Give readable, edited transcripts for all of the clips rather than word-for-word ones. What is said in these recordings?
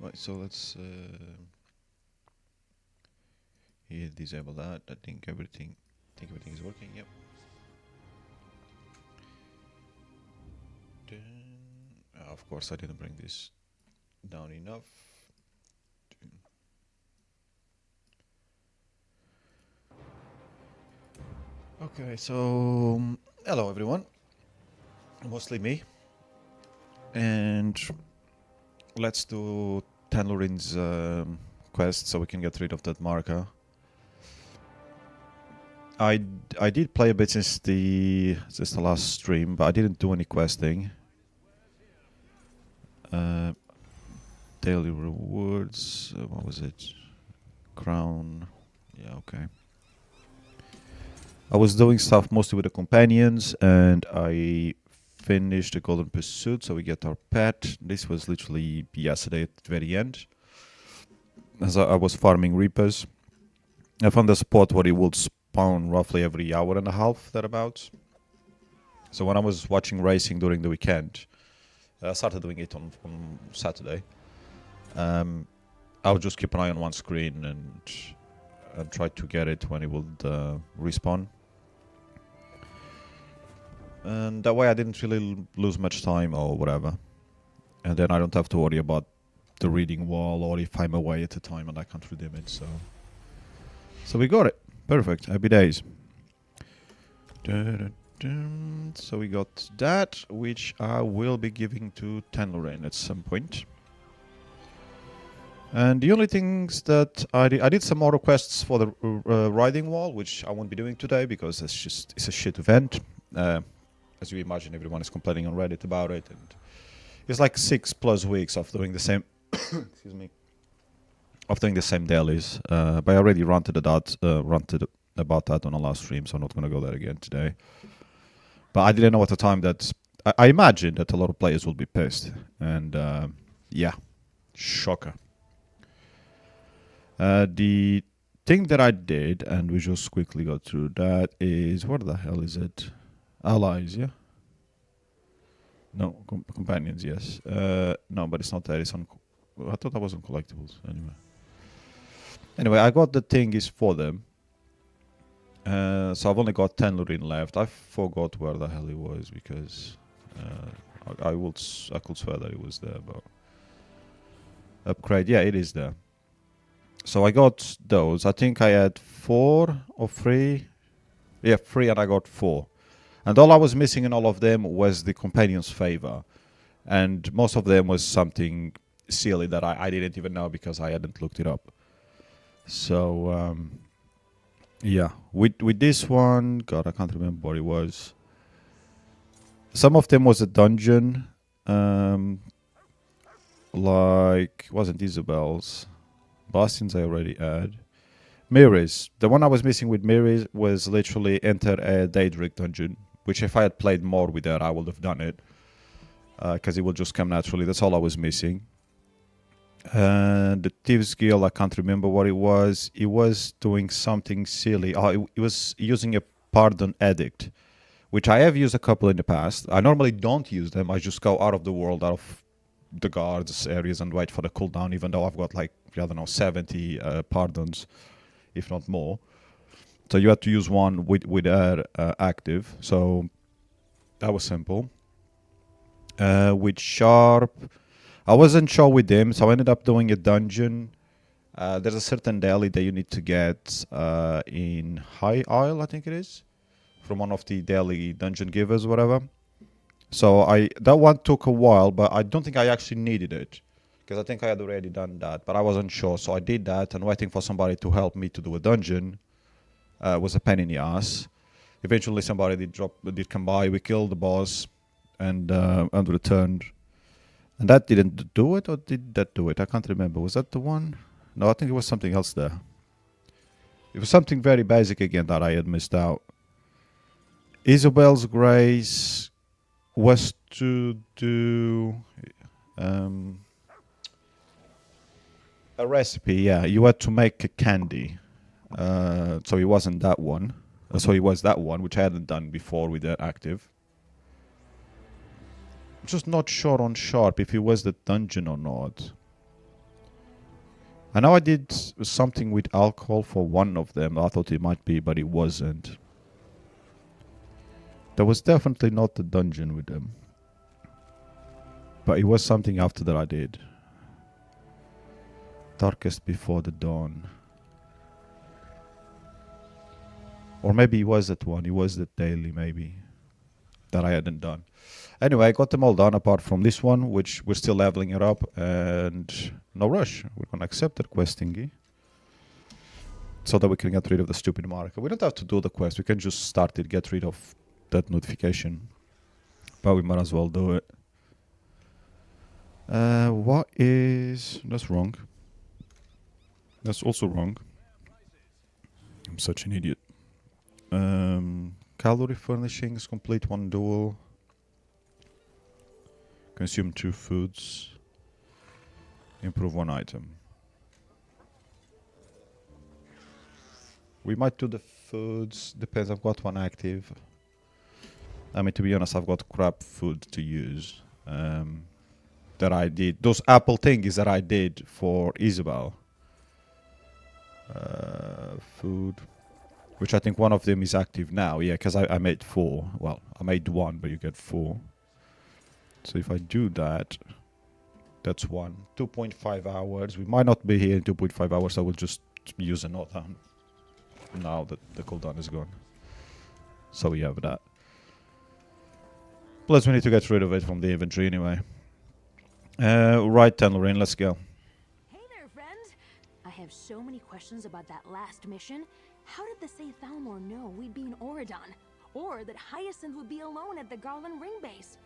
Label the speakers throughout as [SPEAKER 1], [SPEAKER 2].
[SPEAKER 1] Right, so let's here disable that. I think everything is working. Yep. Of course, I didn't bring this down enough. Okay, so hello everyone. Mostly me. And let's do Tanlorin's quest so we can get rid of that marker. I did play a bit since the last stream, but I didn't do any questing. Daily rewards. What was it? Crown. Yeah, okay. I was doing stuff mostly with the companions, and I finished the Golden Pursuit, so we get our pet. This was literally yesterday at the very end. As I was farming Reapers, I found a spot where it would spawn roughly every hour and a half, thereabouts. So when I was watching racing during the weekend, I started doing it on Saturday. I would just keep an eye on one screen and try to get it when it would respawn. And that way I didn't really lose much time or whatever. And then I don't have to worry about the reading wall or if I'm away at the time and I can't redeem it. So we got it. Perfect. Happy days. So we got that, which I will be giving to Tanlorin at some point. And the only things that I did some auto quests for the riding wall, which I won't be doing today because it's a shit event. As you imagine, everyone is complaining on Reddit about it, and it's like 6+ weeks of doing the same. Excuse me. Of doing the same dailies, but I already ranted about that on the last stream, so I'm not gonna go there again today. But I didn't know at the time that I imagined that a lot of players will be pissed, and yeah, shocker. The thing that I did, and we just quickly go through that, is what the hell is it? Allies, yeah. No, companions, yes. No, but it's not there. It's on. I thought that was on collectibles. Anyway, I got the thing is for them. So I've only got Tanlorin left. I forgot where the hell it was because I could swear that it was there, but upgrade, yeah, it is there. So I got those. I think I had 4 or 3. Yeah, 3, and I got 4. And all I was missing in all of them was the companion's favor, and most of them was something silly that I didn't even know because I hadn't looked it up. So yeah, with this one, God, I can't remember what it was. Some of them was a dungeon, like wasn't Isabel's. Bastions I already had. Mirrors. The one I was missing with Mirrors was literally enter a Daedric dungeon, which if I had played more with her, I would have done it. Because it would just come naturally. That's all I was missing. The Thieves Guild, I can't remember what it was. It was doing something silly. Oh, it was using a Pardon Edict, which I have used a couple in the past. I normally don't use them. I just go out of the world, out of the guards areas and wait for the cooldown, even though I've got like, I don't know, 70 pardons, if not more. So you had to use one with her active. So that was simple. With Sharp, I wasn't sure with them, so I ended up doing a dungeon. There's a certain daily that you need to get in High Isle, I think it is, from one of the daily dungeon givers, whatever. So that one took a while, but I don't think I actually needed it because I think I had already done that, but I wasn't sure. So I did that, and waiting for somebody to help me to do a dungeon was a pain in the ass. Eventually, somebody did come by. We killed the boss and returned. And that didn't do it, or did that do it? I can't remember. Was that the one? No, I think it was something else there. It was something very basic again that I had missed out. Isabel's Grace was to do A recipe, yeah. You had to make a candy. So it wasn't that one. So it was that one, which I hadn't done before with that active. I'm just not sure on Sharp if it was the dungeon or not. I know I did something with alcohol for one of them. I thought it might be, but it wasn't. That was definitely not the dungeon with them. But it was something after that I did. Darkest Before the Dawn. Or maybe it was that one. It was the daily, maybe. That I hadn't done. Anyway, I got them all done apart from this one, which we're still leveling it up. And no rush. We're going to accept that quest thingy. So that we can get rid of the stupid marker. We don't have to do the quest. We can just start it, get rid of that notification. But we might as well do it. What is... That's wrong. That's also wrong. I'm such an idiot. Calorie furnishings, complete one duel. Consume 2 foods. Improve 1 item. We might do the foods. Depends, I've got one active. I mean, to be honest, I've got crap food to use. That I did. Those apple thingies that I did for Isabel. Food. Which I think one of them is active now. Yeah, because I made 4. Well, I made 1, but you get 4. So if I do that, that's 1. 2.5 hours. We might not be here in 2.5 hours. I will just use another now that the cooldown is gone. So we have that. Plus we need to get rid of it from the inventory anyway. Right, Tanlorin, let's go.
[SPEAKER 2] Hey there, friend. I have so many questions about that last mission. How did the Say Thalmor know we'd be in Oridon? Or that Hyacinth would be alone at the Garland Ring base?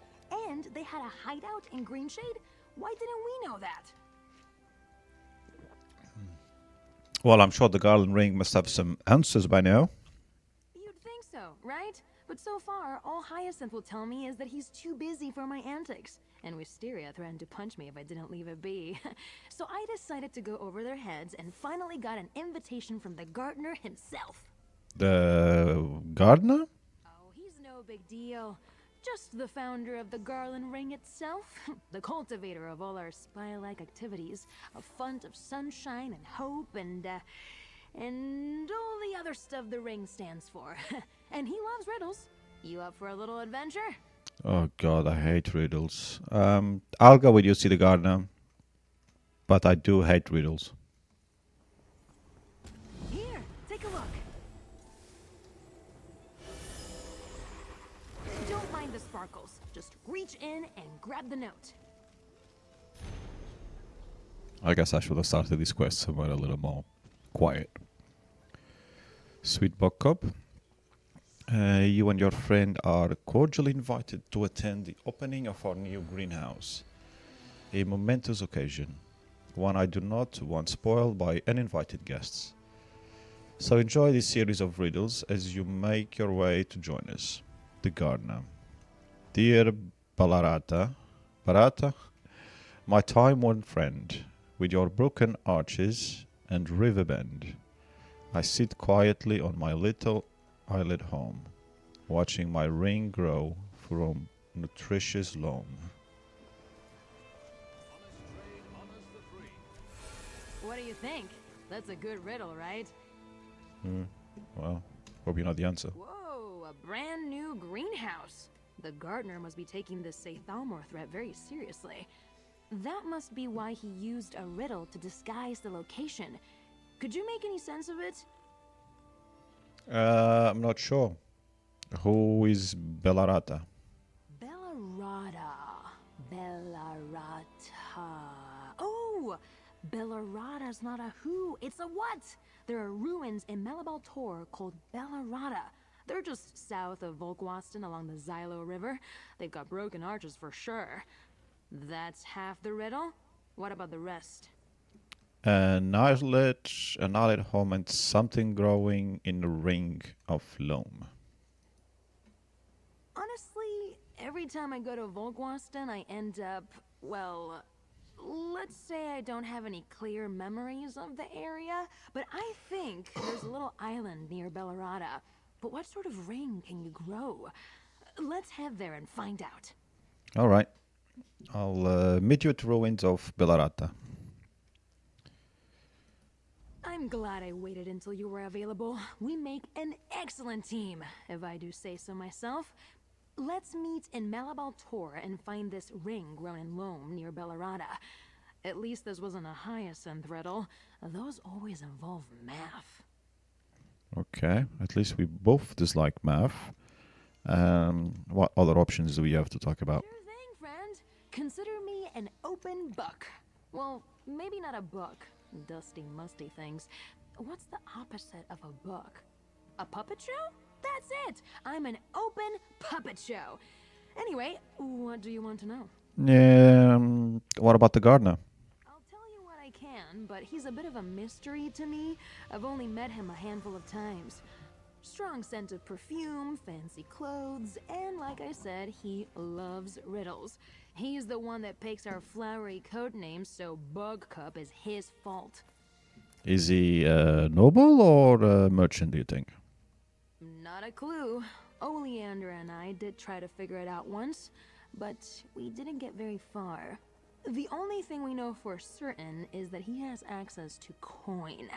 [SPEAKER 2] And they had a hideout in Greenshade? Why didn't we know that?
[SPEAKER 1] Well, I'm sure the Garland Ring must have some answers by now.
[SPEAKER 2] You'd think so, right? But so far, all Hyacinth will tell me is that he's too busy for my antics. And Wisteria threatened to punch me if I didn't leave it be. So I decided to go over their heads and finally got an invitation from the gardener himself.
[SPEAKER 1] The gardener?
[SPEAKER 2] Oh, he's no big deal. Just the founder of the Garland Ring itself. The cultivator of all our spy-like activities. A font of sunshine and hope and all the other stuff the ring stands for. And he loves riddles. You up for a little adventure?
[SPEAKER 1] Oh god, I hate riddles. I'll go with you, see the gardener. But I do hate riddles.
[SPEAKER 2] Here, take a look. Don't mind the sparkles. Just reach in and grab the note.
[SPEAKER 1] I guess I should have started this quest somewhere a little more quiet. Sweet Buttercup. You and your friend are cordially invited to attend the opening of our new greenhouse. A momentous occasion. One I do not want spoiled by uninvited guests. So enjoy this series of riddles as you make your way to join us. The Gardener. Dear Balarata, my time-worn friend, with your broken arches and river bend, I sit quietly on my little islet home, watching my ring grow from nutritious loam.
[SPEAKER 2] What do you think? That's a good riddle, right?
[SPEAKER 1] Well, hope you know the answer.
[SPEAKER 2] Whoa, a brand new greenhouse. The gardener must be taking this Say Thalmor threat very seriously. That must be why he used a riddle to disguise the location. Could you make any sense of it?
[SPEAKER 1] I'm not sure. Who is Bellarata?
[SPEAKER 2] Bellarata. Oh! Bellarata's not a who, it's a what! There are ruins in Malabal Tor called Bellarata. They're just south of Volkwaston along the Xylo River. They've got broken arches for sure. That's half the riddle? What about the rest?
[SPEAKER 1] An islet home and something growing in a ring of loam.
[SPEAKER 2] Honestly, every time I go to Volkwaston, I end up, well, let's say I don't have any clear memories of the area, but I think there's a little island near Bellerata. But what sort of ring can you grow? Let's head there and find out.
[SPEAKER 1] All right. I'll meet you at the ruins of Bellarata.
[SPEAKER 2] I'm glad I waited until you were available. We make an excellent team, if I do say so myself. Let's meet in Malabal Tor and find this ring grown in loam near Bellerata. At least this wasn't a hyacinth riddle. Those always involve math.
[SPEAKER 1] Okay. At least we both dislike math. What other options do we have to talk about?
[SPEAKER 2] Sure thing, friend. Consider me an open book. Well, maybe not a book. Dusty, musty things. What's the opposite of a book? A puppet show? That's it! I'm an open puppet show. Anyway, what do you want to know?
[SPEAKER 1] What about the gardener?
[SPEAKER 2] I'll tell you what I can, but he's a bit of a mystery to me. I've only met him a handful of times. Strong scent of perfume, fancy clothes, and like I said, he loves riddles. He's the one that picks our flowery code names, so Bug Cup is his fault.
[SPEAKER 1] Is he a noble or a merchant, do you think?
[SPEAKER 2] Not a clue. Oleander and I did try to figure it out once, but we didn't get very far. The only thing we know for certain is that he has access to coin.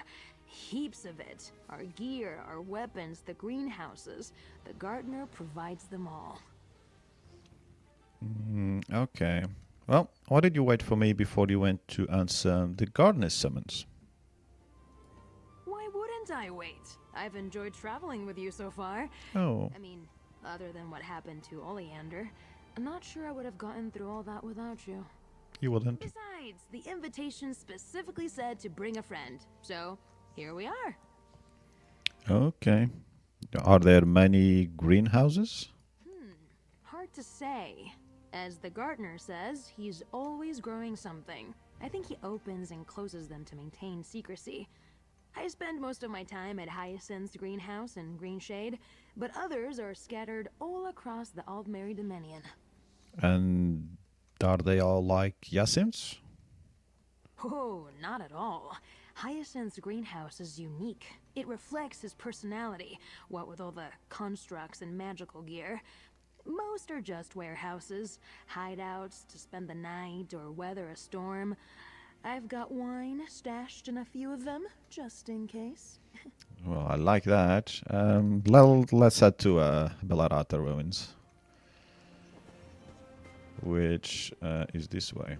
[SPEAKER 2] Heaps of it. Our gear, our weapons, the greenhouses. The gardener provides them all.
[SPEAKER 1] Okay. Well, why did you wait for me before you went to answer the gardener's summons?
[SPEAKER 2] Why wouldn't I wait? I've enjoyed traveling with you so far.
[SPEAKER 1] Oh,
[SPEAKER 2] I mean, other than what happened to Oleander, I'm not sure I would have gotten through all that without you.
[SPEAKER 1] you wouldn't.
[SPEAKER 2] Besides, the invitation specifically said to bring a friend, so here we are.
[SPEAKER 1] Okay. Are there many greenhouses?
[SPEAKER 2] Hard to say. As the gardener says, he's always growing something. I think he opens and closes them to maintain secrecy. I spend most of my time at Hyacinth's greenhouse in Greenshade, but others are scattered all across the Aldmeri Dominion.
[SPEAKER 1] And are they all like Yasim's?
[SPEAKER 2] Oh, not at all. Hyacinth's greenhouse is unique. It reflects his personality, what with all the constructs and magical gear. Most are just warehouses, hideouts to spend the night or weather a storm. I've got wine stashed in a few of them, just in case.
[SPEAKER 1] Well, I like that. Let's head to Bellarata ruins, which is this way.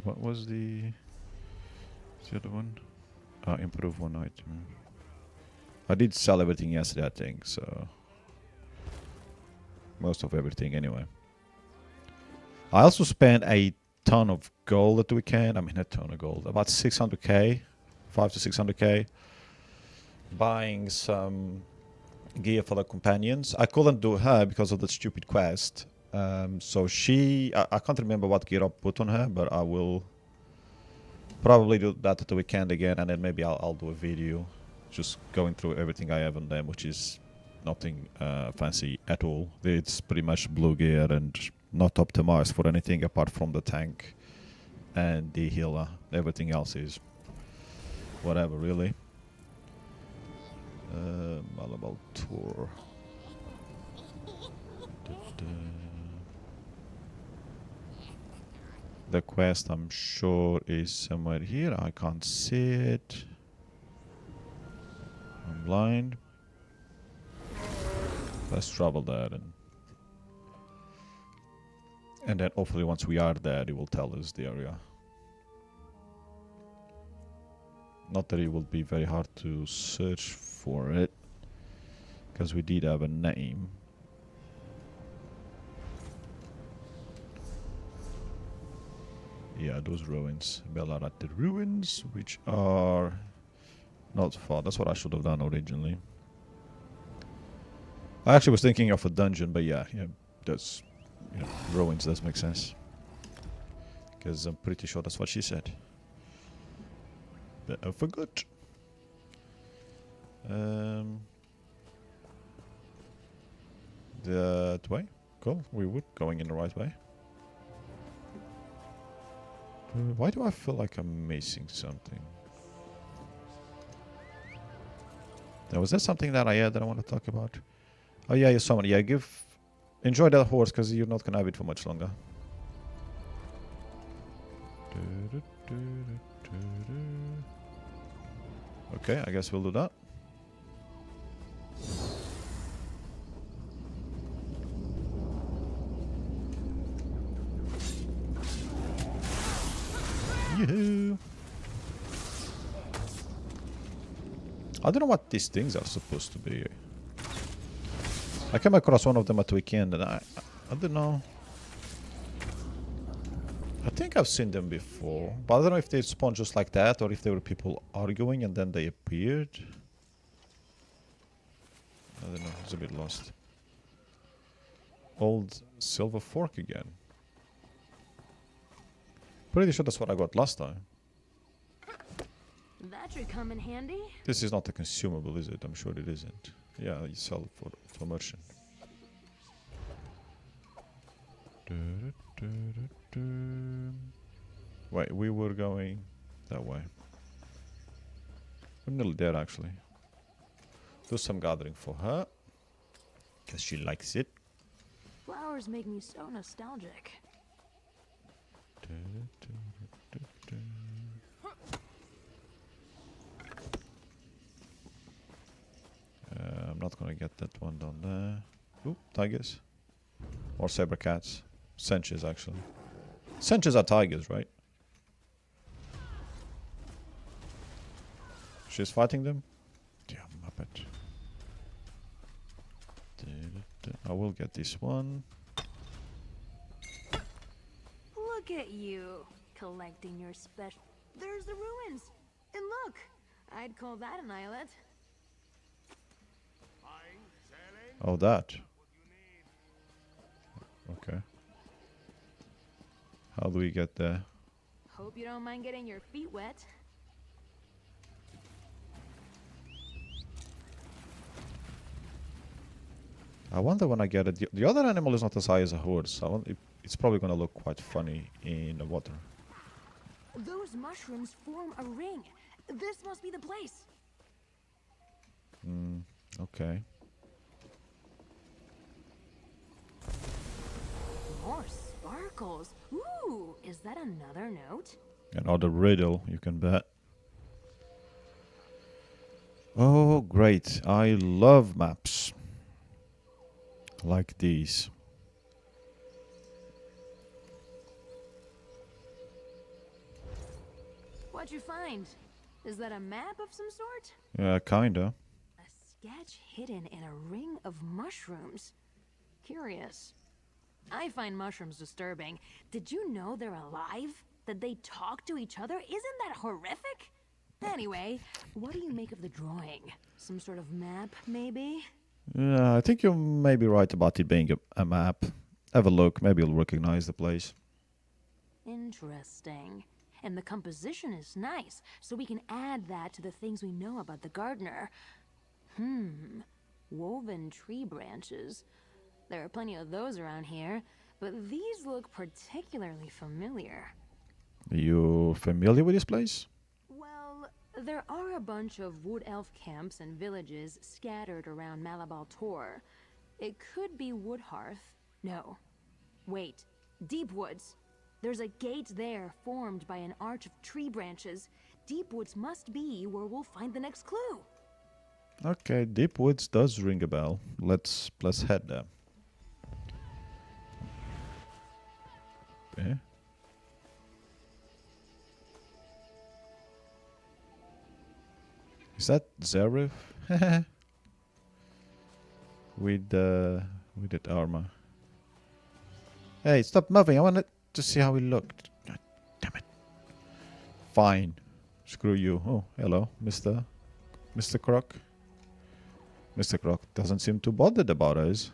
[SPEAKER 1] What was the other one? Improve one item. I did sell everything yesterday, I think, so most of everything anyway. I also spent a ton of gold at the weekend. I mean, a ton of gold, about 600k, 5 to 600k, buying some gear for the companions. I couldn't do her because of the stupid quest. So I can't remember what gear I put on her, but I will probably do that at the weekend again, and then maybe I'll do a video just going through everything I have on them, which is nothing fancy at all. It's pretty much blue gear and not optimized for anything apart from the tank and the healer. Everything else is whatever, really. Malabal Tour. The quest, I'm sure, is somewhere here. I can't see it. I'm blind. Let's travel there and then hopefully once we are there, it will tell us the area. Not that it will be very hard to search for it, because we did have a name. Yeah, those ruins. Bellarata ruins, which are not far. That's what I should have done originally. I actually was thinking of a dungeon, but yeah, that's, ruins does make sense. Because I'm pretty sure that's what she said. But I forgot. That way? Cool. We were going in the right way. Why do I feel like I'm missing something? Now, was there something that I had that I want to talk about? Oh yeah, you summon. Yeah, enjoy that horse because you're not gonna have it for much longer. Okay, I guess we'll do that. Yoo-hoo! I don't know what these things are supposed to be. I came across one of them at weekend and I don't know. I think I've seen them before, but I don't know if they spawned just like that or if they were people arguing and then they appeared. I don't know, it's a bit lost. Old silver fork again. Pretty sure that's what I got last time.
[SPEAKER 2] That should come in handy.
[SPEAKER 1] This is not a consumable, is it? I'm sure it isn't. Yeah, you sell it to a merchant. Wait, we were going that way. I'm nearly there, actually. Do some gathering for her. Because she likes it.
[SPEAKER 2] Flowers make me so nostalgic.
[SPEAKER 1] I'm not gonna get that one down there. Ooh, tigers. Or saber cats. Senches, actually. Senches are tigers, right? She's fighting them? Damn, muppet. I will get this one.
[SPEAKER 2] Look at you, collecting your special... There's the ruins! And look! I'd call that an islet.
[SPEAKER 1] Oh, that. Okay. How do we get there?
[SPEAKER 2] Hope you don't mind getting your feet wet.
[SPEAKER 1] I wonder when I get it. The other animal is not as high as a horse. It's probably going to look quite funny in the water.
[SPEAKER 2] Those mushrooms form a ring. This must be the place.
[SPEAKER 1] Okay.
[SPEAKER 2] More sparkles. Ooh, is that another note?
[SPEAKER 1] Another riddle, you can bet. Oh, great. I love maps. Like these.
[SPEAKER 2] What'd you find? Is that a map of some sort?
[SPEAKER 1] Yeah, kinda.
[SPEAKER 2] A sketch hidden in a ring of mushrooms. Curious. I find mushrooms disturbing. Did you know they're alive? That they talk to each other? Isn't that horrific? Anyway, what do you make of the drawing? Some sort of map, maybe?
[SPEAKER 1] Yeah, I think you may be right about it being a map. Have a look, maybe you'll recognize the place.
[SPEAKER 2] Interesting. And the composition is nice, so we can add that to the things we know about the gardener. Woven tree branches. There are plenty of those around here, but these look particularly familiar.
[SPEAKER 1] Are you familiar with this place?
[SPEAKER 2] Well, there are a bunch of wood elf camps and villages scattered around Malabal Tor. It could be Woodhearth. No. Wait. Deep Woods. There's a gate there formed by an arch of tree branches. Deep Woods must be where we'll find the next clue.
[SPEAKER 1] Okay, Deep Woods does ring a bell. Let's head there. Okay. Is that Zarif? with that armor. Hey, stop moving. I wanted to see how he looked. God damn it. Fine. Screw you. Oh, hello, Mr. Croc. Mr. Croc doesn't seem too bothered about us.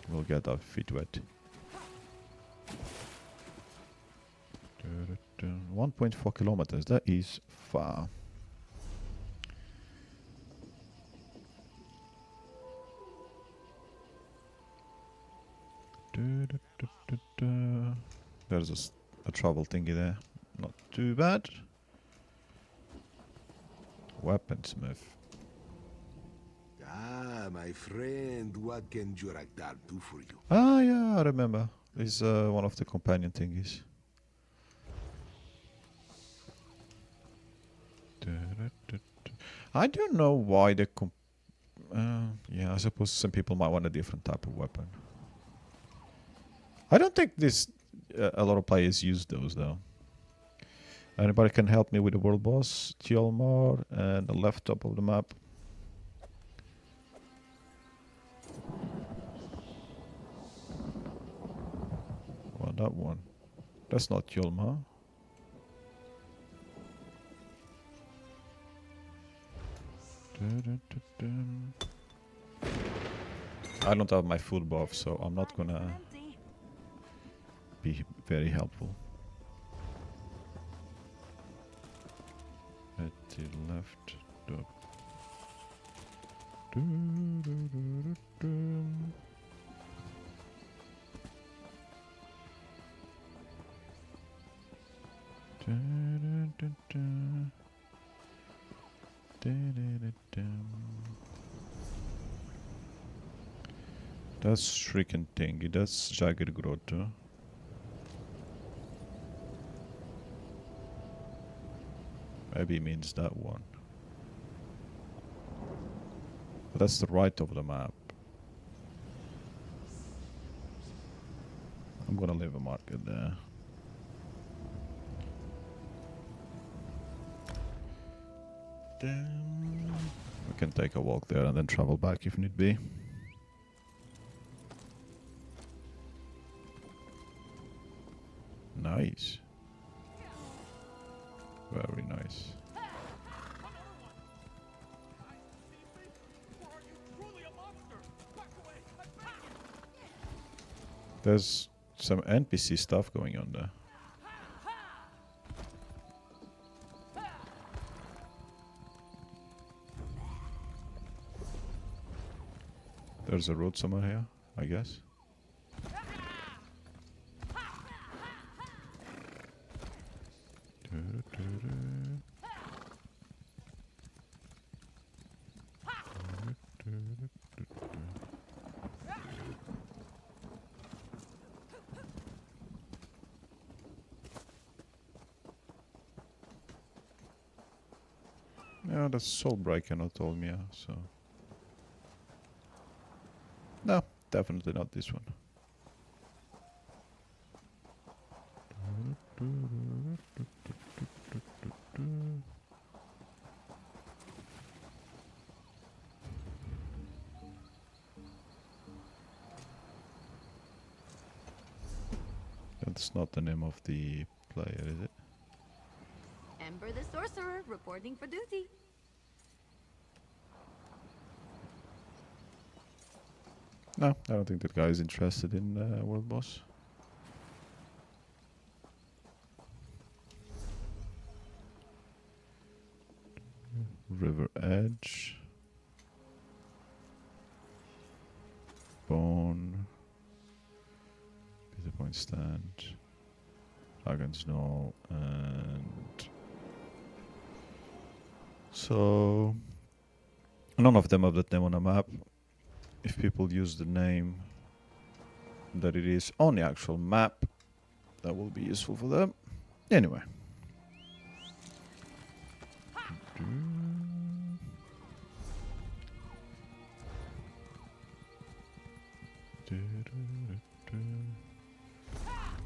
[SPEAKER 1] We'll get our feet wet. 1.4 kilometers. That is far. There's a travel thingy there. Not too bad. Weaponsmith.
[SPEAKER 3] Ah, my friend, what can Jurakdar do for you?
[SPEAKER 1] Ah, yeah, I remember. It's one of the companion thingies. I don't know why the yeah, I suppose some people might want a different type of weapon. I don't think this a lot of players use those though. Anybody can help me with the world boss, Tjolmar, and the left top of the map. Well, that one. That's not Tjolmar. I don't have my full buff, so I'm not gonna be very helpful. At the left. That's Shrieking Thingy, that's Jagged Grotto. Maybe it means that one. But that's the right of the map. I'm gonna leave a marker there. We can take a walk there and then travel back if need be. Nice. Very nice. There's some NPC stuff going on there. There's a road somewhere here, I guess. Yeah, that's Soulbreaker not told me, so... No, definitely not this one. That's not the name of the player, is it?
[SPEAKER 2] Ember the Sorcerer, reporting for duty.
[SPEAKER 1] No, I don't think that guy is interested in World Boss. River Edge. Bone. Peter Point Stand. Dragon's Knoll. And... So... None of them have that name on a map. If people use the name that it is on the actual map, that will be useful for them. Anyway.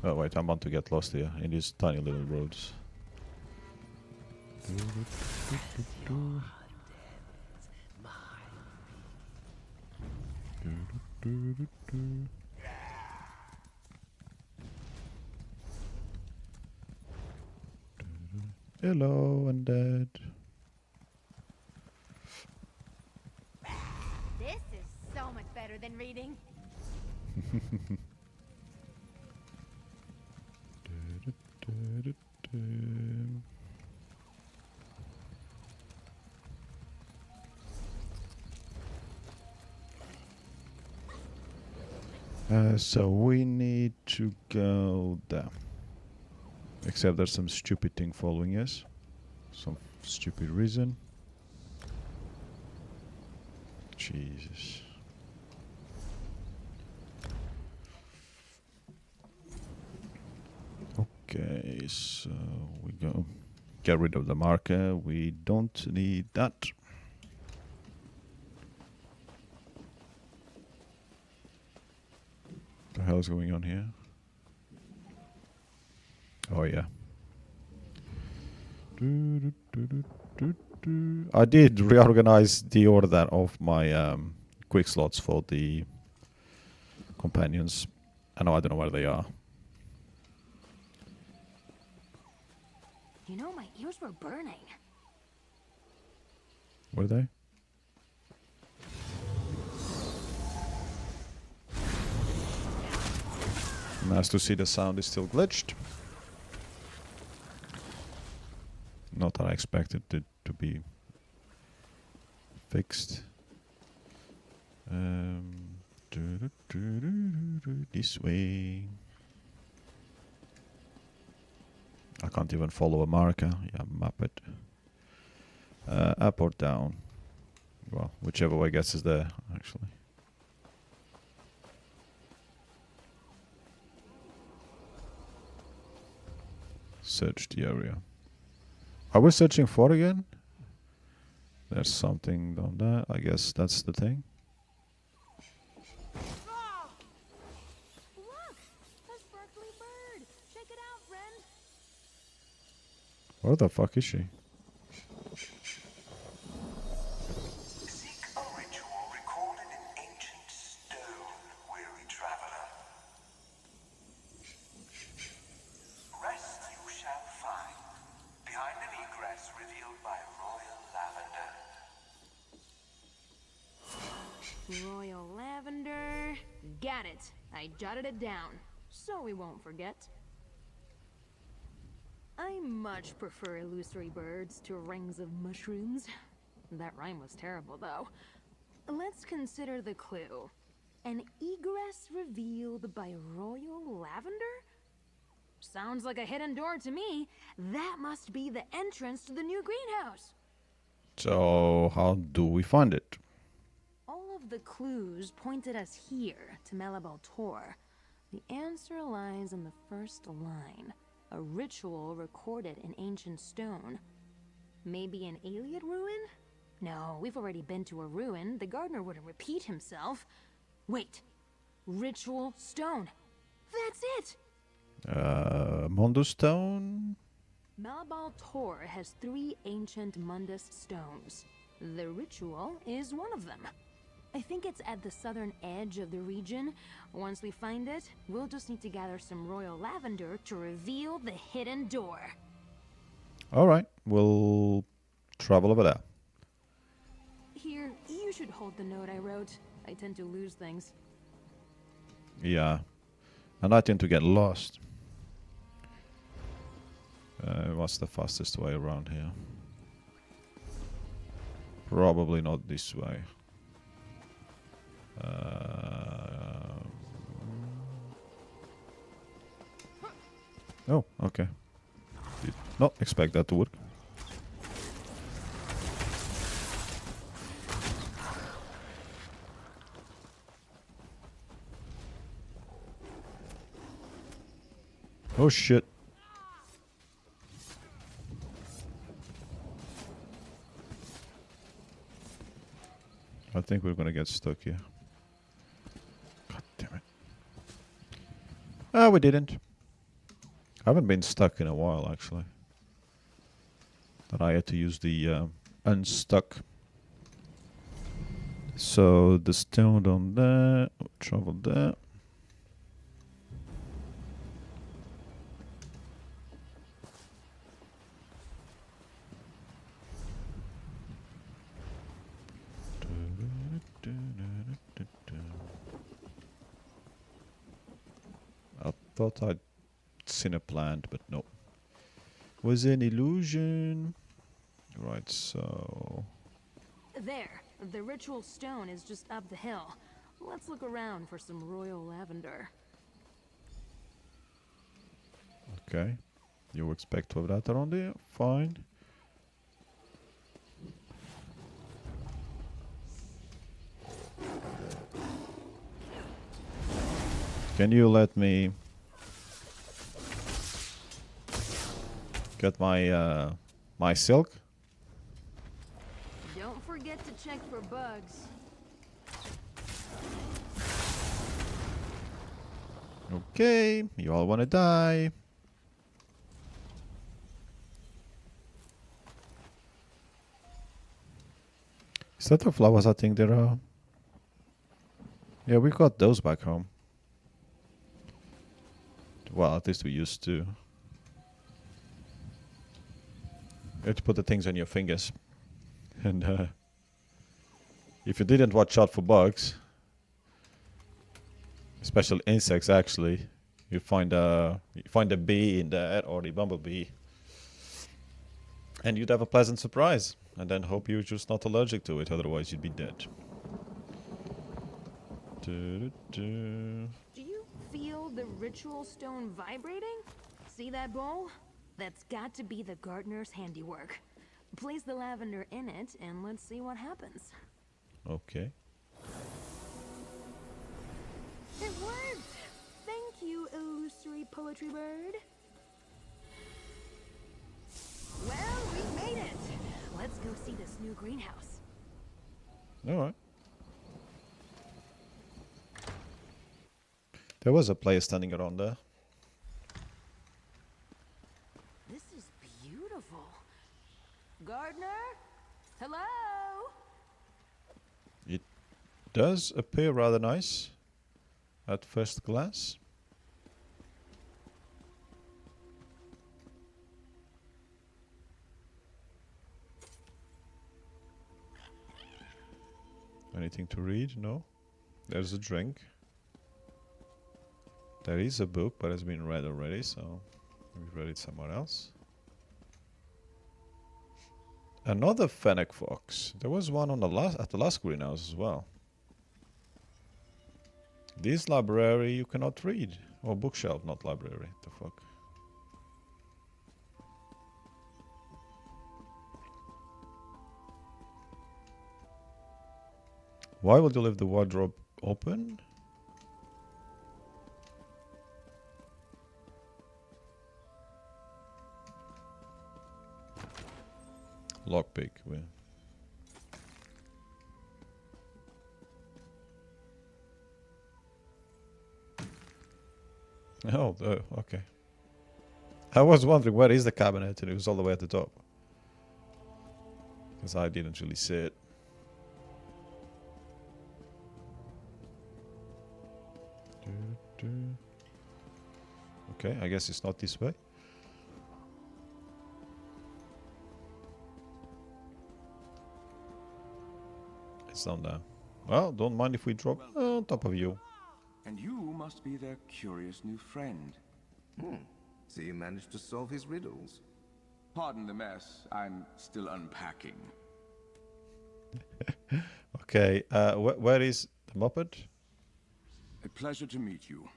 [SPEAKER 1] Oh wait, I'm about to get lost here in these tiny little roads. Hello, undead.
[SPEAKER 2] This is so much better than reading.
[SPEAKER 1] So we need to go there. Except there's some stupid thing following us. Some stupid reason. Jesus. Okay, so we go get rid of the marker. We don't need that. What the hell is going on here? Oh yeah. I did reorganize the order of my quick slots for the companions. I know I don't know where they are.
[SPEAKER 2] You know, my ears were burning.
[SPEAKER 1] Were they? Nice to see the sound is still glitched. Not that I expected it to be fixed. This way. I can't even follow a marker. Yeah, map it. Up or down. Well, whichever way gets us there, actually. Search the area. Are we searching for again? There's something down there. I guess that's the thing.
[SPEAKER 2] Look! A sparkly bird! Check it out, friend!
[SPEAKER 1] Where the fuck is she?
[SPEAKER 4] Seek a ritual recorded in ancient stone, weary traveler. Rest you shall find, behind an egress revealed by royal lavender.
[SPEAKER 2] Royal lavender. Got it. I jotted it down, so we won't forget. I much prefer illusory birds to rings of mushrooms. That rhyme was terrible, though. Let's consider the clue. An egress revealed by royal lavender? Sounds like a hidden door to me. That must be the entrance to the new greenhouse.
[SPEAKER 1] So, how do we find it?
[SPEAKER 2] All of the clues pointed us here to Malabal Tor. The answer lies in the first line. A ritual recorded in ancient stone. Maybe an Iliad ruin? No, we've already been to a ruin. The gardener wouldn't repeat himself. Wait. Ritual stone. That's it!
[SPEAKER 1] Mondo Stone?
[SPEAKER 2] Malabal Tor has 3 ancient Mundus stones. The ritual is one of them. I think it's at the southern edge of the region. Once we find it, we'll just need to gather some royal lavender to reveal the hidden door.
[SPEAKER 1] Alright, we'll travel over there.
[SPEAKER 2] Here, you should hold the note I wrote. I tend to lose things.
[SPEAKER 1] Yeah, and I tend to get lost. What's the fastest way around here? Probably not this way. Oh, okay. Did not expect that to work. Oh shit. I think we're gonna get stuck here. God damn it. Ah, we didn't. I haven't been stuck in a while, actually. That I had to use the unstuck. So the stone on there, travel there. I thought I'd seen a plant, but no. Was an illusion. Right, so...
[SPEAKER 2] There. The ritual stone is just up the hill. Let's look around for some royal lavender.
[SPEAKER 1] Okay. You expect to have that around there? Fine. Can you let me get my my silk?
[SPEAKER 2] Don't forget to check for bugs.
[SPEAKER 1] Okay, you all wanna die. Is that the flowers I think there are? Yeah, we got those back home. Well, at least we used to. You have to put the things on your fingers. And if you didn't watch out for bugs, especially insects actually, you find a bee in there or the bumblebee. And you'd have a pleasant surprise. And then hope you're just not allergic to it, otherwise you'd be dead.
[SPEAKER 2] Do you feel the ritual stone vibrating? See that bowl? That's got to be the gardener's handiwork. Place the lavender in it and let's see what happens.
[SPEAKER 1] Okay.
[SPEAKER 2] It worked! Thank you, illusory poetry bird. Well, we made it! Let's go see this new greenhouse.
[SPEAKER 1] Alright. There was a player standing around there.
[SPEAKER 2] This is beautiful. Gardener? Hello?
[SPEAKER 1] It does appear rather nice at first glance. Anything to read? No. There's a drink. There is a book, but it's been read already, so we've read it somewhere else. Another fennec fox. There was one on the at the last greenhouse as well. This library you cannot read. Or bookshelf, not library. The fuck. Why would you leave the wardrobe open? Lockpick. Oh, okay. I was wondering where is the cabinet, and it was all the way at the top. Because I didn't really see it. Okay, I guess it's not this way. It's down there. Well, don't mind if we drop on top of you.
[SPEAKER 5] And you must be their curious new friend.
[SPEAKER 3] So you managed to solve his riddles?
[SPEAKER 5] Pardon the mess. I'm still unpacking.
[SPEAKER 1] Okay, where is the moped?
[SPEAKER 5] A pleasure to meet you.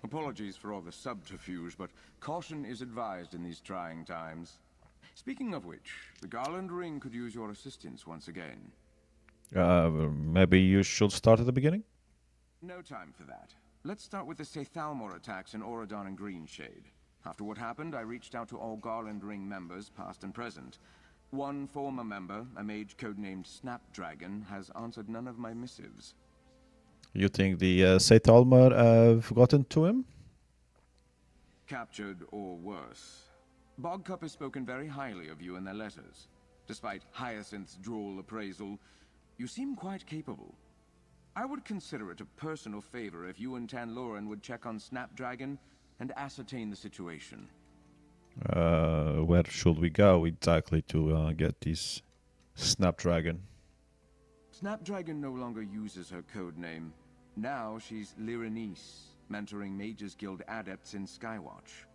[SPEAKER 5] Apologies for all the subterfuge, but caution is advised in these trying times. Speaking of which, the Garland Ring could use your assistance once again.
[SPEAKER 1] Maybe you should start at the beginning?
[SPEAKER 5] No time for that. Let's start with the Sethalmor attacks in Oradon and Greenshade. After what happened, I reached out to all Garland Ring members, past and present. One former member, a mage codenamed Snapdragon, has answered none of my missives.
[SPEAKER 1] You think the Sethalmor have gotten to him?
[SPEAKER 5] Captured or worse. Bogcup has spoken very highly of you in their letters. Despite Hyacinth's droll appraisal, you seem quite capable. I would consider it a personal favor if you and Tanlorin would check on Snapdragon and ascertain the situation.
[SPEAKER 1] Where should we go exactly to get this Snapdragon?
[SPEAKER 5] Snapdragon no longer uses her code name. Now she's Lyranese, mentoring Mages Guild adepts in Skywatch.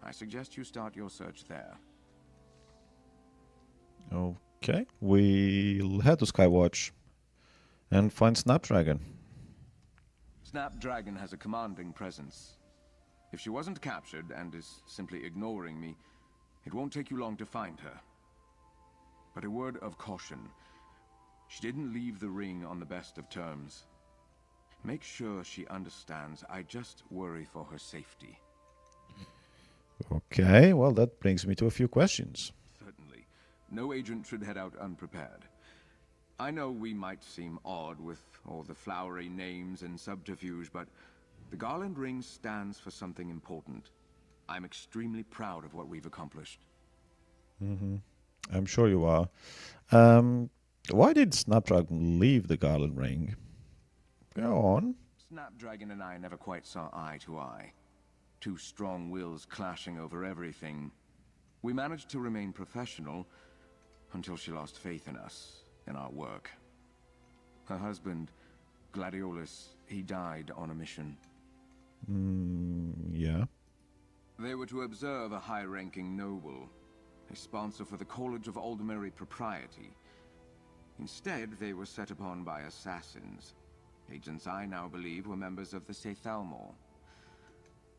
[SPEAKER 5] I suggest you start your search there.
[SPEAKER 1] Okay, we'll head to Skywatch and find Snapdragon.
[SPEAKER 5] Snapdragon has a commanding presence. If she wasn't captured and is simply ignoring me, it won't take you long to find her. But a word of caution. She didn't leave the ring on the best of terms. Make sure she understands I just worry for her safety.
[SPEAKER 1] Okay, well, that brings me to a few questions.
[SPEAKER 5] Certainly. No agent should head out unprepared. I know we might seem odd with all the flowery names and subterfuge, but the Garland Ring stands for something important. I'm extremely proud of what we've accomplished.
[SPEAKER 1] I'm sure you are. Why did Snapdragon leave the Garland Ring? Go on.
[SPEAKER 5] Snapdragon and I never quite saw eye to eye. Two strong wills clashing over everything. We managed to remain professional until she lost faith in us, in our work. Her husband, Gladiolus, he died on a mission.
[SPEAKER 1] Yeah.
[SPEAKER 5] They were to observe a high-ranking noble, a sponsor for the College of Aldermary Propriety. Instead, they were set upon by assassins. Agents I now believe were members of the Sethalmor.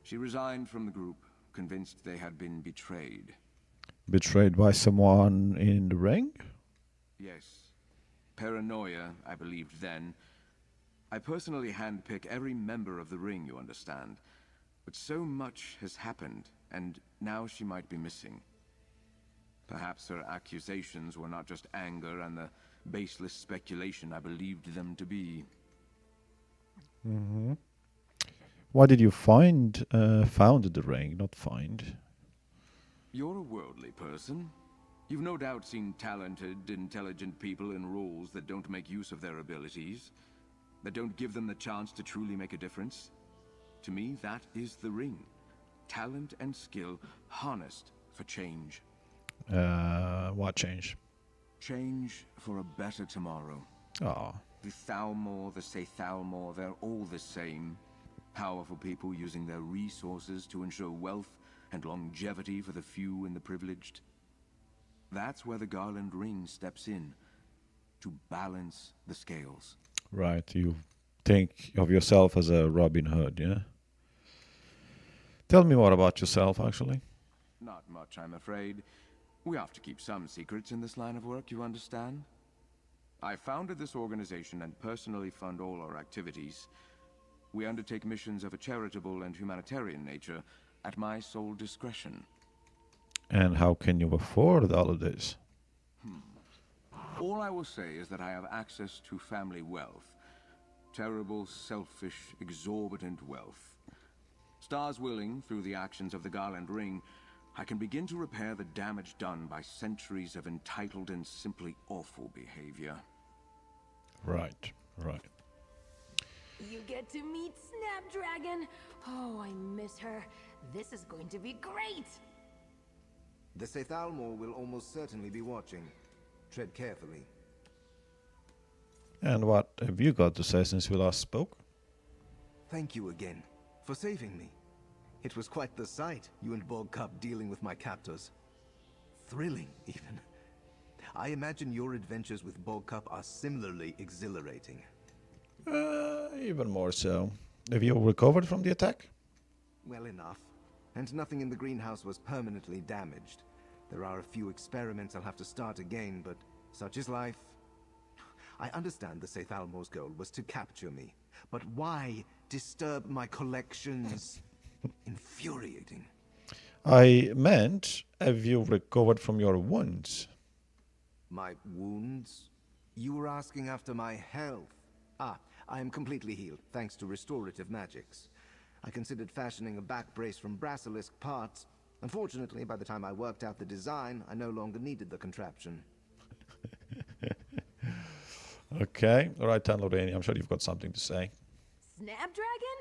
[SPEAKER 5] She resigned from the group, convinced they had been betrayed.
[SPEAKER 1] Betrayed by someone in the ring?
[SPEAKER 5] Yes. Paranoia, I believed then. I personally handpick every member of the ring, you understand. But so much has happened, and now she might be missing. Perhaps her accusations were not just anger and the baseless speculation I believed them to be.
[SPEAKER 1] Why did you found the ring, not find?
[SPEAKER 5] You're a worldly person. You've no doubt seen talented, intelligent people in roles that don't make use of their abilities, that don't give them the chance to truly make a difference. To me, that is the ring. Talent and skill harnessed for change.
[SPEAKER 1] What change?
[SPEAKER 5] Change for a better tomorrow.
[SPEAKER 1] Oh,
[SPEAKER 5] The Thalmor, the Sethalmor, they're all the same. Powerful people using their resources to ensure wealth and longevity for the few and the privileged. That's where the Garland Ring steps in, to balance the scales.
[SPEAKER 1] right. You think of yourself as a Robin Hood, yeah? Tell me more about yourself, actually.
[SPEAKER 5] Not much, I'm afraid. We have to keep some secrets in this line of work, you understand? I founded this organization and personally fund all our activities. We undertake missions of a charitable and humanitarian nature at my sole discretion.
[SPEAKER 1] And how can you afford all of this?
[SPEAKER 5] All I will say is that I have access to family wealth. Terrible, selfish, exorbitant wealth. Stars willing, through the actions of the Garland Ring, I can begin to repair the damage done by centuries of entitled and simply awful behavior.
[SPEAKER 1] Right, right.
[SPEAKER 2] You get to meet Snapdragon. Oh, I miss her. This is going to be great.
[SPEAKER 6] The Sethalmor will almost certainly be watching. Tread carefully.
[SPEAKER 1] And what have you got to say since we last spoke?
[SPEAKER 6] Thank you again for saving me. It was quite the sight, you and Bogcup dealing with my captors. Thrilling, even. I imagine your adventures with Bogcup are similarly exhilarating.
[SPEAKER 1] Even more so. Have you recovered from the attack?
[SPEAKER 6] Well enough. And nothing in the greenhouse was permanently damaged. There are a few experiments I'll have to start again, but such is life. I understand the Sethalmor's goal was to capture me, but why disturb my collections? Infuriating.
[SPEAKER 1] I meant, have you recovered from your wounds?
[SPEAKER 6] My wounds? You were asking after my health. Ah, I am completely healed, thanks to restorative magics. I considered fashioning a back brace from Brasilisk parts. Unfortunately, by the time I worked out the design, I no longer needed the contraption.
[SPEAKER 1] Okay, all right, Tanlorin, I'm sure you've got something to say.
[SPEAKER 2] Snapdragon?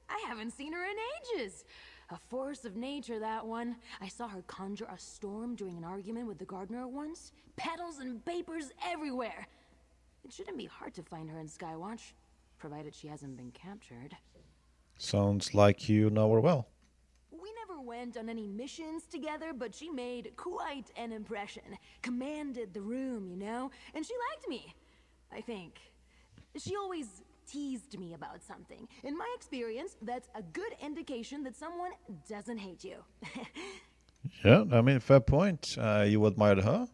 [SPEAKER 2] I haven't seen her in ages. A force of nature, that one. I saw her conjure a storm during an argument with the gardener once. Petals and vapors everywhere. It shouldn't be hard to find her in Skywatch, provided she hasn't been captured.
[SPEAKER 1] Sounds like you know her well.
[SPEAKER 2] We never went on any missions together, but she made quite an impression. Commanded the room, you know? And she liked me, I think. She always teased me about something. In my experience, that's a good indication that someone doesn't hate you.
[SPEAKER 1] Yeah, I mean, fair point. You admired her?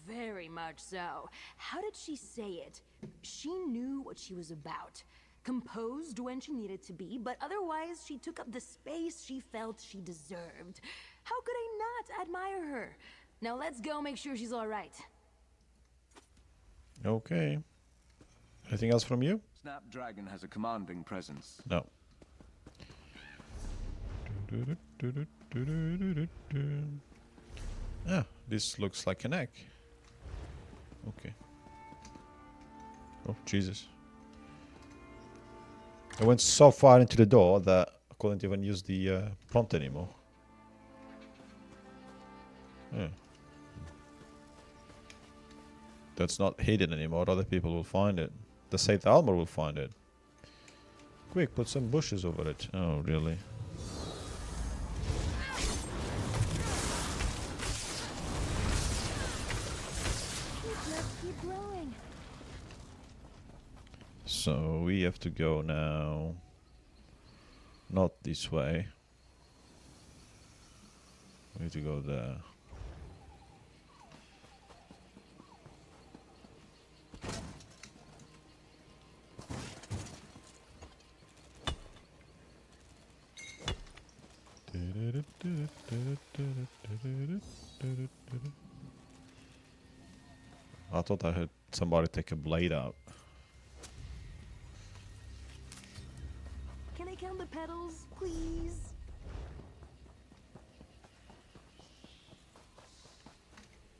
[SPEAKER 2] Very much so. How did she say it? She knew what she was about. Composed when she needed to be, but otherwise she took up the space she felt she deserved. How could I not admire her? Now let's go make sure she's all right.
[SPEAKER 1] Okay. Anything else from you?
[SPEAKER 5] Snapdragon has a commanding presence.
[SPEAKER 1] No. Ah, this looks like an egg. Okay. Oh, Jesus. I went so far into the door that I couldn't even use the prompt anymore. Yeah. That's not hidden anymore. Other people will find it. The Saint Almer will find it. Quick, put some bushes over it. Oh, really?
[SPEAKER 2] Just keep growing.
[SPEAKER 1] So we have to go now. Not this way. We need to go there. I thought I heard somebody take a blade out.
[SPEAKER 2] Can I count the petals, please?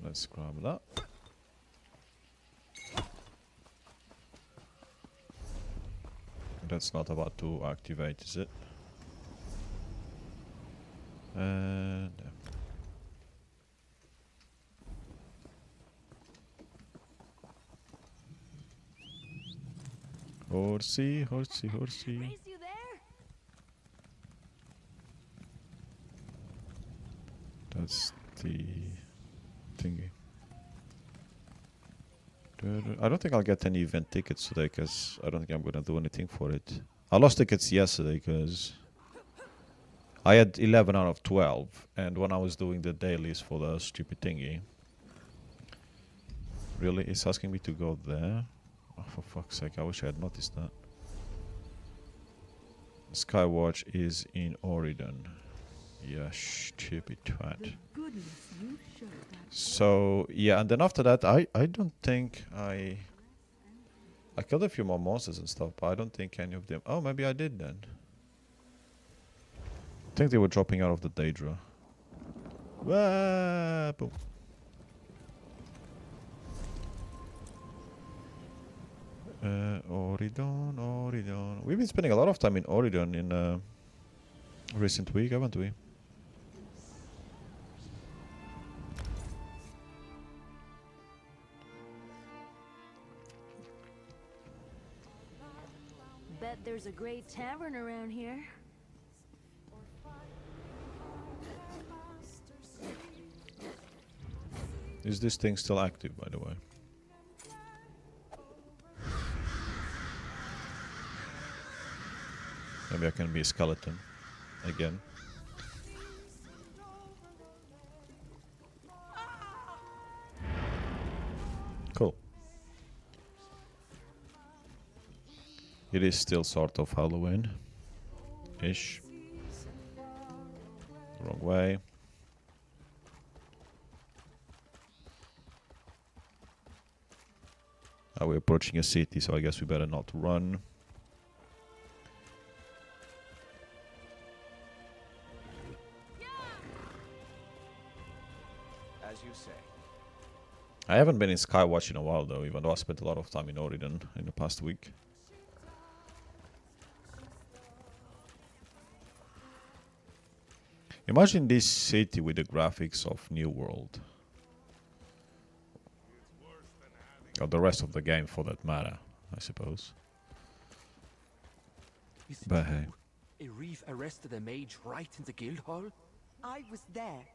[SPEAKER 1] Let's grab that. That's not about to activate, is it? And horsey, horsey, horsey.
[SPEAKER 2] Race you there?
[SPEAKER 1] That's the thingy. I don't think I'll get any event tickets today because I don't think I'm gonna do anything for it. I lost tickets yesterday because I had 11 out of 12, and when I was doing the dailies for the stupid thingy, really, it's asking me to go there. Oh, for fuck's sake! I wish I had noticed that. Skywatch is in Oregon. Yeah, stupid twat.
[SPEAKER 2] Goodness, you showed that.
[SPEAKER 1] So yeah, and then after that, I don't think I killed a few more monsters and stuff, but I don't think any of them. Oh, maybe I did then. I think they were dropping out of the Daedra. Wah, boom. Oridon, Oridon. We've been spending a lot of time in Oridon in recent week, haven't we?
[SPEAKER 2] Bet there's a great tavern around here.
[SPEAKER 1] Is this thing still active, by the way? Maybe I can be a skeleton again. Cool. It is still sort of Halloween-ish. Wrong way. We're approaching a city, so I guess we better not run.
[SPEAKER 5] As you say.
[SPEAKER 1] I haven't been in Skywatch in a while, though, even though I spent a lot of time in Oregon in the past week. Imagine this city with the graphics of New World. Or the rest of the game, for that matter, I suppose.
[SPEAKER 7] Is it
[SPEAKER 1] But hey.
[SPEAKER 7] true? Reeve arrested a mage right in the guild hall?
[SPEAKER 8] I was there.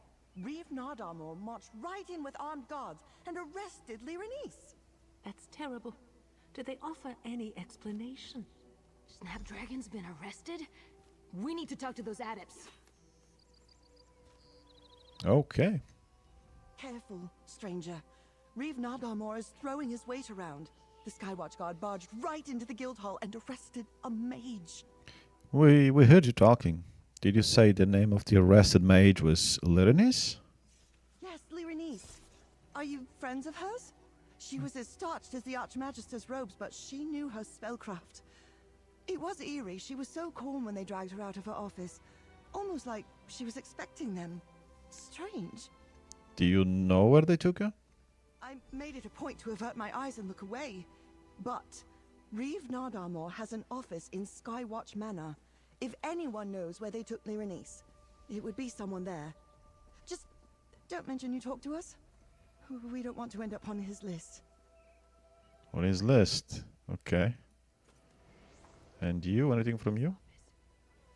[SPEAKER 8] Reeve Nardamor marched right in with armed guards and arrested Lyranese.
[SPEAKER 2] That's terrible.
[SPEAKER 9] Did they offer any explanation?
[SPEAKER 2] Snapdragon's been arrested? We need to talk to those adepts.
[SPEAKER 1] Okay.
[SPEAKER 8] Careful, stranger. Reeve Nagarmor is throwing his weight around. The Skywatch Guard barged right into the guild hall and arrested a mage.
[SPEAKER 1] We heard you talking. Did you say the name of the arrested mage was Lyranis?
[SPEAKER 8] Yes, Lyranis. Are you friends of hers? She was as starched as the Archmagister's robes, but she knew her spellcraft. It was eerie. She was so calm when they dragged her out of her office. Almost like she was expecting them. Strange.
[SPEAKER 1] Do you know where they took her?
[SPEAKER 8] I made it a point to avert my eyes and look away. But Reeve Nagarmor has an office in Skywatch Manor. If anyone knows where they took Lyranis, it would be someone there. Just don't mention you talked to us. We don't want to end up on his list.
[SPEAKER 1] On his list. Okay. And you? Anything from you?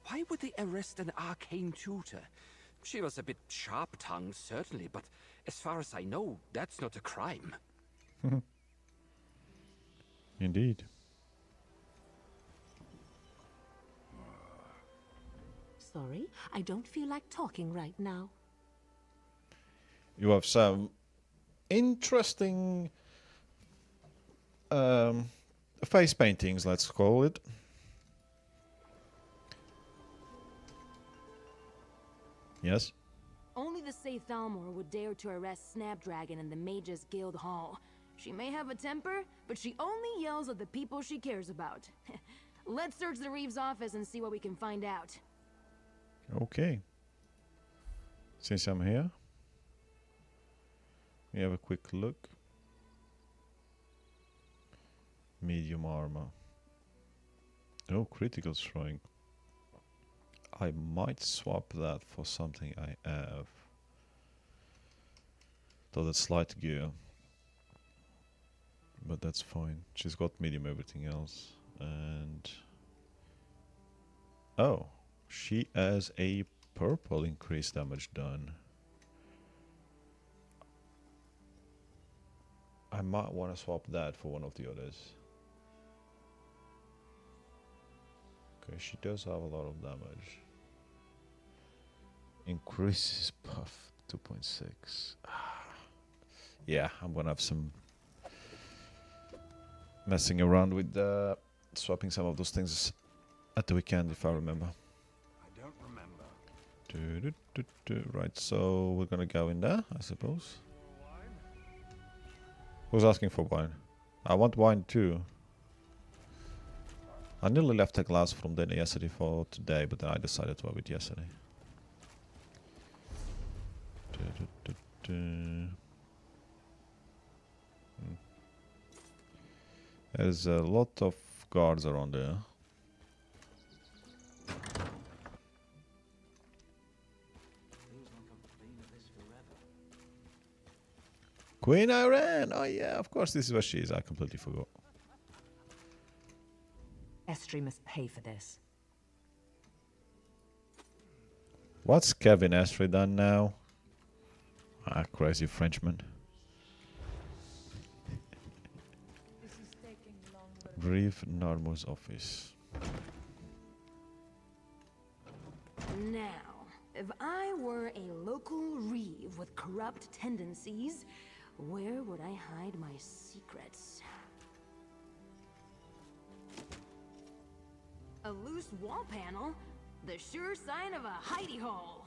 [SPEAKER 7] Why would they arrest an arcane tutor? She was a bit sharp-tongued, certainly, but as far as I know, that's not a crime.
[SPEAKER 1] Indeed.
[SPEAKER 9] Sorry, I don't feel like talking right now.
[SPEAKER 1] You have some interesting face paintings, let's call it. Yes?
[SPEAKER 2] Only the Saythalmor would dare to arrest Snapdragon in the Mages Guild Hall. She may have a temper, but she only yells at the people she cares about. Let's search the Reeves' office and see what we can find out.
[SPEAKER 1] Okay. Since I'm here, we have a quick look. Medium armor. Oh, critical strike. I might swap that for something I have. Though that's light gear. But that's fine. She's got medium everything else. And... oh. She has a purple increased damage done. I might want to swap that for one of the others. Okay, she does have a lot of damage. Increases buff 2.6. Yeah, I'm gonna have some messing around with swapping some of those things at the weekend, if I remember.
[SPEAKER 3] I don't remember.
[SPEAKER 1] Right, so we're gonna go in there, I suppose. Who's asking for wine? I want wine too. I nearly left a glass from dinner yesterday for today, but then I decided to have it yesterday. There's a lot of guards around there. Queen Iran! Oh yeah, of course this is where she is. I completely forgot.
[SPEAKER 9] Estri must pay for this.
[SPEAKER 1] What's Kevin Estri done now? Ah, crazy Frenchman. Reeve Narmor's office.
[SPEAKER 2] Now, if I were a local Reeve with corrupt tendencies, where would I hide my secrets? A loose wall panel? The sure sign of a hidey hole.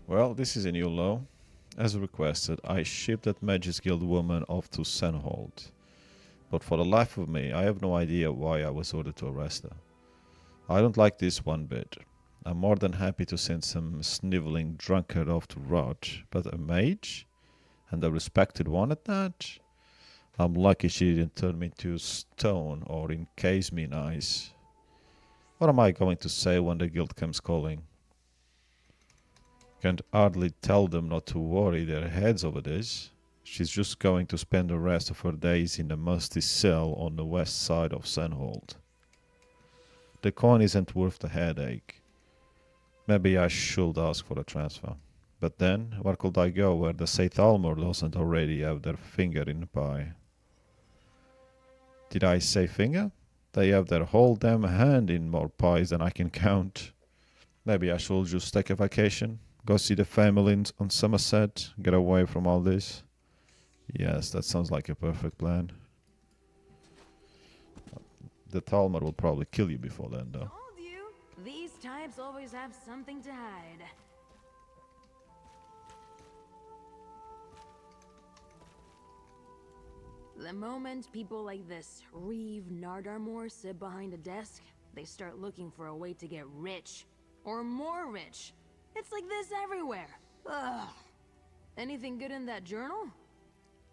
[SPEAKER 1] Well, this is a new law. As requested, I shipped that Mages Guild woman off to Senhold. But for the life of me, I have no idea why I was ordered to arrest her. I don't like this one bit. I'm more than happy to send some sniveling drunkard off to rot, but a mage? And a respected one at that? I'm lucky she didn't turn me to stone or encase me in ice. What am I going to say when the guild comes calling? Can't hardly tell them not to worry their heads over this. She's just going to spend the rest of her days in a musty cell on the west side of Senhold. The coin isn't worth the headache. Maybe I should ask for a transfer. But then, where could I go where the Saythalmor doesn't already have their finger in the pie? Did I say finger? They have their whole damn hand in more pies than I can count. Maybe I should just take a vacation, go see the family on Somerset, get away from all this. Yes, that sounds like a perfect plan. The Talmud will probably kill you before then, though.
[SPEAKER 2] Told you. These types always have something to hide. The moment people like this Reeve Nardarmore sit behind a desk, they start looking for a way to get rich. Or more rich. It's like this everywhere. Ugh. Anything good in that journal?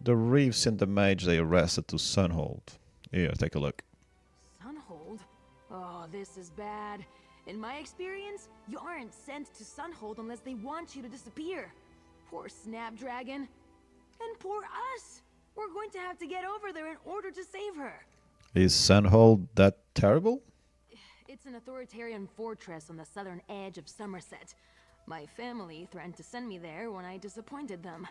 [SPEAKER 1] The Reeves sent the mage they arrested to Sunhold. Here, take a look.
[SPEAKER 2] Sunhold? Oh, this is bad. In my experience, you aren't sent to Sunhold unless they want you to disappear. Poor Snapdragon. And poor us. We're going to have to get over there in order to save her.
[SPEAKER 1] Is Sunhold that terrible?
[SPEAKER 2] It's an authoritarian fortress on the southern edge of Somerset. My family threatened to send me there when I disappointed them.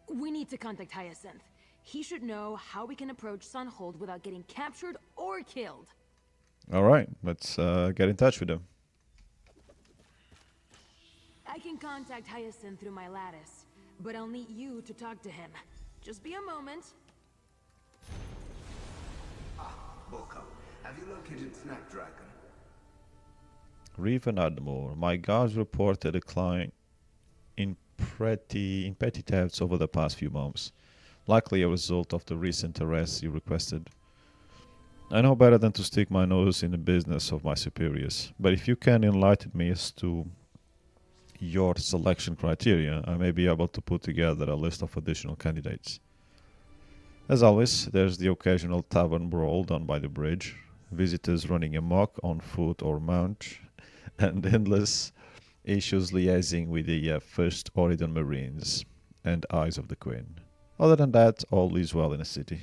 [SPEAKER 2] We need to contact Hyacinth. He should know how we can approach Sunhold without getting captured or killed.
[SPEAKER 1] Alright, let's get in touch with him.
[SPEAKER 2] I can contact Hyacinth through my lattice, but I'll need you to talk to him. Just be a moment.
[SPEAKER 6] Boko, have you located Snapdragon?
[SPEAKER 1] Reeve and Ardmore, my guards report a decline in petty thefts over the past few months, likely a result of the recent arrests you requested. I know better than to stick my nose in the business of my superiors, but if you can enlighten me as to your selection criteria, I may be able to put together a list of additional candidates. As always, there's the occasional tavern brawl done by the bridge, visitors running amok on foot or mount, and endless issues liaising with the First Oridon Marines and Eyes of the Queen. Other than that, all is well in the city.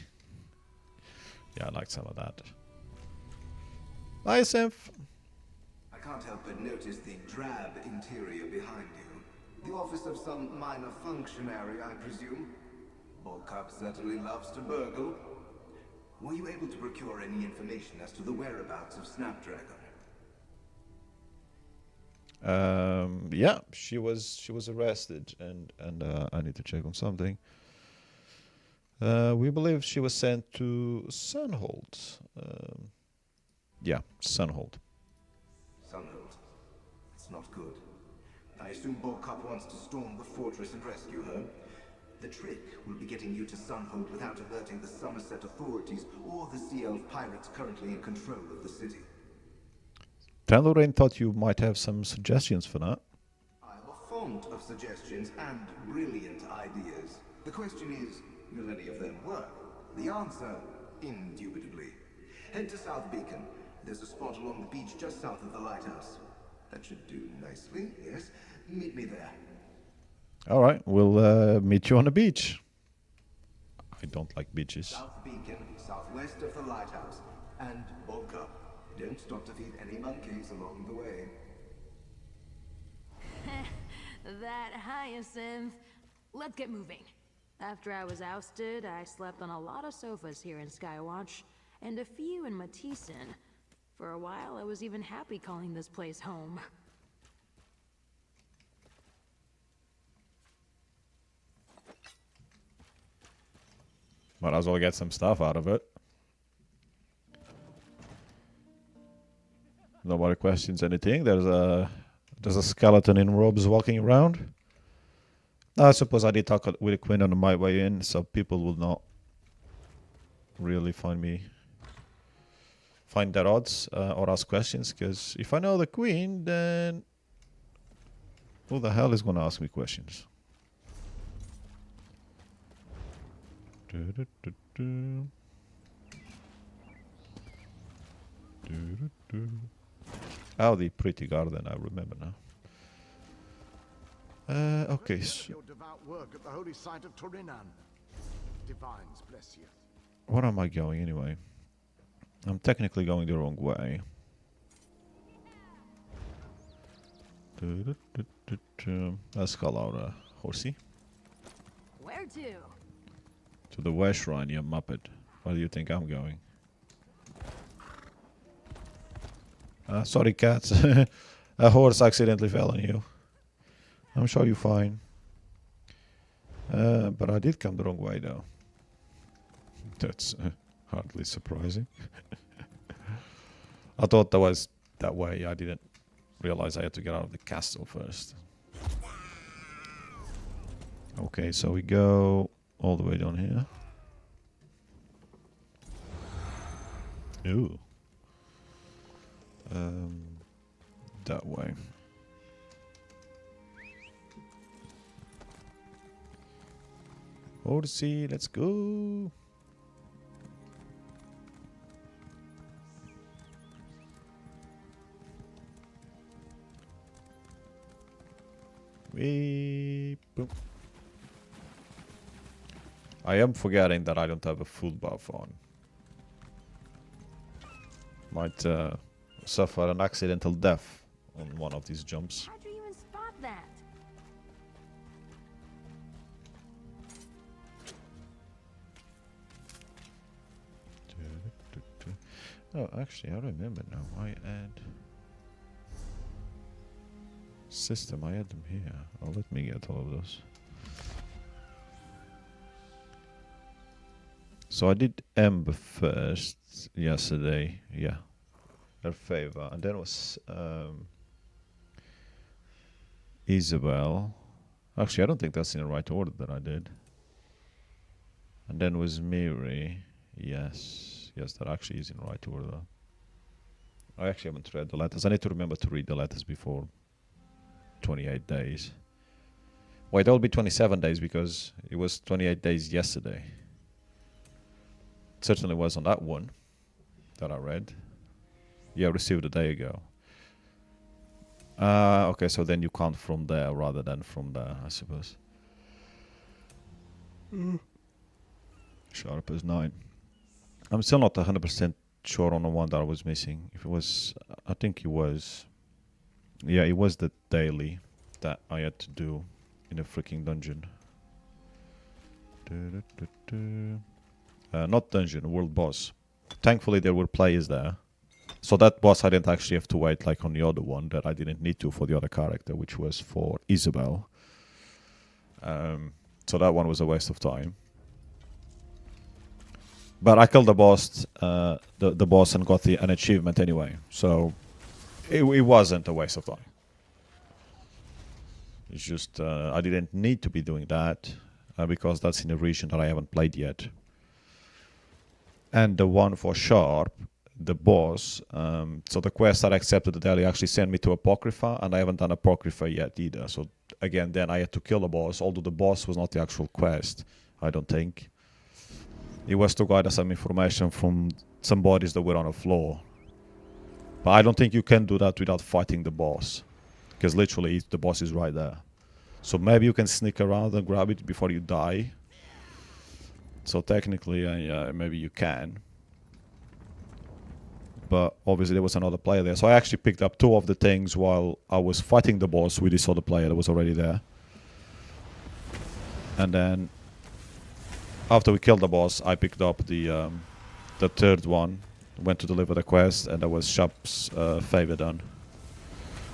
[SPEAKER 1] Yeah, I like some of that. Hyacinth!
[SPEAKER 6] I can't help but notice the drab interior behind you. The office of some minor functionary, I presume. Bullcup certainly loves to burgle. Were you able to procure any information as to the whereabouts of Snapdragon?
[SPEAKER 1] Yeah, she was arrested, and I need to check on something. We believe she was sent to Sunhold. Yeah, Sunhold.
[SPEAKER 6] Sunhold. It's not good. I assume Bullcup wants to storm the fortress and rescue her. The trick will be getting you to Sunhold without alerting the Somerset authorities or the Sea Elf pirates currently in control of the city.
[SPEAKER 1] Tanlorin thought you might have some suggestions for that.
[SPEAKER 6] I'm a font of suggestions and brilliant ideas. The question is, will any of them work? The answer, indubitably. Head to South Beacon. There's a spot along the beach just south of the lighthouse. That should do nicely, yes. Meet me there.
[SPEAKER 1] Alright, we'll meet you on the beach. I don't like beaches.
[SPEAKER 6] South Beacon, southwest of the lighthouse. And Bullcup. Don't stop to feed any monkeys along the way.
[SPEAKER 2] That Hyacinth. Let's get moving. After I was ousted, I slept on a lot of sofas here in Skywatch, and a few in Matissan. For a while, I was even happy calling this place home.
[SPEAKER 1] Might as well get some stuff out of it. Nobody questions anything. There's a skeleton in robes walking around. I suppose I did talk with the Queen on my way in, so people will not really find that odds or ask questions. Because if I know the Queen, then who the hell is going to ask me questions? Oh, the pretty garden, I remember now. Okay, so
[SPEAKER 10] Your devout work at the holy site of Torinan. Divines bless you.
[SPEAKER 1] where am I going anyway? I'm technically going the wrong way. Let's call out Horsey.
[SPEAKER 2] Where to?
[SPEAKER 1] To the West Shrine, you muppet. Where do you think I'm going? Sorry, cat. A horse accidentally fell on you. I'm sure you're fine. But I did come the wrong way, though. That's hardly surprising. I thought that was that way. I didn't realize I had to get out of the castle first. Okay, so we go all the way down here. Ooh. That way. Horsey, let's go. Boom. I am forgetting that I don't have a full buff on. Might suffer an accidental death on one of these jumps.
[SPEAKER 2] How'd you even spot that?
[SPEAKER 1] Oh, actually, I remember now. I add system. I add them here. Oh, let me get all of those. So I did Ember first yesterday. Yeah, her favor, and then was Isabel. Actually, I don't think that's in the right order that I did. And then was Miri. Yes, that actually is in the right order. I actually haven't read the letters. I need to remember to read the letters before 28 days. Wait, that'll be 27 days because it was 28 days yesterday. It certainly was on that one that I read. Yeah, received a day ago. Okay, so then you count from there rather than from there, I suppose. Sharp as 9. I'm still not 100% sure on the one that I was missing. If it was, I think it was. Yeah, it was the daily that I had to do in a freaking dungeon. Not dungeon, world boss. Thankfully, there were players there. So that boss I didn't actually have to wait like on the other one that I didn't need to for the other character, which was for Isabel. So that one was a waste of time. But I killed the boss, the boss, and got an achievement anyway. So it wasn't a waste of time. It's just I didn't need to be doing that because that's in a region that I haven't played yet. And the one for Sharp, the boss, so the quest that I accepted the daily actually sent me to Apocrypha, and I haven't done Apocrypha yet either. So again, then I had to kill the boss, although the boss was not the actual quest, I don't think. It was to gather some information from some bodies that were on the floor. But I don't think you can do that without fighting the boss, because literally the boss is right there. So maybe you can sneak around and grab it before you die. So technically, maybe you can. But obviously there was another player there. So I actually picked up 2 of the things while I was fighting the boss with this other player that was already there. And then after we killed the boss, I picked up the third one, went to deliver the quest, and that was Sharp's favor done.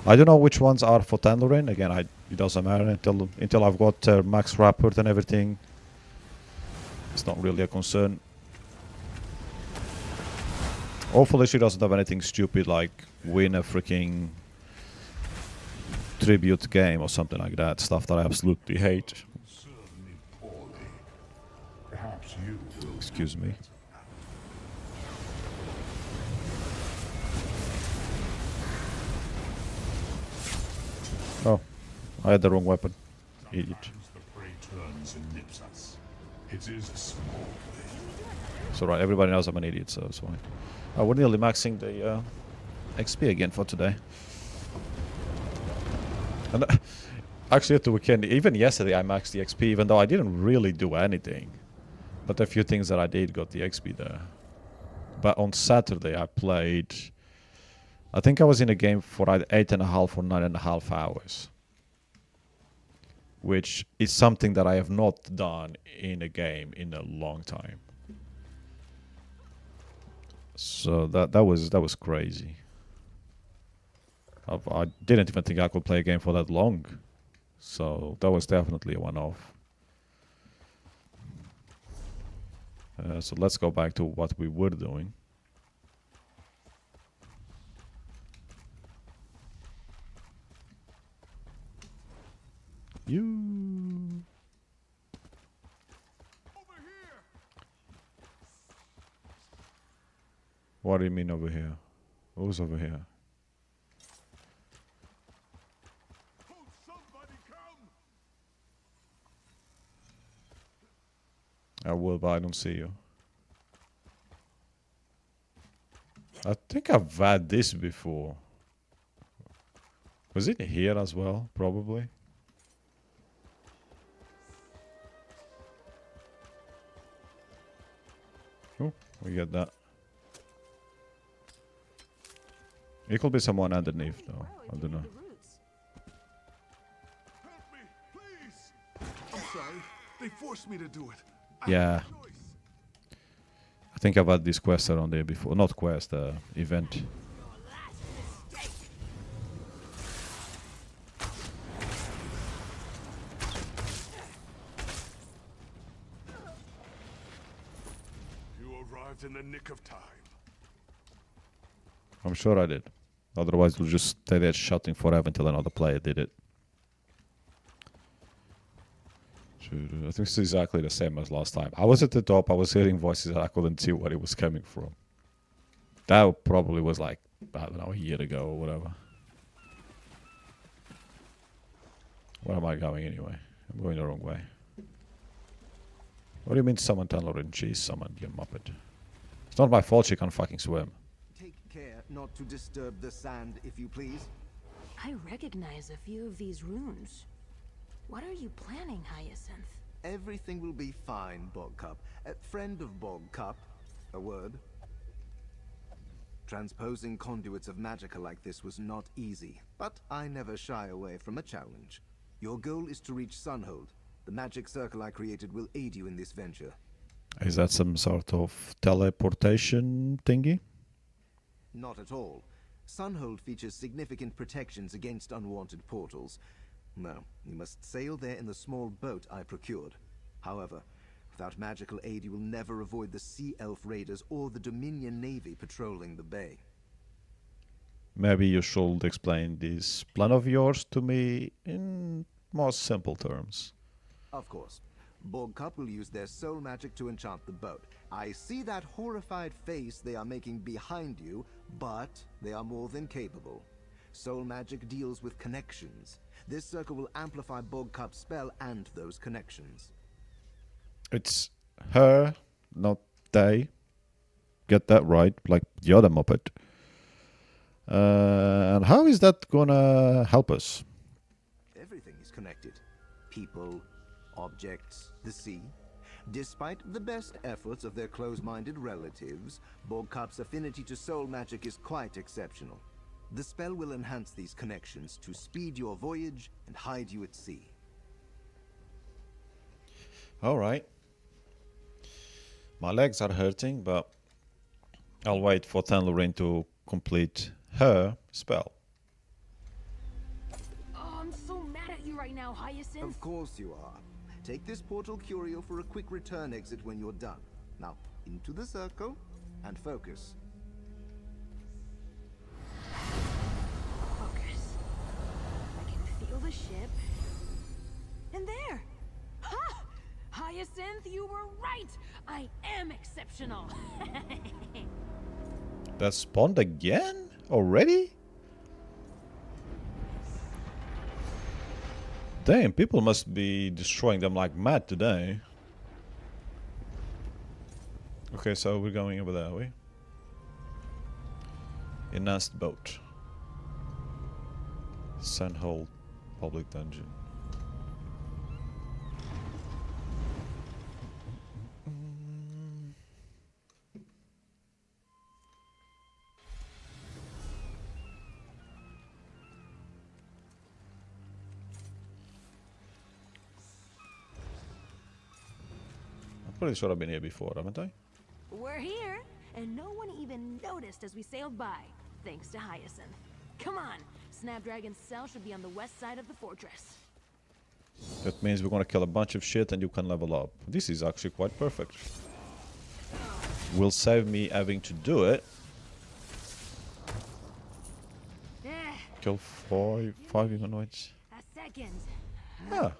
[SPEAKER 1] I don't know which ones are for Tanlorin. Again, it doesn't matter until I've got max rapport and everything. It's not really a concern. Hopefully she doesn't have anything stupid like win a freaking tribute game or something like that. Stuff that I absolutely hate. Excuse me. Oh, I had the wrong weapon. Idiot. It's alright, everybody knows I'm an idiot, so it's fine. We're nearly maxing the XP again for today. And actually at the weekend, even yesterday I maxed the XP, even though I didn't really do anything. But a few things that I did got the XP there. But on Saturday I played, I think I was in a game for either 8.5 or 9.5 hours. Which is something that I have not done in a game in a long time. So that was crazy. I didn't even think I could play a game for that long. So that was definitely a one-off. So let's go back to what we were doing. You. What do you mean over here? Who's over here? I will, but I don't see you. I think I've had this before. Was it here as well? Probably. Oh, we get that. It could be someone underneath, though. I don't know.
[SPEAKER 3] Help me, please! I'm sorry. They forced me to do it.
[SPEAKER 1] Yeah. I think I've had this quest around there before. Not quest, event.
[SPEAKER 3] You arrived in the nick of time.
[SPEAKER 1] I'm sure I did. Otherwise, we'll just stay there shouting forever until another player did it. I think it's exactly the same as last time. I was at the top, I was hearing voices and I couldn't see where it was coming from. That probably was like, I don't know, a year ago or whatever. Where am I going anyway? I'm going the wrong way. What do you mean summon Tanlorin? She's summoned, you muppet. It's not my fault she can't fucking swim.
[SPEAKER 6] Take care not to disturb the sand, if you please.
[SPEAKER 2] I recognize a few of these runes. What are you planning, Hyacinth?
[SPEAKER 6] Everything will be fine, Bogcup. Friend of Bogcup, a word. Transposing conduits of magicka like this was not easy, but I never shy away from a challenge. Your goal is to reach Sunhold. The magic circle I created will aid you in this venture.
[SPEAKER 1] Is that some sort of teleportation thingy?
[SPEAKER 6] Not at all. Sunhold features significant protections against unwanted portals. No, you must sail there in the small boat I procured. However, without magical aid you will never avoid the Sea Elf raiders or the Dominion Navy patrolling the bay.
[SPEAKER 1] Maybe you should explain this plan of yours to me in more simple terms.
[SPEAKER 6] Of course. Bogcup will use their soul magic to enchant the boat. I see that horrified face they are making behind you, but they are more than capable. Soul magic deals with connections. This circle will amplify Bogcup's spell and those connections.
[SPEAKER 1] It's her, not they. Get that right, like the other Muppet. And how is that gonna help us?
[SPEAKER 6] Everything is connected. People, objects, the sea. Despite the best efforts of their close-minded relatives, Bogcup's affinity to soul magic is quite exceptional. The spell will enhance these connections to speed your voyage and hide you at sea.
[SPEAKER 1] Alright. My legs are hurting, but I'll wait for Tanlorin to complete her spell.
[SPEAKER 2] Oh, I'm so mad at you right now, Hyacinth.
[SPEAKER 6] Of course you are. Take this portal curio for a quick return exit when you're done. Now, into the circle and focus.
[SPEAKER 2] Focus. I can feel the ship. And there! Ha! Hyacinth, you were right! I am exceptional!
[SPEAKER 1] That spawned again? Already? Damn, people must be destroying them like mad today. Okay, so we're going over there, are we? Enhanced boat. Sunhold public dungeon. Pretty sure I've been here before, haven't I?
[SPEAKER 2] We're here, and no one even noticed as we sailed by, thanks to Hyacinth. Come on, Snapdragon's cell should be on the west side of the fortress.
[SPEAKER 1] That means we're gonna kill a bunch of shit and you can level up. This is actually quite perfect. Will save me having to do it. Kill five humanoids.
[SPEAKER 2] A second.
[SPEAKER 1] Yeah.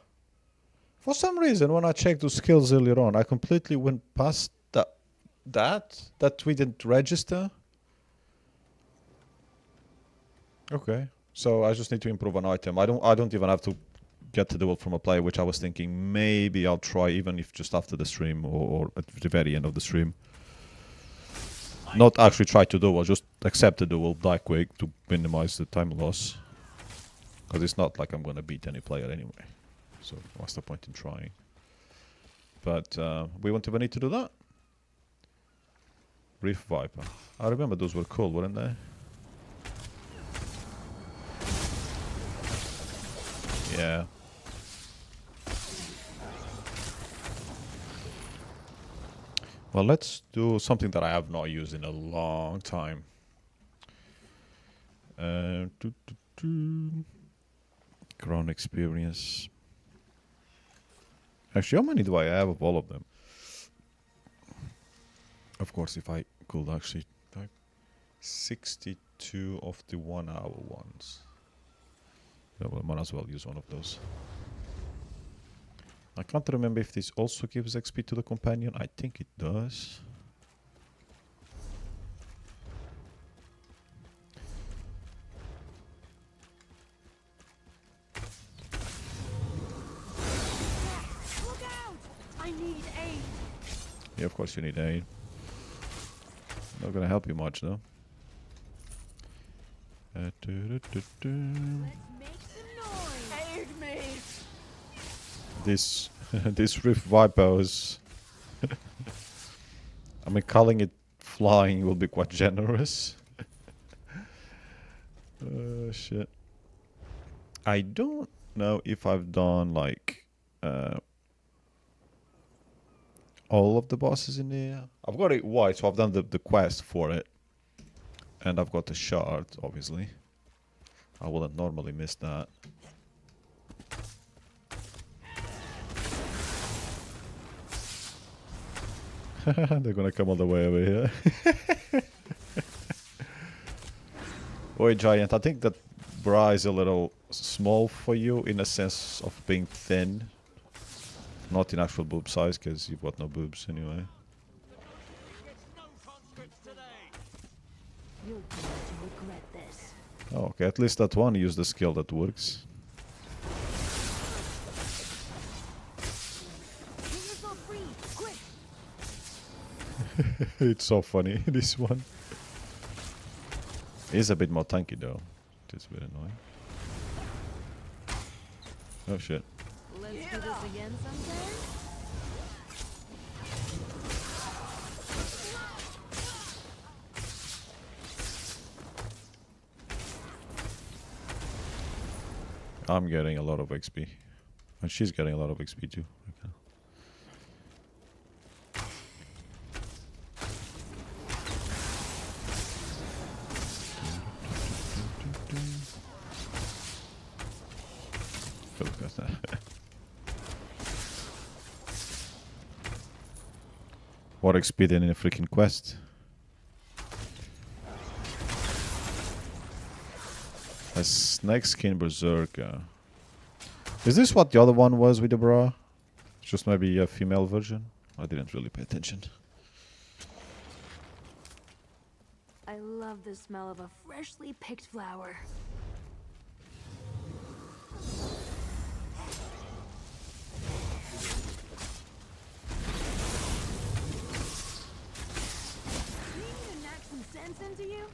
[SPEAKER 1] For some reason, when I checked those skills earlier on, I completely went past that we didn't register. Okay, so I just need to improve an item. I don't even have to get the duel from a player, which I was thinking maybe I'll try, even if just after the stream or at the very end of the stream. Not actually try to duel, just accept the duel, die quick to minimize the time loss. Because it's not like I'm gonna beat any player anyway. So what's the point in trying? But we won't even need to do that. Reef Viper. I remember those were cool, weren't they? Yeah. Well, let's do something that I have not used in a long time. Crown experience. Actually, how many do I have of all of them? Of course, if I could actually type 62 of the 1 hour ones. Yeah, well, might as well use one of those. I can't remember if this also gives XP to the companion. I think it does.
[SPEAKER 2] Look out! I need aid.
[SPEAKER 1] Yeah, of course you need aid. Not gonna help you much though.
[SPEAKER 2] Let's make some noise. Aid me.
[SPEAKER 1] This Rift Viper is I mean, calling it flying will be quite generous. Shit. I don't know if I've done like all of the bosses in here. I've got it white, so I've done the quest for it. And I've got the shard, obviously. I wouldn't normally miss that. They're gonna come all the way over here. Oi, Giant, I think that bra is a little small for you in a sense of being thin. Not in actual boob size, because you've got no boobs anyway.
[SPEAKER 2] You're going to regret this.
[SPEAKER 1] Oh, okay, at least that one used the skill that works. It's so funny, this one. It's a bit more tanky though. It's a bit annoying. Oh shit.
[SPEAKER 2] Let's do this again sometime.
[SPEAKER 1] I'm getting a lot of XP. And she's getting a lot of XP too. Okay. Look at that. What XP then in a freaking quest? A snake skin berserker. Is this what the other one was with the bra? Just maybe a female version? I didn't really pay attention.
[SPEAKER 2] I love the smell of a freshly picked flower. Do you need to knock some sense into you?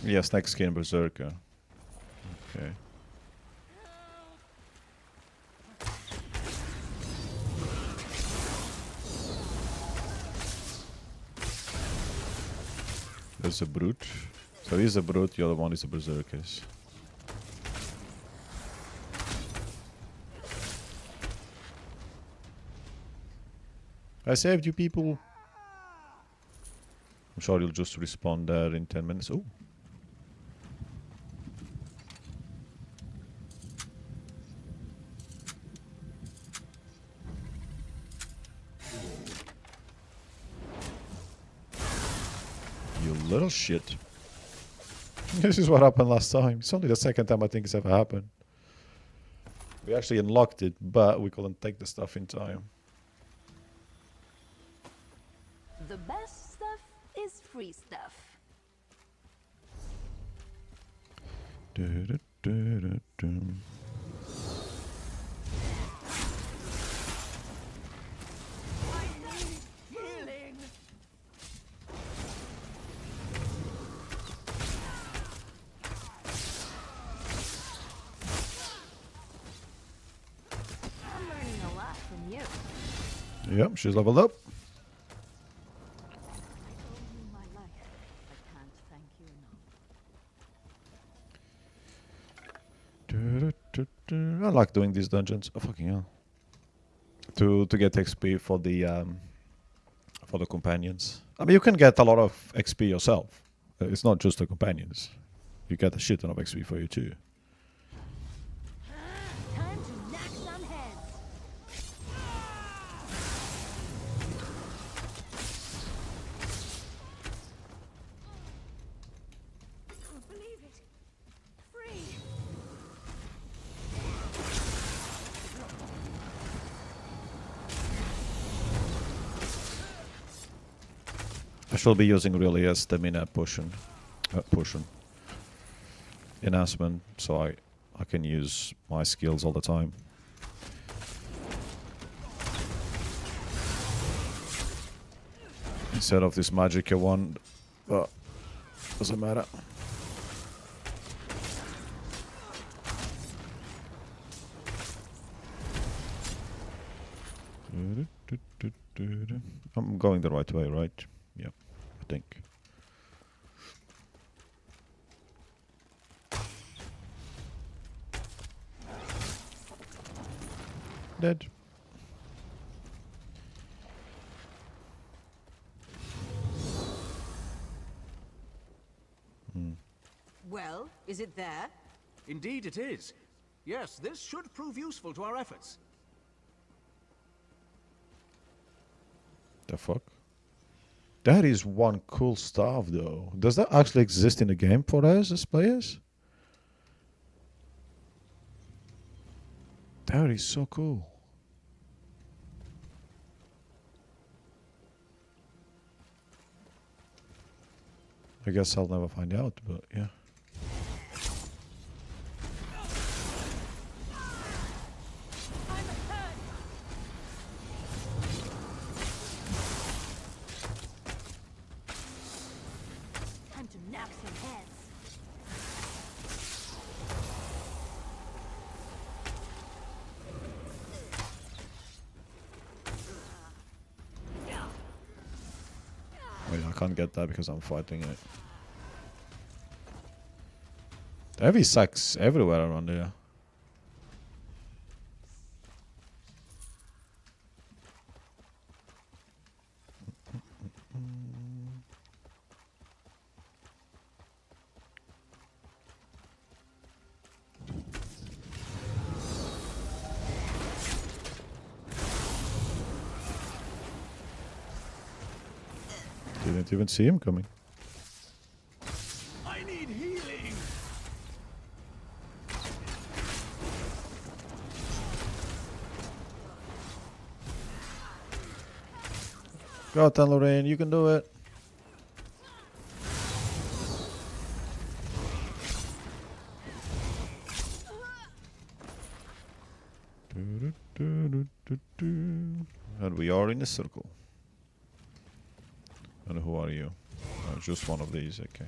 [SPEAKER 1] Yeah, snake skin berserker. Okay. There's a brute. So he's a brute, the other one is a berserkers. I saved you people. I'm sure you'll just respawn there in 10 minutes. Oh. You little shit. This is what happened last time. It's only the second time I think it's ever happened. We actually unlocked it, but we couldn't take the stuff in time.
[SPEAKER 2] The best stuff is free stuff.
[SPEAKER 8] Healing!
[SPEAKER 2] I'm learning a lot from you.
[SPEAKER 1] Yep, she's leveled up.
[SPEAKER 9] I owe you my life. I can't thank you enough.
[SPEAKER 1] I like doing these dungeons. Oh fucking hell! To get XP for the companions. I mean, you can get a lot of XP yourself. It's not just the companions. You get a shit ton of XP for you too.
[SPEAKER 2] Time to knock some heads.
[SPEAKER 8] I can't believe it. Free!
[SPEAKER 1] I shall be using really a stamina potion enhancement, so I can use my skills all the time. Instead of this magic one, but doesn't matter. I'm going the right way, right? Yeah, I think. Dead.
[SPEAKER 11] Well, is it there?
[SPEAKER 10] Indeed it is. Yes, this should prove useful to our efforts.
[SPEAKER 1] The fuck? That is one cool stuff, though. Does that actually exist in the game for us as players? That is so cool. I guess I'll never find out, but yeah.
[SPEAKER 2] Time to knock some heads.
[SPEAKER 1] Wait, I can't get that because I'm fighting it. The heavy sacks everywhere around here. Didn't even see him coming.
[SPEAKER 10] I need healing!
[SPEAKER 1] Go, Tanlorin, you can do it. And we are in a circle. And who are you? Oh, just one of these, okay.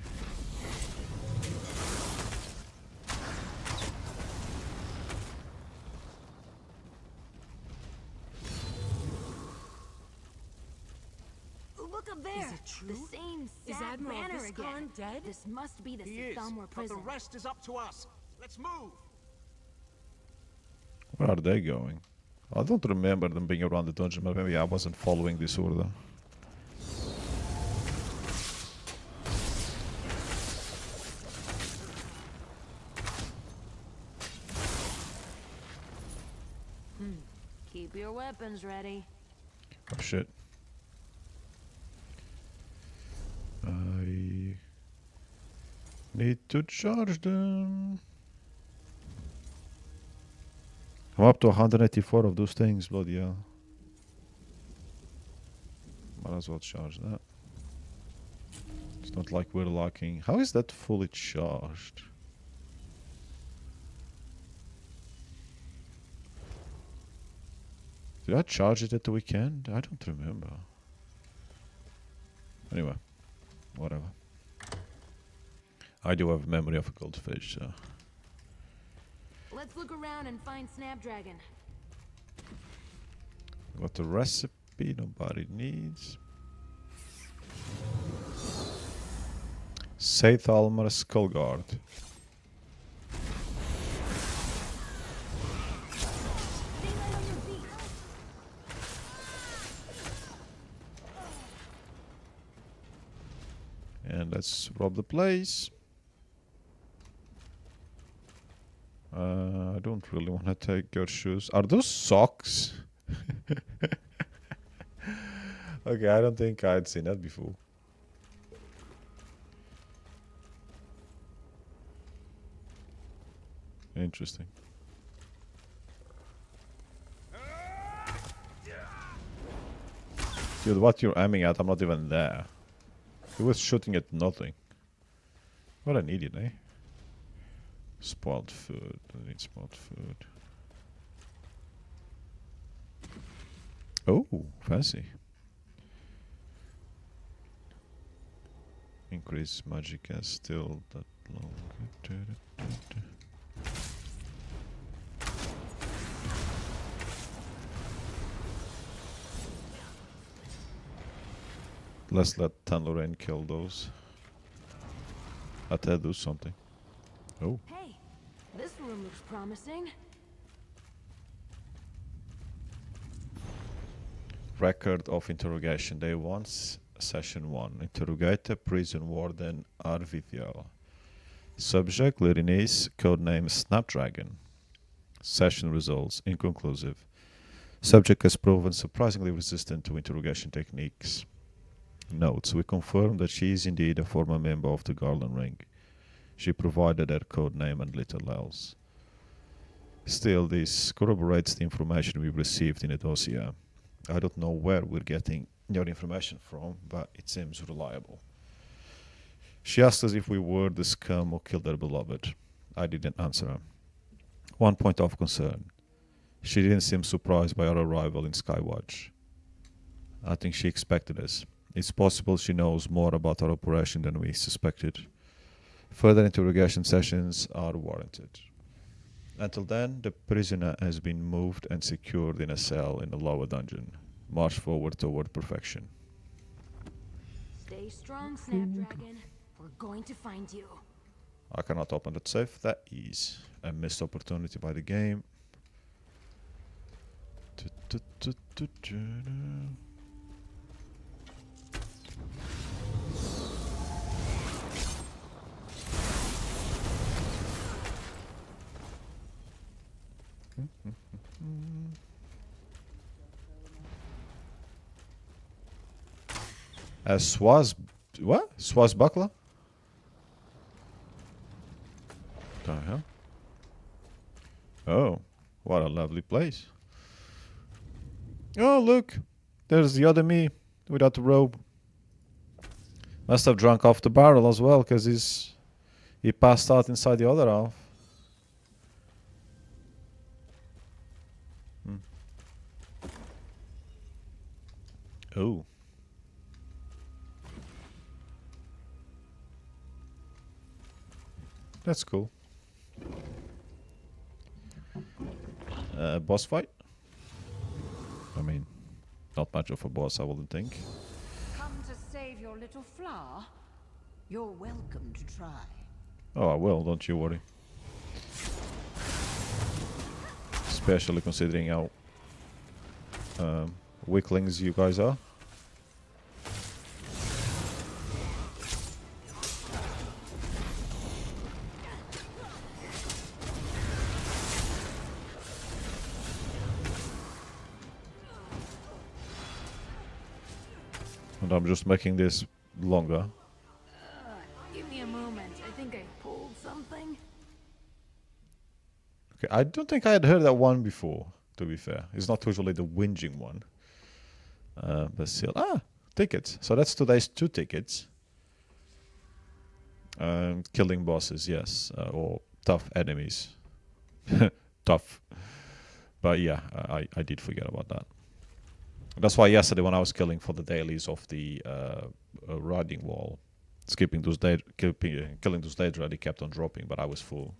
[SPEAKER 2] Look up there.
[SPEAKER 11] Is it true?
[SPEAKER 2] The same
[SPEAKER 11] Is
[SPEAKER 2] sad
[SPEAKER 11] Admiral
[SPEAKER 2] banner
[SPEAKER 11] Viscount
[SPEAKER 2] again.
[SPEAKER 11] dead?
[SPEAKER 2] This must be the
[SPEAKER 10] He is,
[SPEAKER 2] Sithamor
[SPEAKER 10] but
[SPEAKER 2] prison.
[SPEAKER 10] the rest is up to us. Let's move!
[SPEAKER 1] Where are they going? I don't remember them being around the dungeon, but maybe I wasn't following this order.
[SPEAKER 2] Keep your weapons ready.
[SPEAKER 1] Oh shit. I need to charge them. I'm up to 184 of those things, bloody hell. Might as well charge that. It's not like we're lacking. How is that fully charged? Did I charge it at the weekend? I don't remember. Anyway, whatever. I do have memory of a goldfish, so.
[SPEAKER 2] Let's look around and find Snapdragon.
[SPEAKER 1] Got the recipe nobody needs. Saith Almar Skullguard. And let's rob the place. I don't really want to take your shoes. Are those socks? Okay, I don't think I'd seen that before. Interesting. Dude, what you're aiming at, I'm not even there. He was shooting at nothing. What an idiot, eh? Spoiled food. I need spoiled food. Oh, fancy. Increase magic and still that long. Let's let Tanlorin kill those. Let her do something. Oh.
[SPEAKER 2] Hey, this room looks promising.
[SPEAKER 1] Record of interrogation. Day 1, Session 1. Interrogator, Prison Warden, Arvidial. Subject, Lyrinese, codename Snapdragon. Session results, inconclusive. Subject has proven surprisingly resistant to interrogation techniques. Notes, we confirm that she is indeed a former member of the Garland Ring. She provided her codename and little else. Still, this corroborates the information we received in the dossier. I don't know where we're getting your information from, but it seems reliable. She asked us if we were the scum who killed her beloved. I didn't answer her. One point of concern. She didn't seem surprised by our arrival in Skywatch. I think she expected us. It's possible she knows more about our operation than we suspected. Further interrogation sessions are warranted. Until then, the prisoner has been moved and secured in a cell in the lower dungeon. March forward toward perfection.
[SPEAKER 2] Stay strong, Snapdragon. We're going to find you.
[SPEAKER 1] I cannot open that safe. That is a missed opportunity by the game. What? Swashbuckler? The hell? Oh, what a lovely place. Oh, look. There's the other me without the robe. Must have drunk off the barrel as well, because he passed out inside the other half. Oh. That's cool. Boss fight? I mean, not much of a boss, I wouldn't think.
[SPEAKER 11] Come to save your little flower? You're welcome to try.
[SPEAKER 1] Oh, I will, don't you worry. Especially considering how weaklings you guys are. And I'm just making this longer.
[SPEAKER 2] Give me a moment. I think I pulled something.
[SPEAKER 1] Okay, I don't think I had heard that one before, to be fair. It's not usually the whinging one. But still. Tickets. So that's today's 2 tickets. Killing bosses, yes. Or tough enemies. Tough. But yeah, I did forget about that. That's why yesterday when I was killing for the dailies of the riding wall, killing those daedra, they kept on dropping, but I was full.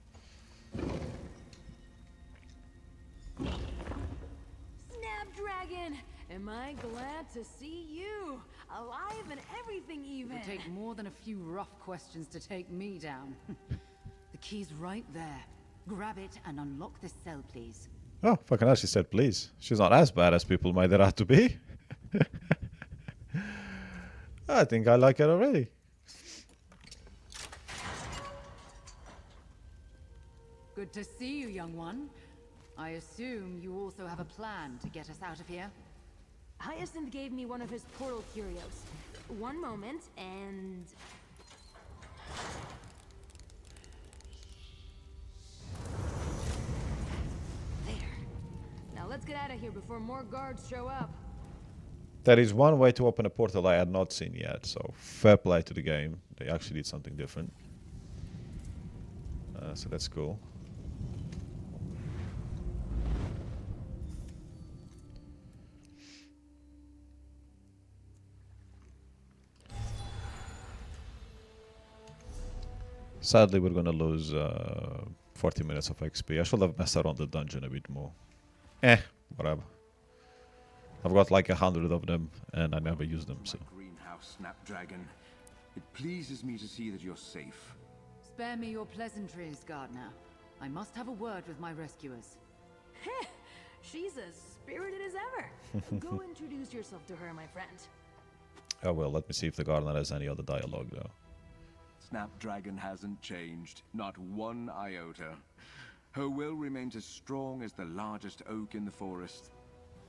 [SPEAKER 2] Snapdragon! Am I glad to see you! Alive and everything even!
[SPEAKER 11] It would take more than a few rough questions to take me down. The key's right there. Grab it and unlock this cell, please.
[SPEAKER 1] Oh, fucking hell, she said please. She's not as bad as people made her out to be. I think I like her already.
[SPEAKER 11] Good to see you, young one. I assume you also have a plan to get us out of here?
[SPEAKER 2] Hyacinth gave me one of his portal curios. One moment, and... there. Now let's get out of here before more guards show up.
[SPEAKER 1] There is one way to open a portal I had not seen yet, so fair play to the game. They actually did something different. So that's cool. Sadly, we're gonna lose 40 minutes of XP. I should have messed around the dungeon a bit more. Whatever. I've got like 100 of them, and I never use them, so...
[SPEAKER 5] Greenhouse, Snapdragon. It pleases me to see that you're safe.
[SPEAKER 11] Spare me your pleasantries, Gardener. I must have a word with my rescuers.
[SPEAKER 2] Heh! She's as spirited as ever. Go introduce yourself to her, my friend.
[SPEAKER 1] Oh well, let me see if the gardener has any other dialogue, though.
[SPEAKER 5] Snapdragon hasn't changed, not one iota. Her will remains as strong as the largest oak in the forest.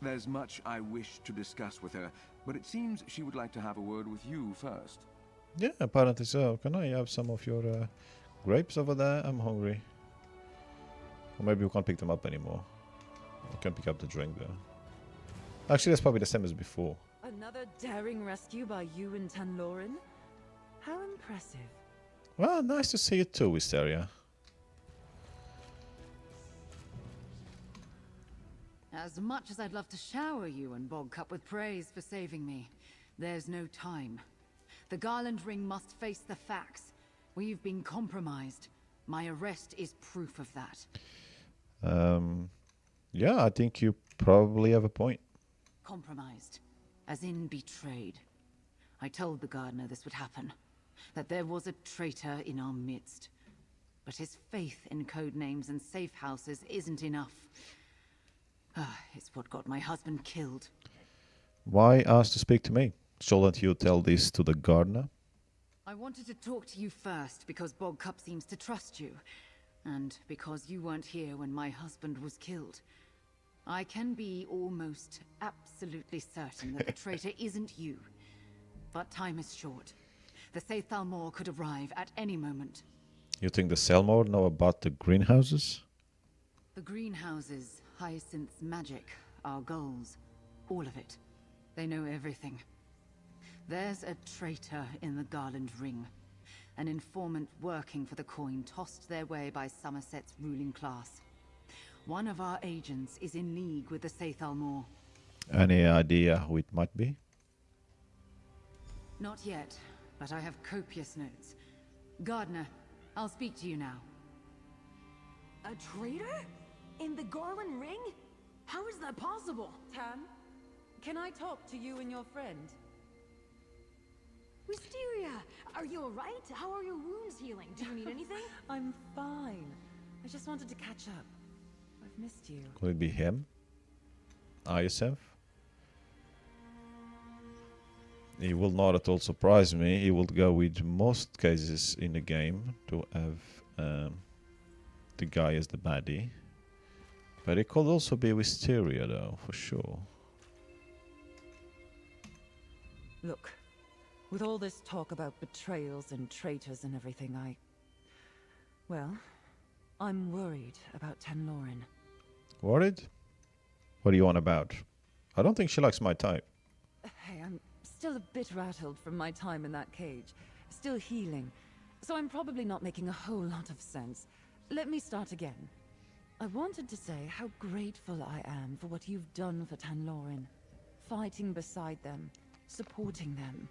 [SPEAKER 5] There's much I wish to discuss with her, but it seems she would like to have a word with you first.
[SPEAKER 1] Yeah, apparently so. Can I have some of your grapes over there? I'm hungry. Or maybe we can't pick them up anymore. I can pick up the drink, though. Actually, that's probably the same as before.
[SPEAKER 12] Another daring rescue by you and Tanlorin? How impressive.
[SPEAKER 1] Well, nice to see you too, Wisteria.
[SPEAKER 11] As much as I'd love to shower you and Bogcup with praise for saving me, there's no time. The Garland Ring must face the facts. We've been compromised. My arrest is proof of that.
[SPEAKER 1] Yeah, I think you probably have a point.
[SPEAKER 11] Compromised. As in betrayed. I told the gardener this would happen. That there was a traitor in our midst. But his faith in code names and safe houses isn't enough. It's what got my husband killed.
[SPEAKER 1] Why ask to speak to me? Shouldn't you tell this to the gardener?
[SPEAKER 11] I wanted to talk to you first because Bogcup seems to trust you. And because you weren't here when my husband was killed. I can be almost absolutely certain that the traitor isn't you. But time is short. The Saythalmor could arrive at any moment.
[SPEAKER 1] You think the Selmore know about the greenhouses?
[SPEAKER 11] The greenhouses, Hyacinth's magic, our goals, all of it. They know everything. There's a traitor in the Garland Ring. An informant working for the coin tossed their way by Somerset's ruling class. One of our agents is in league with the Saythalmor.
[SPEAKER 1] Any idea who it might be?
[SPEAKER 11] Not yet, but I have copious notes. Gardener, I'll speak to you now.
[SPEAKER 2] A traitor? In the Garland Ring? How is that possible?
[SPEAKER 12] Tan, can I talk to you and your friend?
[SPEAKER 2] Wisteria, are you alright? How are your wounds healing? Do you need anything?
[SPEAKER 12] I'm fine. I just wanted to catch up. I've missed you.
[SPEAKER 1] Could it be him? Yourself? It will not at all surprise me. It will go with most cases in the game to have the guy as the baddie. But it could also be Wisteria, though, for sure.
[SPEAKER 12] Look, with all this talk about betrayals and traitors and everything, well, I'm worried about Tanlorin.
[SPEAKER 1] Worried? What are you on about? I don't think she likes my type.
[SPEAKER 12] Hey, I'm still a bit rattled from my time in that cage. Still healing. So I'm probably not making a whole lot of sense. Let me start again. I wanted to say how grateful I am for what you've done for Tanlorin. Fighting beside them. Supporting them.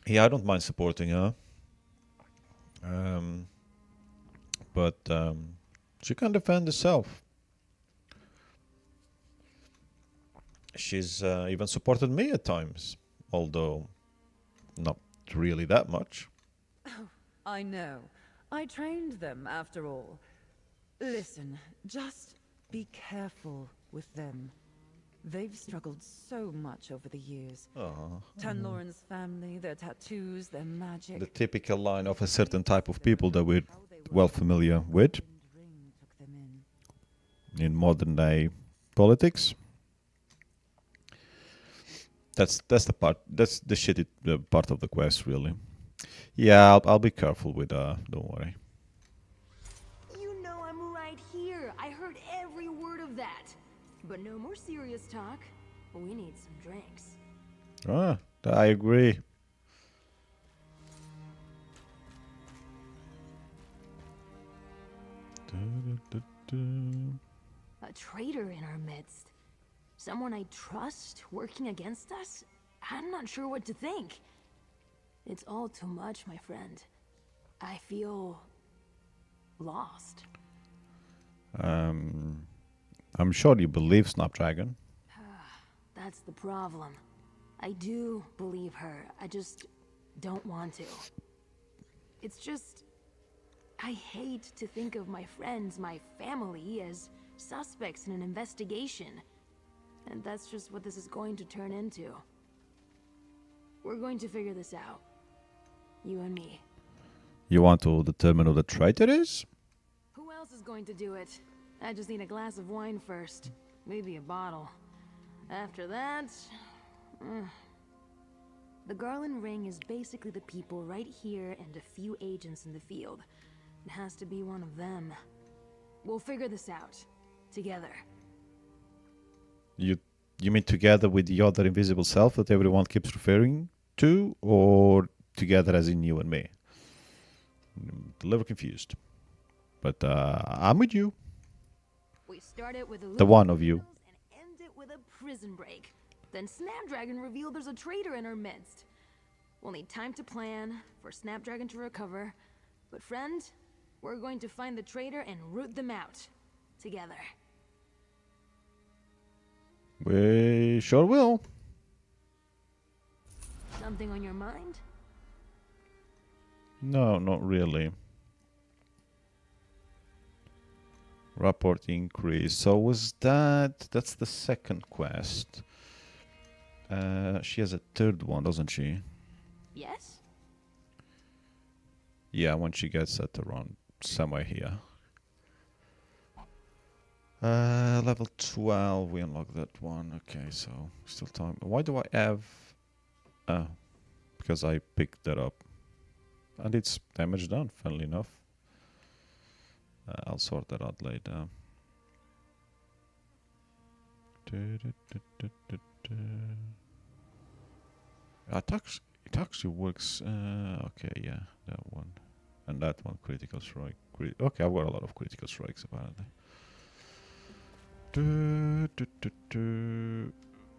[SPEAKER 1] Yeah, I don't mind supporting her. But she can defend herself. She's even supported me at times, although not really that much.
[SPEAKER 12] Oh, I know. I trained them, after all. Listen, just be careful with them. They've struggled so much over the years. Tanlorin's family, their tattoos, their magic.
[SPEAKER 1] The typical line of a certain type of people that we're well familiar with in modern day politics. That's the part. That's the shitty part of the quest, really. Yeah, I'll be careful with don't worry.
[SPEAKER 2] You know I'm right here. I heard every word of that. But no more serious talk. We need some drinks.
[SPEAKER 1] Ah, I agree.
[SPEAKER 2] A traitor in our midst. Someone I trust working against us? I'm not sure what to think. It's all too much, my friend. I feel lost.
[SPEAKER 1] I'm sure you believe Snapdragon.
[SPEAKER 2] That's the problem. I do believe her. I just don't want to. It's just... I hate to think of my friends, my family, as suspects in an investigation. And that's just what this is going to turn into. We're going to figure this out. You and me.
[SPEAKER 1] You want to determine who the traitor is?
[SPEAKER 2] Who else is going to do it? I just need a glass of wine first. Maybe a bottle. After that... The Garland Ring is basically the people right here and a few agents in the field. It has to be one of them. We'll figure this out. Together.
[SPEAKER 1] You mean together with the other invisible self that everyone keeps referring to, or together as in you and me? I'm a little confused. But I'm with you.
[SPEAKER 2] We start it with a
[SPEAKER 1] The one of you.
[SPEAKER 2] And end it with a prison break. Then Snapdragon revealed there's a traitor in our midst. We'll need time to plan, for Snapdragon to recover. But friend, we're going to find the traitor and root them out. Together.
[SPEAKER 1] We sure will.
[SPEAKER 2] Something on your mind?
[SPEAKER 1] No, not really. Rapport increase. So was that's the second quest. She has a third one, doesn't she?
[SPEAKER 2] Yes?
[SPEAKER 1] Yeah, when she gets at around somewhere here. Level 12, we unlock that one. Okay, so still time. Why do I have... because I picked that up. And it's damage done, funnily enough. I'll sort that out later. It actually works. Okay, yeah, that one. And that one, critical strike. Okay, I've got a lot of critical strikes, apparently.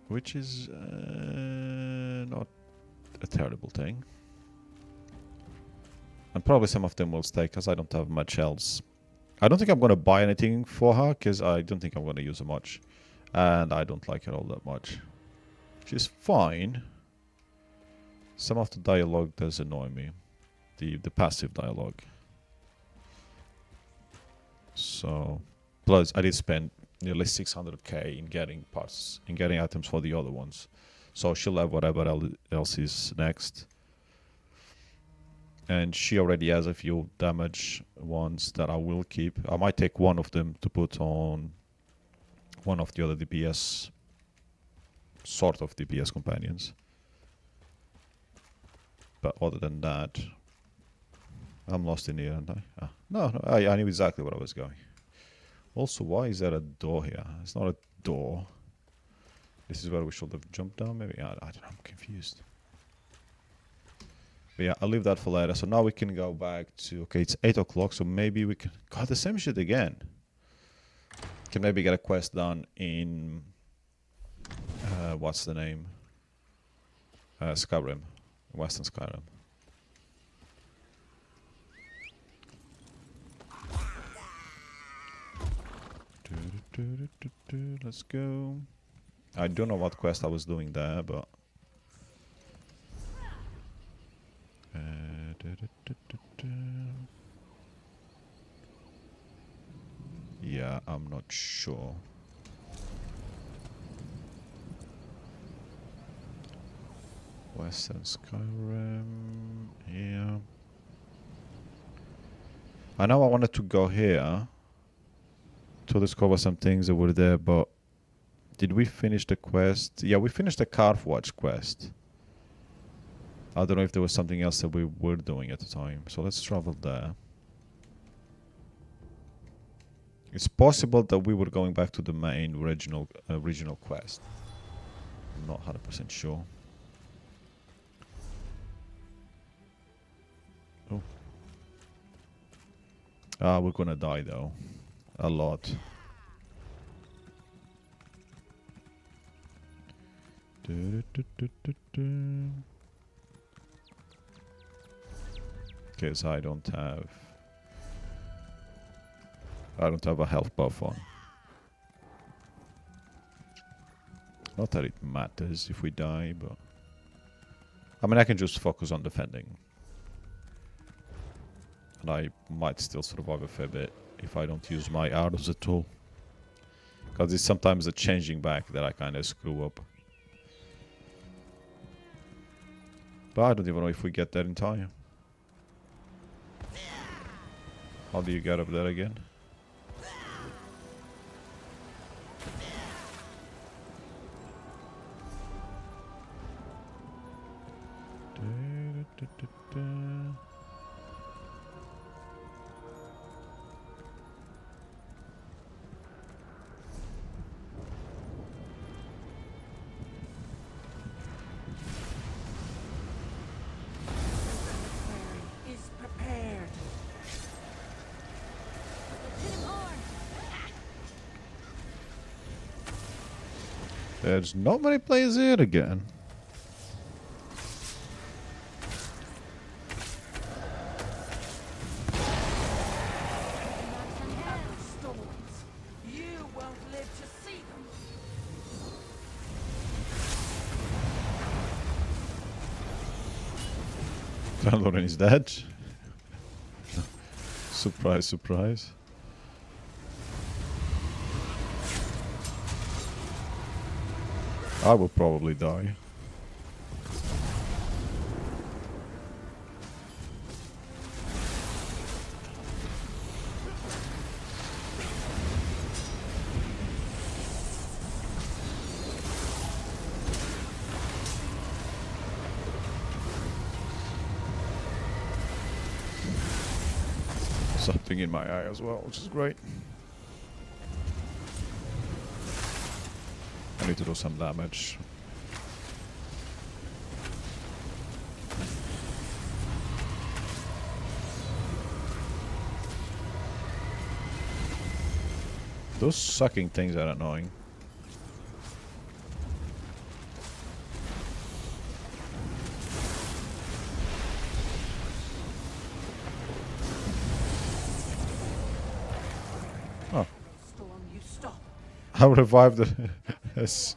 [SPEAKER 1] Which is not a terrible thing. And probably some of them will stay, because I don't have much else. I don't think I'm going to buy anything for her, because I don't think I'm going to use her much. And I don't like her all that much. She's fine. Some of the dialogue does annoy me. The passive dialogue. So, plus I did spend nearly 600k in getting parts, in getting items for the other ones. So she'll have whatever else is next. And she already has a few damage ones that I will keep. I might take one of them to put on one of the other DPS, sort of DPS companions. But other than that, I'm lost in here, aren't I? Ah, no, I knew exactly where I was going. Also, why is there a door here? It's not a door. This is where we should have jumped down, maybe? I don't know, I'm confused. But yeah, I'll leave that for later. So now we can go back to... Okay, it's 8 o'clock, so maybe we can... God, the same shit again. Can maybe get a quest done in... what's the name? Skyrim. Western Skyrim. Let's go. I don't know what quest I was doing there, but... Yeah, I'm not sure. Western Skyrim, yeah. I know I wanted to go here to discover some things that were there, but did we finish the quest? Yeah, we finished the Carve Watch quest. I don't know if there was something else that we were doing at the time, so let's travel there. It's possible that we were going back to the main original quest. I'm not 100% sure. Oh. Ah, we're gonna die though. A lot. Because I don't have a health buff on. Not that it matters if we die, but I mean I can just focus on defending. And I might still survive a fair bit if I don't use my arrows at all. Because it's sometimes the changing back that I kind of screw up. But I don't even know if we get there in time. How do you get up there again? There's not many players here again.
[SPEAKER 13] You won't live to see them.
[SPEAKER 1] Tanlorin is dead. Surprise, surprise. I will probably die. Something in my eye as well, which is great. I need to do some damage. Those sucking things are annoying. Oh. I revived it. Yes.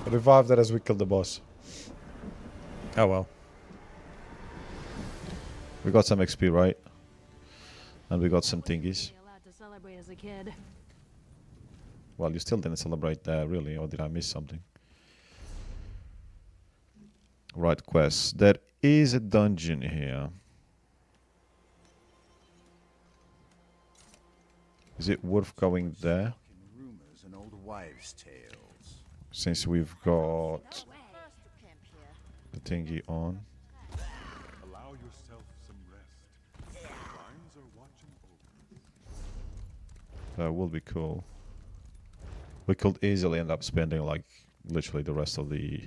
[SPEAKER 1] I revived that as we killed the boss. Oh well. We got some XP, right? And we got some thingies.
[SPEAKER 2] Allowed to celebrate as a kid.
[SPEAKER 1] Well, you still didn't celebrate there, really, or did I miss something? Right quests. There is a dungeon here. Is it worth going there?
[SPEAKER 10] Rumors and old wives' tales.
[SPEAKER 1] Since we've got the thingy on.
[SPEAKER 3] Allow yourself some rest. The vines are watching over.
[SPEAKER 1] That will be cool. We could easily end up spending like literally the rest of the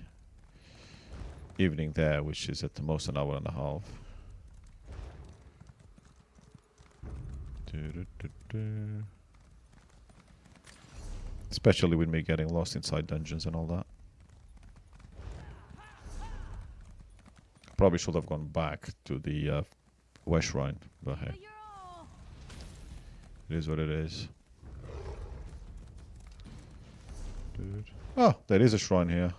[SPEAKER 1] evening there, which is at the most an hour and a half. Especially with me getting lost inside dungeons and all that. Probably should have gone back to the West Shrine, but hey. It is what it is. Oh, there is a shrine here.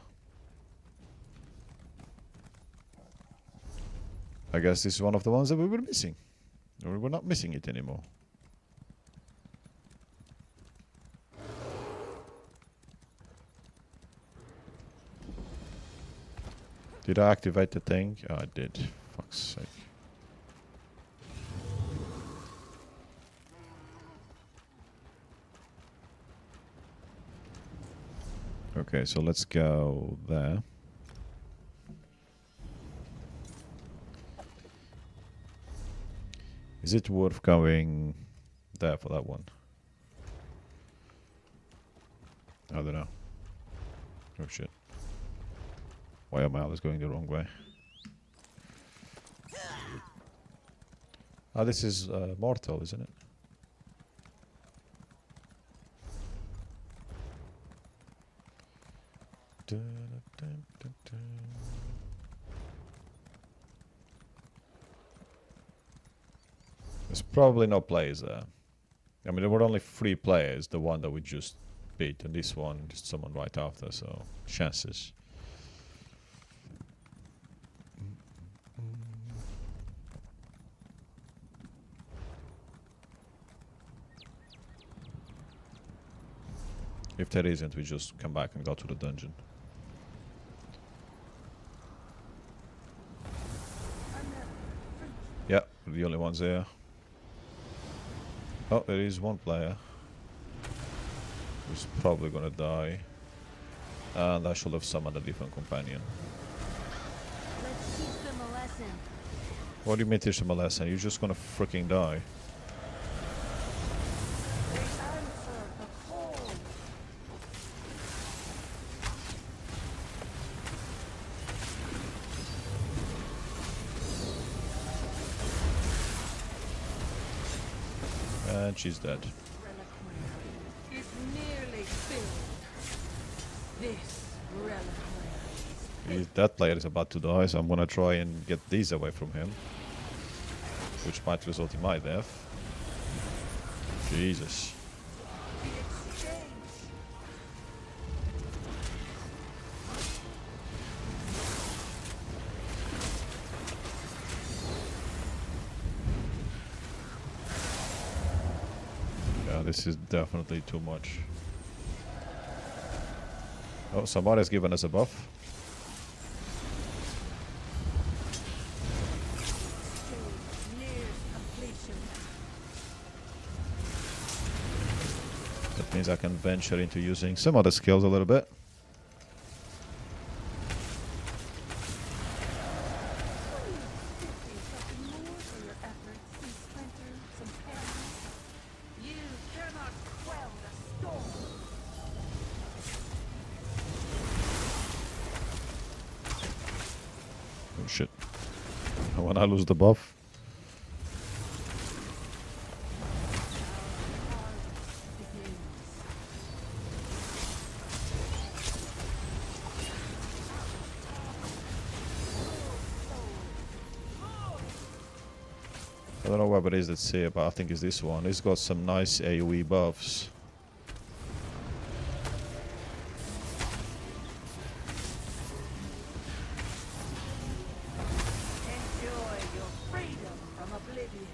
[SPEAKER 1] I guess this is one of the ones that we were missing. Or we're not missing it anymore. Did I activate the thing? Oh, I did. Fuck's sake. Okay, so let's go there. Is it worth going there for that one? I don't know. Oh shit. Why am I always going the wrong way? Ah, this is mortal, isn't it? There's probably no players there. I mean, there were only 3 players, the one that we just beat, and this one, just someone right after, so chances. If there isn't, we just come back and go to the dungeon. Yeah, we're the only ones there. Oh, there is one player who's probably gonna die. And I should have summoned a different companion.
[SPEAKER 2] Let's teach them a lesson.
[SPEAKER 1] What do you mean teach them a lesson? You're just gonna freaking die. And she's dead.
[SPEAKER 13] It's nearly filled. This reliquary.
[SPEAKER 1] That player is about to die, so I'm gonna try and get these away from him. Which might result in my death. Jesus. Yeah, this is definitely too much. Oh, somebody's given us a buff. That means I can venture into using some other skills a little bit. Oh shit. When I lose the buff. I don't know what it is that's here, but I think it's this one. It's got some nice AoE buffs.
[SPEAKER 13] Enjoy your freedom from oblivion.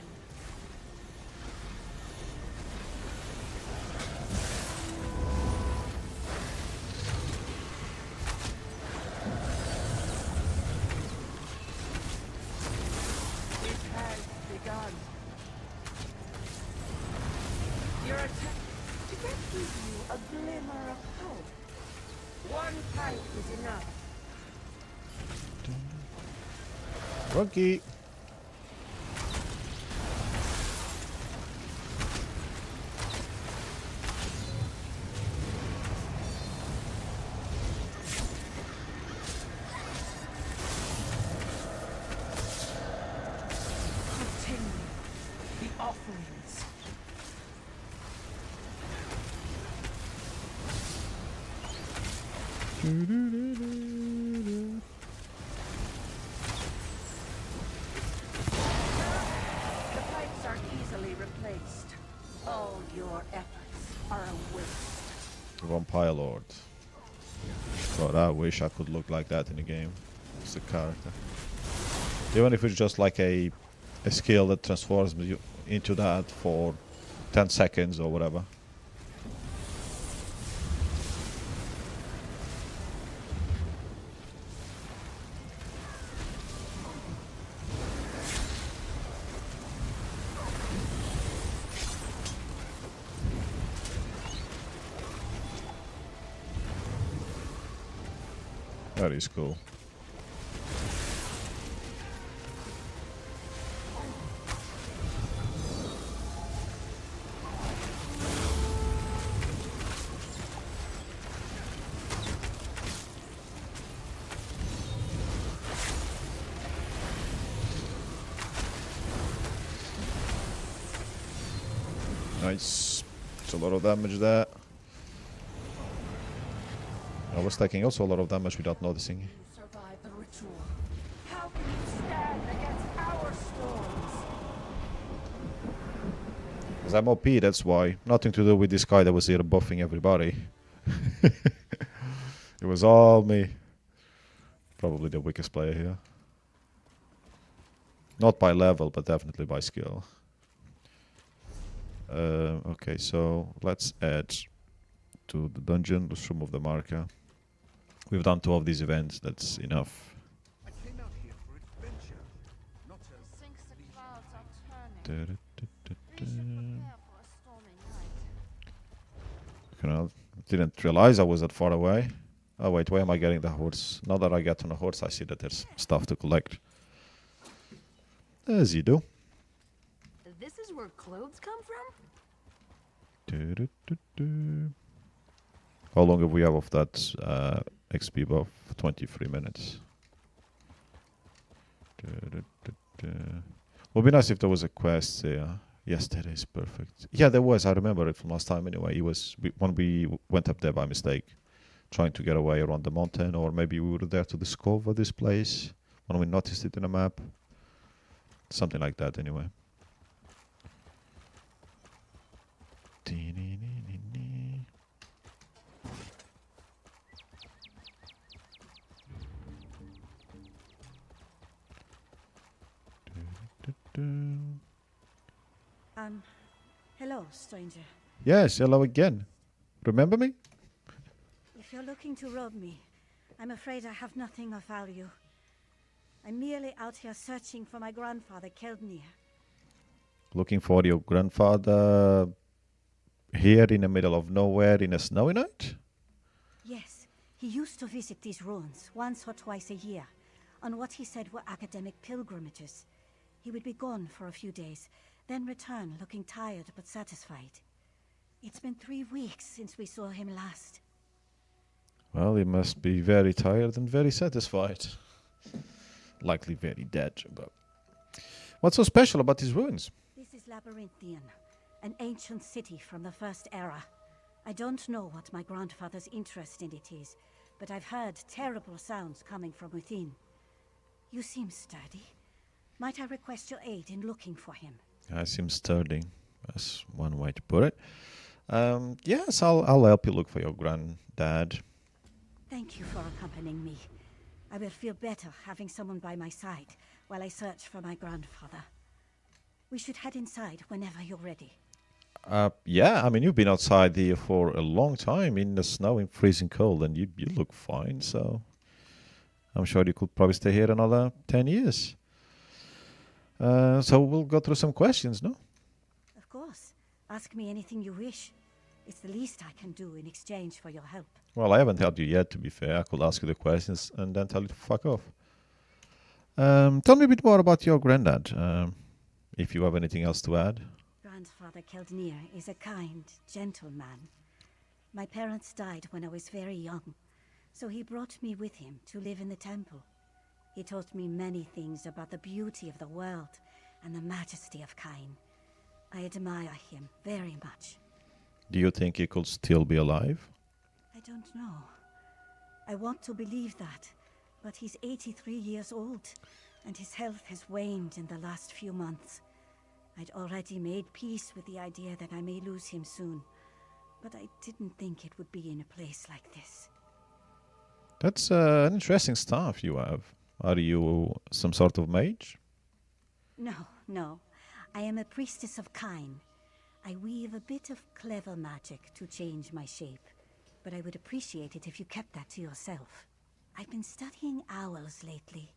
[SPEAKER 13] Height is enough.
[SPEAKER 1] Rocky.
[SPEAKER 13] Continue the offerings. The pipes are easily replaced. All your efforts are a waste.
[SPEAKER 1] Vampire Lord. God, I wish I could look like that in a game. As a character. Even if it's just like a skill that transforms you into that for 10 seconds or whatever. That is cool. Nice. It's a lot of damage there. I was taking also a lot of damage without noticing.
[SPEAKER 13] Survive the ritual. How can you stand against our storms?
[SPEAKER 1] Because I'm OP, that's why. Nothing to do with this guy that was here buffing everybody. It was all me. Probably the weakest player here. Not by level, but definitely by skill. Okay, so let's add to the dungeon. Let's remove the marker. We've done 2 of these events, that's enough.
[SPEAKER 10] I came out here for adventure, not a...
[SPEAKER 2] Thinks the clouds are turning. We should prepare for a stormy night.
[SPEAKER 1] I didn't realize I was that far away. Oh wait, where am I getting the horse? Now that I get on a horse, I see that there's stuff to collect. As you do.
[SPEAKER 2] This is where clothes come from?
[SPEAKER 1] How long have we have of that XP buff? 23 minutes. Would be nice if there was a quest here. Yes, that is perfect. Yeah, there was. I remember it from last time anyway. It was when we went up there by mistake, trying to get away around the mountain, or maybe we were there to discover this place when we noticed it in a map. Something like that anyway.
[SPEAKER 14] Hello, stranger.
[SPEAKER 1] Yes, hello again. Remember me?
[SPEAKER 14] If you're looking to rob me, I'm afraid I have nothing of value. I'm merely out here searching for my grandfather, Keldnir.
[SPEAKER 1] Looking for your grandfather here in the middle of nowhere in a snowy night?
[SPEAKER 14] Yes, he used to visit these ruins once or twice a year on what he said were academic pilgrimages. He would be gone for a few days, then return looking tired but satisfied. It's been 3 weeks since we saw him last.
[SPEAKER 1] Well, he must be very tired and very satisfied. Likely very dead, but... What's so special about these ruins?
[SPEAKER 14] This is Labyrinthian, an ancient city from the First Era. I don't know what my grandfather's interest in it is, but I've heard terrible sounds coming from within. You seem sturdy. Might I request your aid in looking for him?
[SPEAKER 1] I seem sturdy. That's one way to put it. Yes, I'll help you look for your granddad.
[SPEAKER 14] Thank you for accompanying me. I will feel better having someone by my side while I search for my grandfather. We should head inside whenever you're ready.
[SPEAKER 1] Yeah, I mean, you've been outside here for a long time in the snow and freezing cold, and you look fine, so... I'm sure you could probably stay here another 10 years. So we'll go through some questions, no?
[SPEAKER 14] Of course. Ask me anything you wish. It's the least I can do in exchange for your help.
[SPEAKER 1] Well, I haven't helped you yet, to be fair. I could ask you the questions and then tell you to fuck off. Tell me a bit more about your granddad, if you have anything else to add.
[SPEAKER 14] Grandfather Keldnir is a kind, gentle man. My parents died when I was very young, so he brought me with him to live in the temple. He taught me many things about the beauty of the world and the majesty of Kain. I admire him very much.
[SPEAKER 1] Do you think he could still be alive?
[SPEAKER 14] I don't know. I want to believe that, but he's 83 years old, and his health has waned in the last few months. I'd already made peace with the idea that I may lose him soon, but I didn't think it would be in a place like this.
[SPEAKER 1] That's an interesting staff you have. Are you some sort of mage?
[SPEAKER 14] No. I am a priestess of Kain. I weave a bit of clever magic to change my shape, but I would appreciate it if you kept that to yourself. I've been studying owls lately.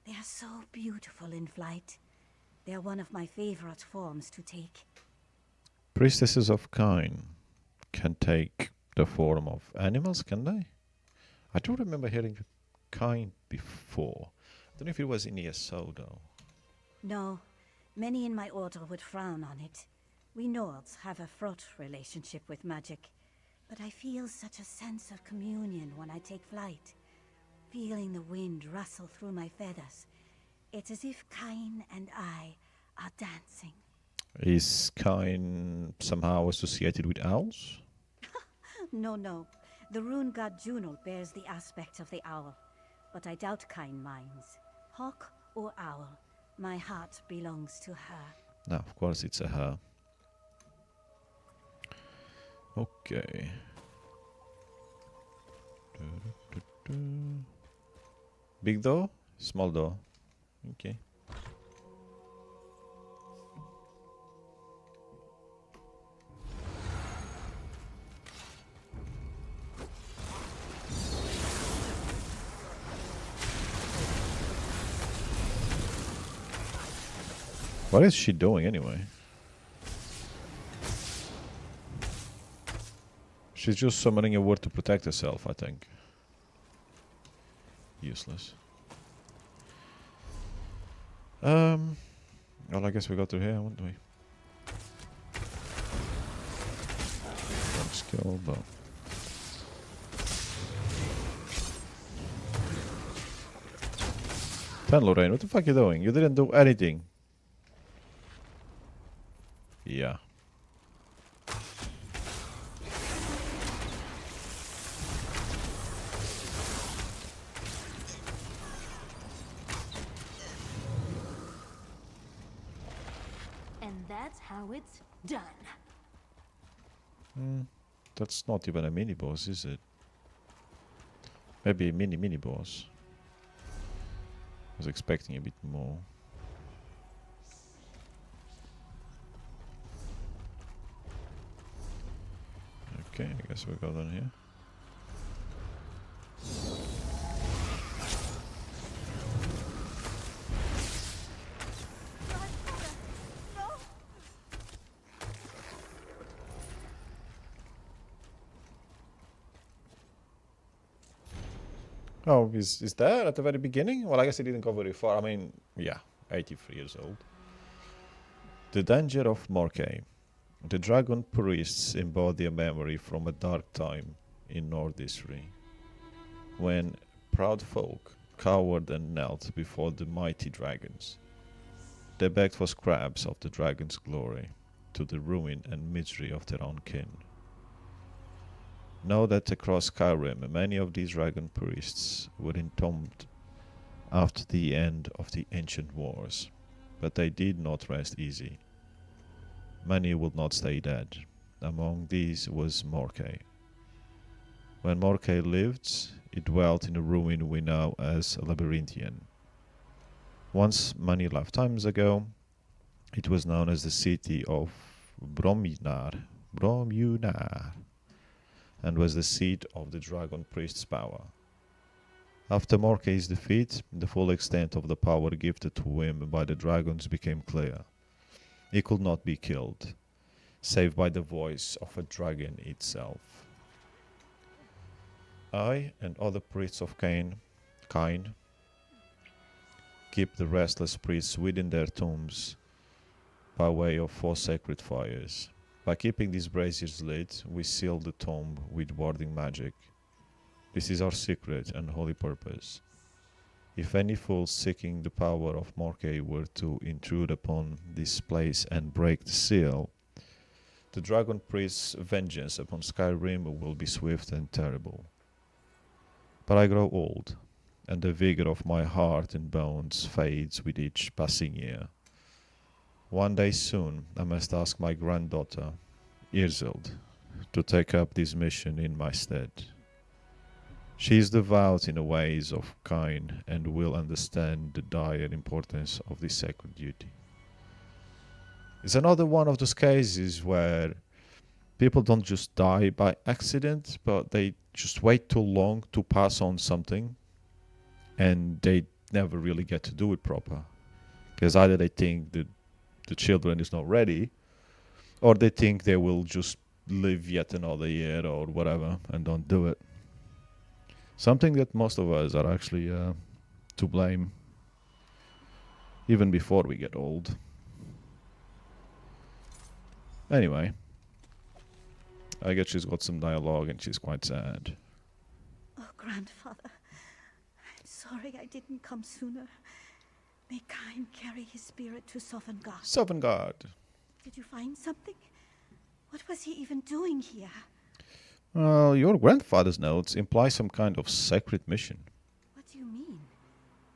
[SPEAKER 14] They are so beautiful in flight. They are one of my favorite forms to take.
[SPEAKER 1] Priestesses of Kain can take the form of animals, can they? I don't remember hearing Kain before. I don't know if it was in ESO, though.
[SPEAKER 14] No, many in my order would frown on it. We Nords have a fraught relationship with magic, but I feel such a sense of communion when I take flight. Feeling the wind rustle through my feathers, it's as if Kain and I are dancing.
[SPEAKER 1] Is Kain somehow associated with owls?
[SPEAKER 14] No. The rune god Juno bears the aspect of the owl, but I doubt Kain minds. Hawk or owl, my heart belongs to her.
[SPEAKER 1] No, of course it's a her. Okay. Big door? Small door. Okay. What is she doing anyway? She's just summoning a word to protect herself, I think. Useless. Well, I guess we got through here, wouldn't we? Skill bow. Tanlorin, what the fuck are you doing? You didn't do anything. Yeah.
[SPEAKER 2] And that's how it's done.
[SPEAKER 1] That's not even a mini boss, is it? Maybe a mini boss. I was expecting a bit more. Okay, I guess we'll go down here. Oh, is there at the very beginning? Well, I guess it didn't go very far. I mean, yeah, 83 years old. The danger of Morkay. The dragon priests embody a memory from a dark time in Nord history, when proud folk cowered and knelt before the mighty dragons. They begged for scraps of the dragon's glory, to the ruin and misery of their own kin. Know that across Skyrim many of these dragon priests were entombed after the end of the ancient wars, but they did not rest easy. Many would not stay dead. Among these was Morkay. When Morkay lived, it dwelt in a ruin we know as Labyrinthian. Once, many lifetimes ago, it was known as the city of Bromjunar, and was the seat of the dragon priest's power. After Morkay's defeat, the full extent of the power gifted to him by the dragons became clear. He could not be killed. save by the voice of a dragon itself. I and other priests of kind keep the restless priests within their tombs by way of 4 sacred fires. By keeping these braziers lit, we seal the tomb with warding magic. This is our secret and holy purpose. If any fool seeking the power of Morkay were to intrude upon this place and break the seal, the Dragon Priest's vengeance upon Skyrim will be swift and terrible. But I grow old, and the vigor of my heart and bones fades with each passing year. One day soon I must ask my granddaughter, Irzeld, to take up this mission in my stead. She is devout in the ways of Kain and will understand the dire importance of this sacred duty. It's another one of those cases where people don't just die by accident, but they just wait too long to pass on something and they never really get to do it proper. Because either they think that the children is not ready, or they think they will just live yet another year or whatever and don't do it. Something that most of us are actually to blame even before we get old. Anyway, I guess she's got some dialogue and she's quite sad.
[SPEAKER 14] Oh, grandfather, I'm sorry I didn't come sooner. May Kain carry his spirit to Sovngarde.
[SPEAKER 1] Sovngarde.
[SPEAKER 14] Did you find something? What was he even doing here?
[SPEAKER 1] Well, your grandfather's notes imply some kind of sacred mission.
[SPEAKER 14] What do you mean?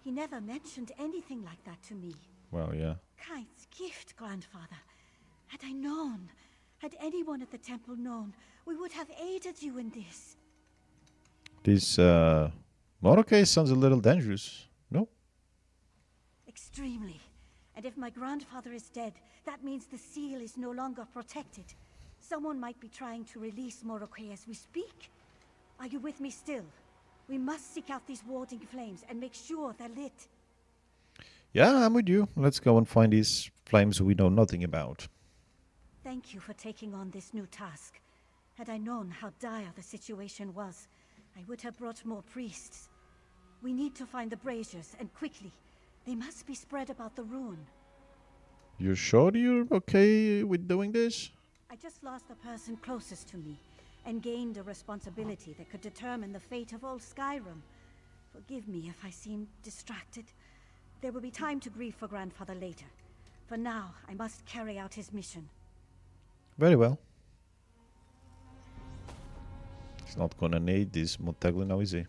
[SPEAKER 14] He never mentioned anything like that to me.
[SPEAKER 1] Well, yeah.
[SPEAKER 14] Kain's gift, grandfather. Had I known, had anyone at the temple known, we would have aided you in this.
[SPEAKER 1] This Morkay sounds a little dangerous, no?
[SPEAKER 14] Extremely. And if my grandfather is dead, that means the seal is no longer protected. Someone might be trying to release Morkay as we speak. Are you with me still? We must seek out these warding flames and make sure they're lit.
[SPEAKER 1] Yeah, I'm with you. Let's go and find these flames we know nothing about.
[SPEAKER 14] Thank you for taking on this new task. Had I known how dire the situation was, I would have brought more priests. We need to find the braziers, and quickly. They must be spread about the ruin.
[SPEAKER 1] You sure you're okay with doing this?
[SPEAKER 14] I just lost the person closest to me, and gained a responsibility that could determine the fate of all Skyrim. Forgive me if I seem distracted. There will be time to grieve for grandfather later. For now, I must carry out his mission.
[SPEAKER 1] Very well. He's not gonna need this Montegli now, is he?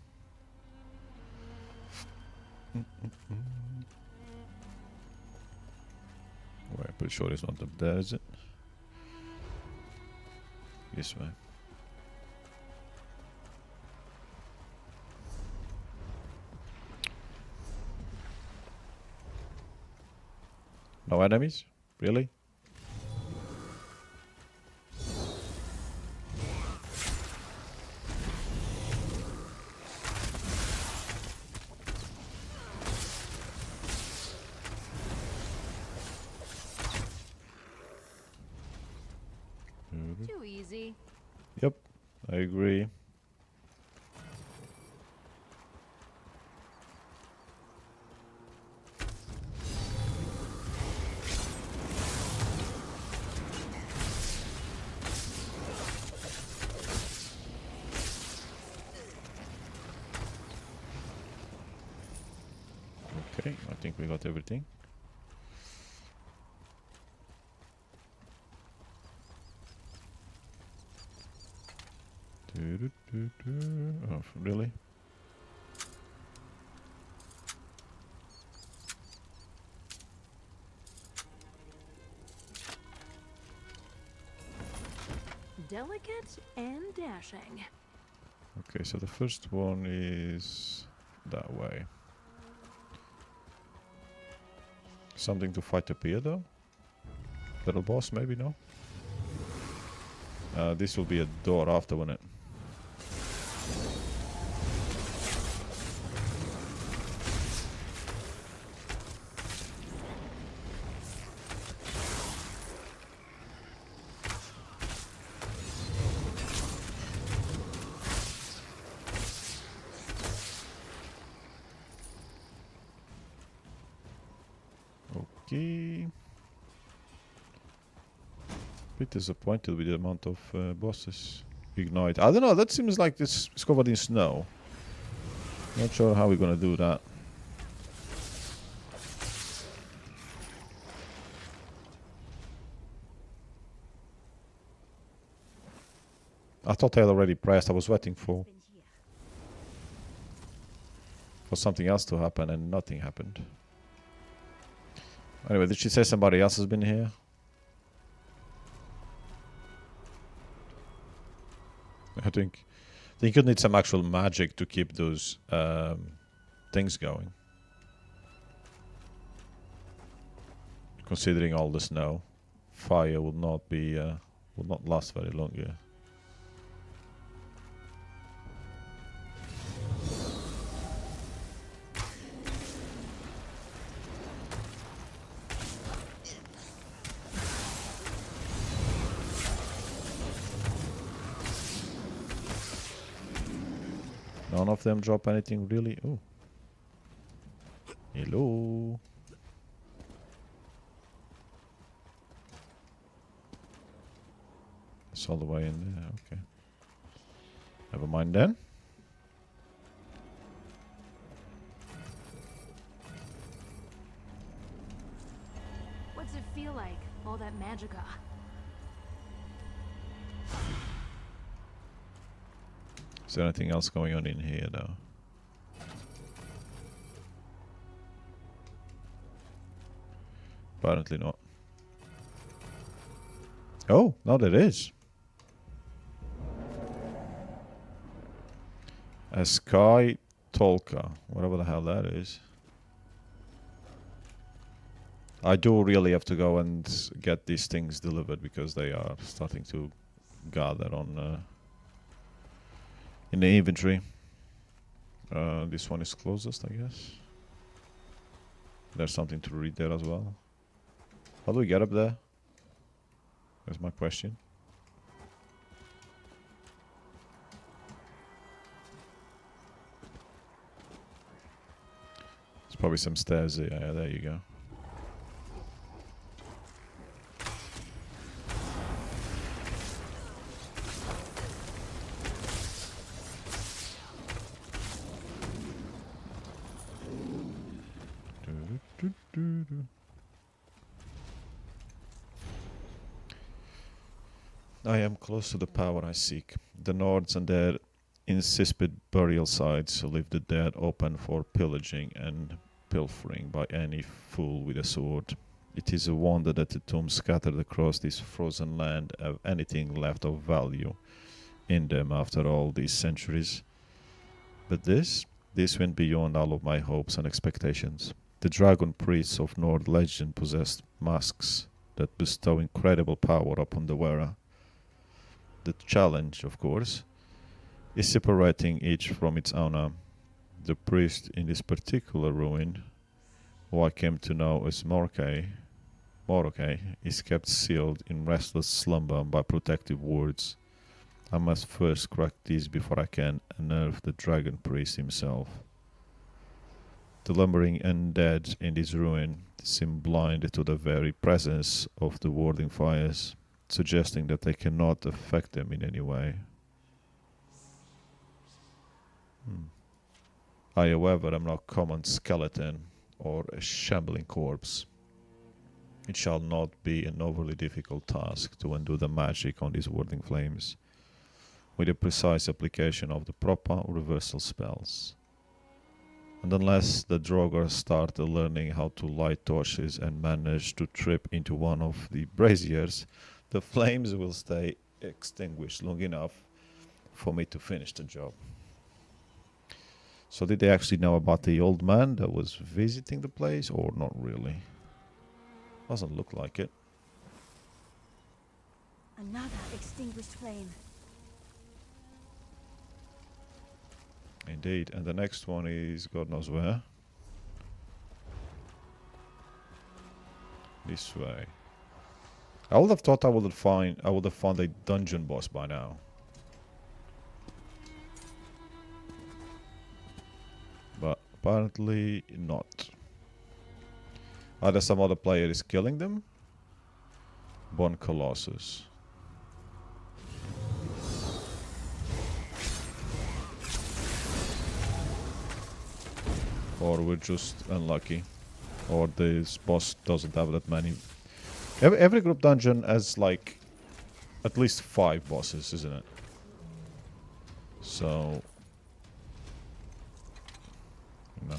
[SPEAKER 1] Well, I'm pretty sure it's not up there, is it? This way. No enemies? Really?
[SPEAKER 2] Too easy.
[SPEAKER 1] Yep, I agree. Okay, I think we got everything. Oh, really?
[SPEAKER 2] Delicate and dashing.
[SPEAKER 1] Okay, so the first one is that way. Something to fight up here, though? Little boss, maybe, no? This will be a door after, won't it? Okay. Bit disappointed with the amount of bosses ignite. I don't know, that seems like this is covered in snow. Not sure how we're gonna do that. I thought I had already pressed. I was waiting for something else to happen and nothing happened. Anyway, did she say somebody else has been here? I think you need some actual magic to keep those things going. Considering all the snow, fire will not last very long here. None of them drop anything really. Oh. Hello. It's all the way in there. Okay. Never mind then.
[SPEAKER 2] What's it feel like, all that magicka?
[SPEAKER 1] Is there anything else going on in here though? Apparently not. Oh, no there is. A Sky Tolka, whatever the hell that is. I do really have to go and get these things delivered because they are starting to gather on in the inventory. This one is closest, I guess. There's something to read there as well. How do we get up there? That's my question. There's probably some stairs there. Yeah, there you go. I am close to the power I seek. The Nords and their insipid burial sites leave the dead open for pillaging and pilfering by any fool with a sword. It is a wonder that the tombs scattered across this frozen land have anything left of value in them after all these centuries. But this went beyond all of my hopes and expectations. The dragon priests of Nord legend possessed masks that bestow incredible power upon the wearer. The challenge, of course, is separating each from its owner. The priest in this particular ruin, who I came to know as Morokai, is kept sealed in restless slumber by protective wards. I must first crack these before I can unearth the dragon priest himself. The lumbering undead in this ruin seem blind to the very presence of the warding fires, suggesting that they cannot affect them in any way. I, however, am no common skeleton or a shambling corpse. It shall not be an overly difficult task to undo the magic on these warding flames, with a precise application of the proper reversal spells. And unless the Draugr start learning how to light torches and manage to trip into one of the braziers, the flames will stay extinguished long enough for me to finish the job. So did they actually know about the old man that was visiting the place, or not really? Doesn't look like it.
[SPEAKER 14] Another extinguished flame.
[SPEAKER 1] Indeed, and the next one is God knows where. This way. I would have thought I would have found a dungeon boss by now. But apparently not. Either some other player is killing them. Bone Colossus. Or we're just unlucky. Or this boss doesn't have that many. Every group dungeon has like at least 5 bosses, isn't it? So, you know.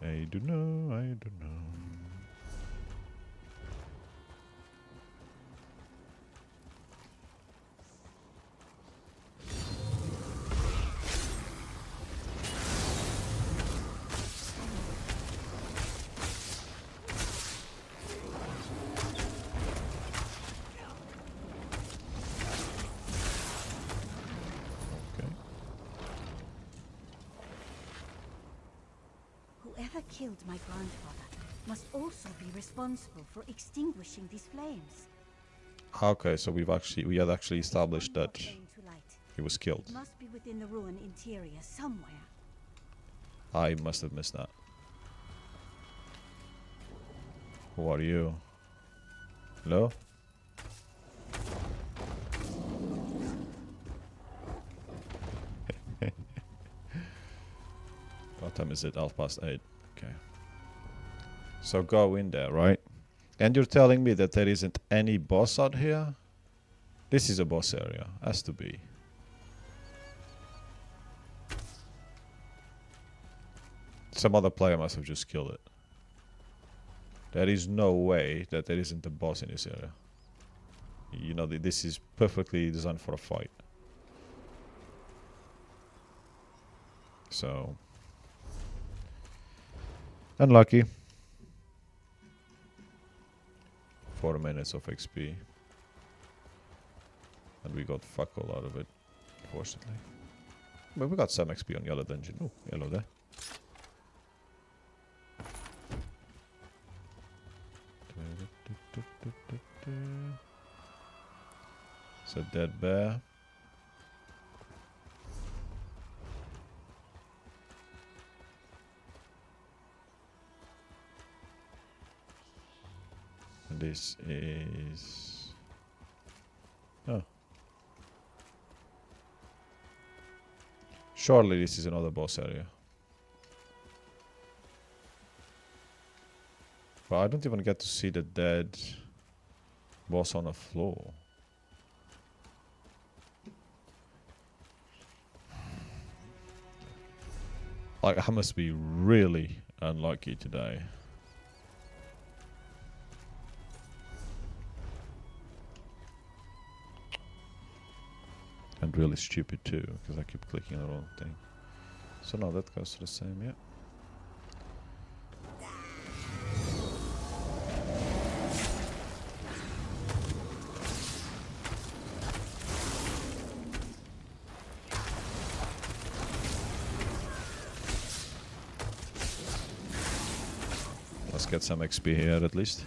[SPEAKER 1] I don't know, I don't know.
[SPEAKER 14] Whoever killed my grandfather must also be responsible for extinguishing these flames.
[SPEAKER 1] Okay, so we had actually established that he was killed.
[SPEAKER 14] It must be within the ruin interior somewhere.
[SPEAKER 1] I must have missed that. Who are you? Hello? What time is it? 8:30. Okay. So go in there, right? And you're telling me that there isn't any boss out here? This is a boss area. Has to be. Some other player must have just killed it. There is no way that there isn't a boss in this area. You know, this is perfectly designed for a fight. So... unlucky. 4 minutes of XP. And we got fuck all out of it, unfortunately. But we got some XP on the other dungeon. Oh, hello there. It's a dead bear. And this is... oh. Surely this is another boss area. But I don't even get to see the dead boss on the floor. Like, I must be really unlucky today. And really stupid too, because I keep clicking on the wrong thing. So no, that goes to the same, yeah. Let's get some XP here at least.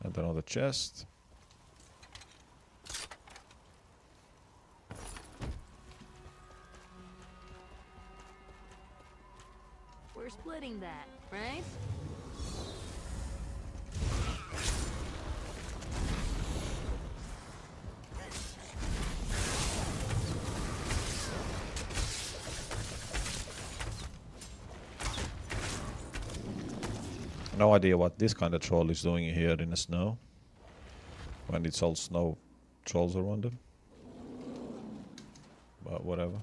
[SPEAKER 1] And another chest.
[SPEAKER 2] We're splitting that, right?
[SPEAKER 1] No idea what this kind of troll is doing here in the snow. When it's all snow trolls around them. But whatever.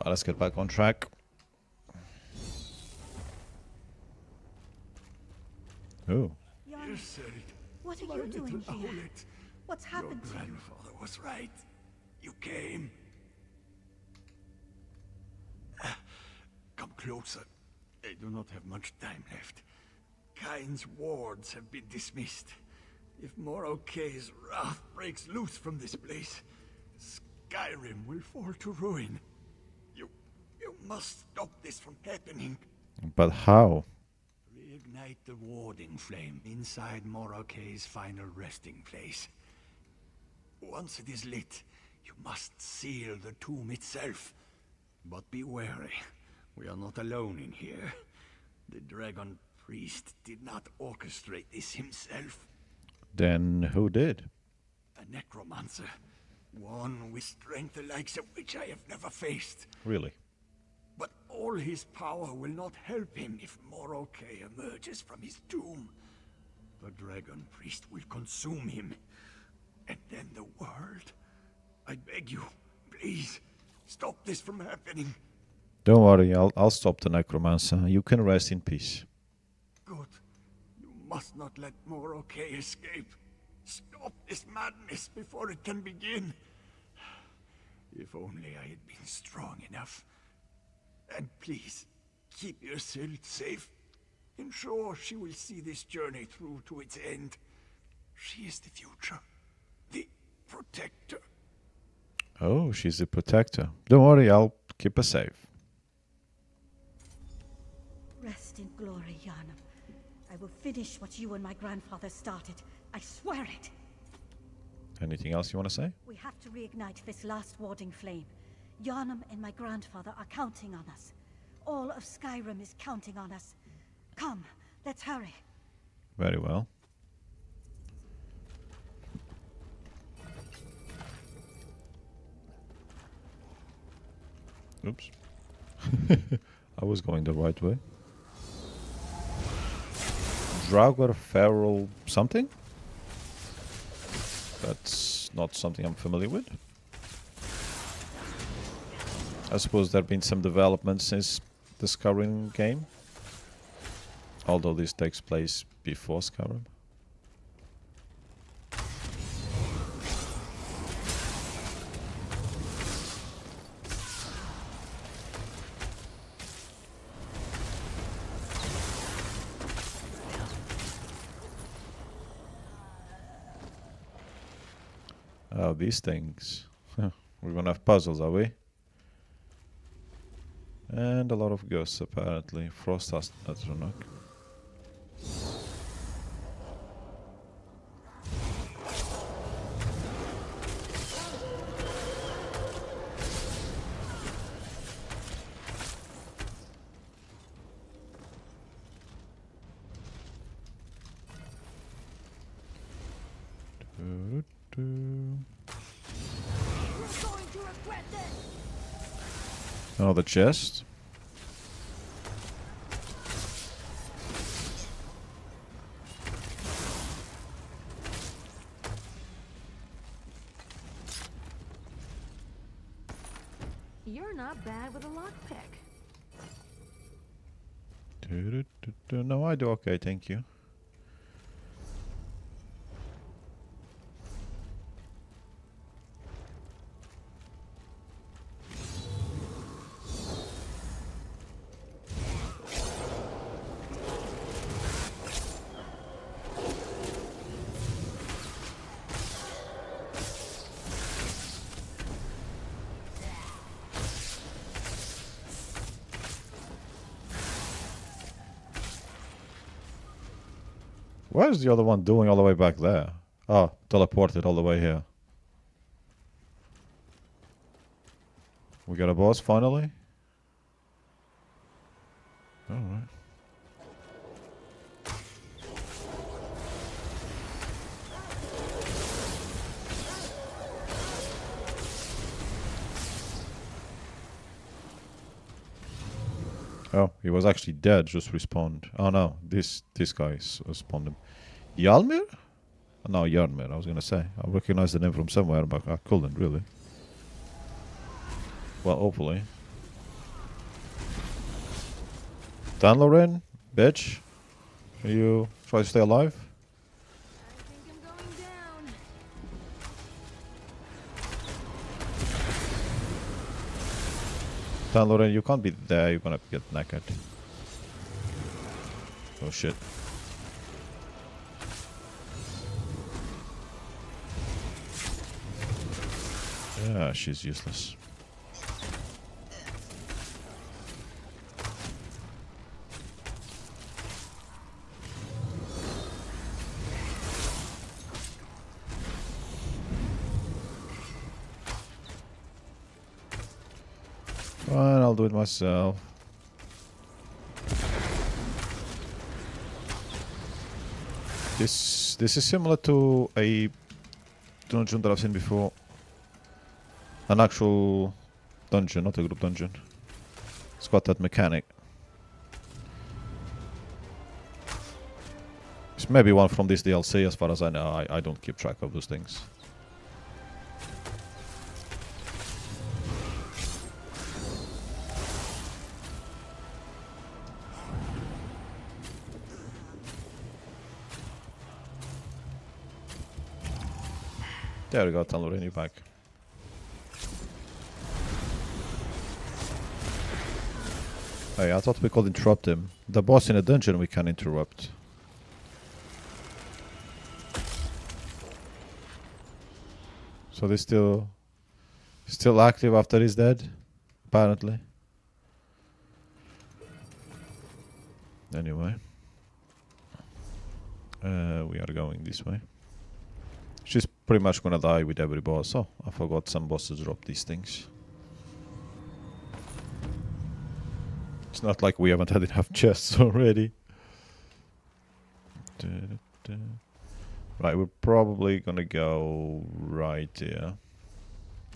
[SPEAKER 1] Let's get back on track. Oh.
[SPEAKER 3] You said it.
[SPEAKER 14] What are you doing here? What's happened to you?
[SPEAKER 3] Your grandfather was right.
[SPEAKER 15] You came. Come closer. I do not have much time left. Kain's wards have been dismissed. If Morokay's wrath breaks loose from this place, Skyrim will fall to ruin. You must stop this from happening.
[SPEAKER 1] But how?
[SPEAKER 15] Reignite the warding flame inside Morokay's final resting place. Once it is lit, you must seal the tomb itself. But be wary. We are not alone in here. The Dragon Priest did not orchestrate this himself.
[SPEAKER 1] Then who did?
[SPEAKER 15] A necromancer. One with strength the likes of which I have never faced.
[SPEAKER 1] Really?
[SPEAKER 15] But all his power will not help him if Morokay emerges from his tomb. The Dragon Priest will consume him. And then the world. I beg you, please, stop this from happening.
[SPEAKER 1] Don't worry, I'll stop the necromancer. You can rest in peace.
[SPEAKER 15] Good. You must not let Morokay escape. Stop this madness before it can begin. If only I had been strong enough. And please, keep Ysild safe. Ensure she will see this journey through to its end. She is the future. The protector.
[SPEAKER 1] Oh, she's the protector. Don't worry, I'll keep her safe.
[SPEAKER 14] Rest in glory, Yharnam. I will finish what you and my grandfather started. I swear it.
[SPEAKER 1] Anything else you want to say?
[SPEAKER 14] We have to reignite this last warding flame. Yharnam and my grandfather are counting on us. All of Skyrim is counting on us. Come, let's hurry.
[SPEAKER 1] Very well. Oops. I was going the right way. Draugr feral something? That's not something I'm familiar with. I suppose there have been some developments since the Skyrim game. Although this takes place before Skyrim. Oh, these things. We're gonna have puzzles, are we? And a lot of ghosts, apparently. Frost Astronach. Oh, the chest.
[SPEAKER 2] You're not bad with a lockpick.
[SPEAKER 1] No, I do okay, thank you. What is the other one doing all the way back there? Oh, teleported all the way here. We got a boss finally? Alright. Oh, he was actually dead, just respawned. Oh no, this guy spawned him. Yalmir? No, Yarmir, I was gonna say. I recognize the name from somewhere, but I couldn't really. Well, hopefully. Tanlorin, bitch. Are you try to stay alive? Tanlorin, you can't be there. You're gonna get naked. Oh shit. Yeah, she's useless. Fine, I'll do it myself. This is similar to a dungeon that I've seen before. An actual dungeon, not a group dungeon. It's got that mechanic. It's maybe one from this DLC, as far as I know. I don't keep track of those things. There we go, Tanlorin, you're back. Hey, I thought we could interrupt him. The boss in a dungeon we can interrupt. So they're still active after he's dead, apparently. Anyway. We are going this way. She's pretty much gonna die with every boss. Oh, I forgot some bosses drop these things. It's not like we haven't had enough chests already. Right, we're probably gonna go right here.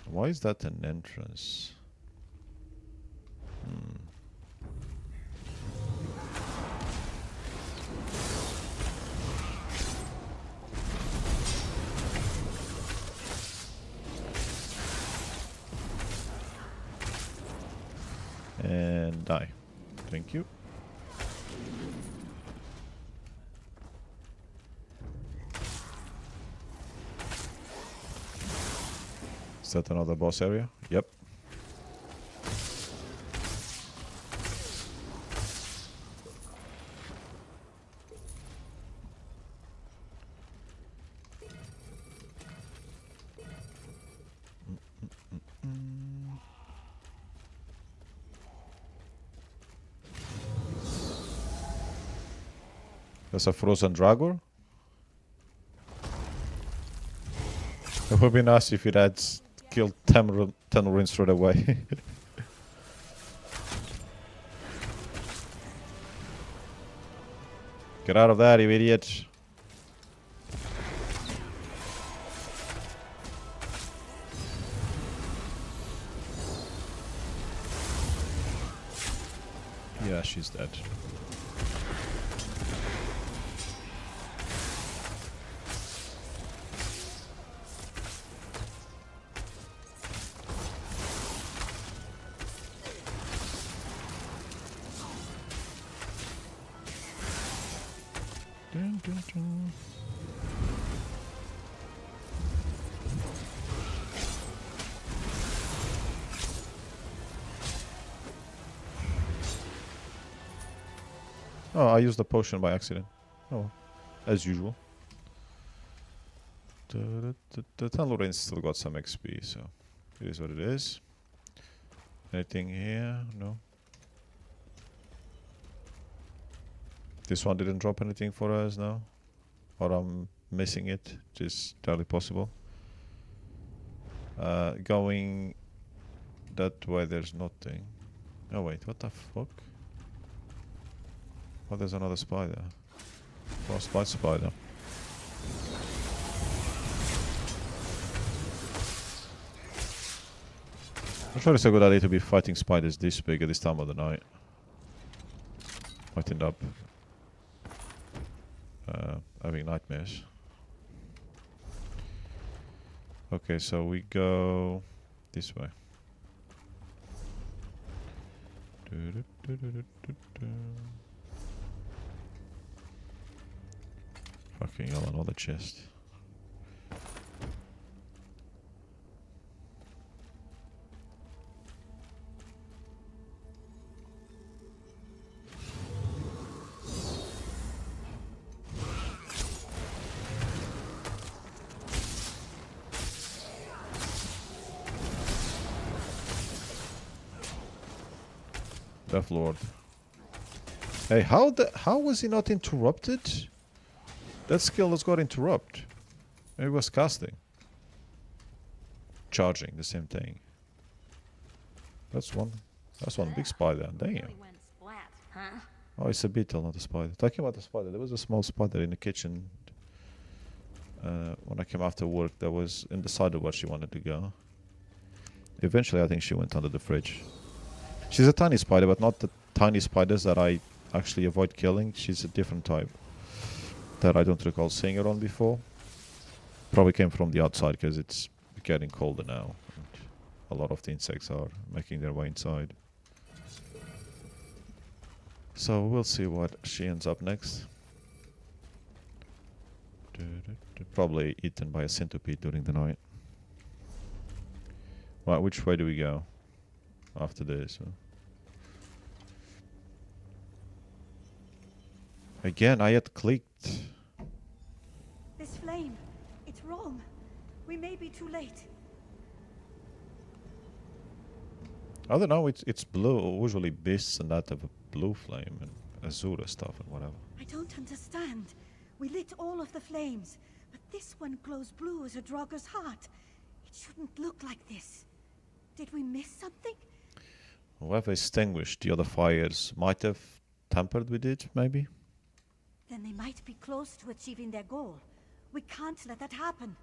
[SPEAKER 1] Why is that an entrance? And die. Thank you. Is that another boss area? Yep. There's a frozen dragon. It would be nice if it had killed 10 ruins straight away. Get out of there, you idiot. Yeah, she's dead. Dun, dun, dun. Oh, I used the potion by accident. Oh, as usual. The Tanlorin still got some XP, so it is what it is. Anything here? No. This one didn't drop anything for us now, or I'm missing it, which is entirely possible. Going that way, there's nothing. Oh wait, what the fuck? Oh, there's another spider. Frostbite spider. I'm sure it's a good idea to be fighting spiders this big at this time of the night. Might end up having nightmares. Okay, so we go this way. Fucking hell, another chest. Death Lord. Hey, how was he not interrupted? That skill has got interrupt. Maybe it was casting. Charging, the same thing. That's one big spider, damn. Oh, it's a beetle, not a spider. Talking about the spider, there was a small spider in the kitchen when I came after work that was undecided where she wanted to go. Eventually, I think she went under the fridge. She's a tiny spider, but not the tiny spiders that I actually avoid killing. She's a different type that I don't recall seeing her on before. Probably came from the outside because it's getting colder now. And a lot of the insects are making their way inside. So we'll see what she ends up next. Probably eaten by a centipede during the night. Right, which way do we go after this? Again, I had clicked.
[SPEAKER 14] This flame, it's wrong. We may be too late.
[SPEAKER 1] I don't know, it's blue. Usually beasts and that have a blue flame and azure stuff and whatever.
[SPEAKER 14] I don't understand. We lit all of the flames, but this one glows blue as a Draugr's heart. It shouldn't look like this. Did we miss something?
[SPEAKER 1] Whoever extinguished the other fires might have tampered with it, maybe?
[SPEAKER 14] Then they might be close to achieving their goal. We can't let that happen.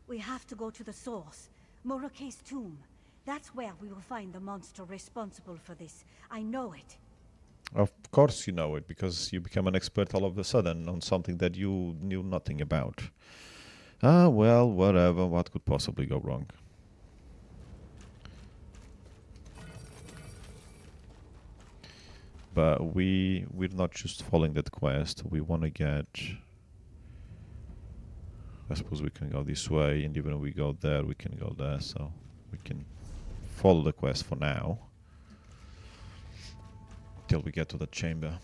[SPEAKER 14] We have to go to the source, Moroke's tomb. That's where we will find the monster responsible for this. I know it.
[SPEAKER 1] Of course you know it, because you become an expert all of a sudden on something that you knew nothing about. Ah, well, whatever. What could possibly go wrong? But we're not just following that quest. We want to get... I suppose we can go this way, and even if we go there, we can go there. So we can follow the quest for now. Till we get to the chamber.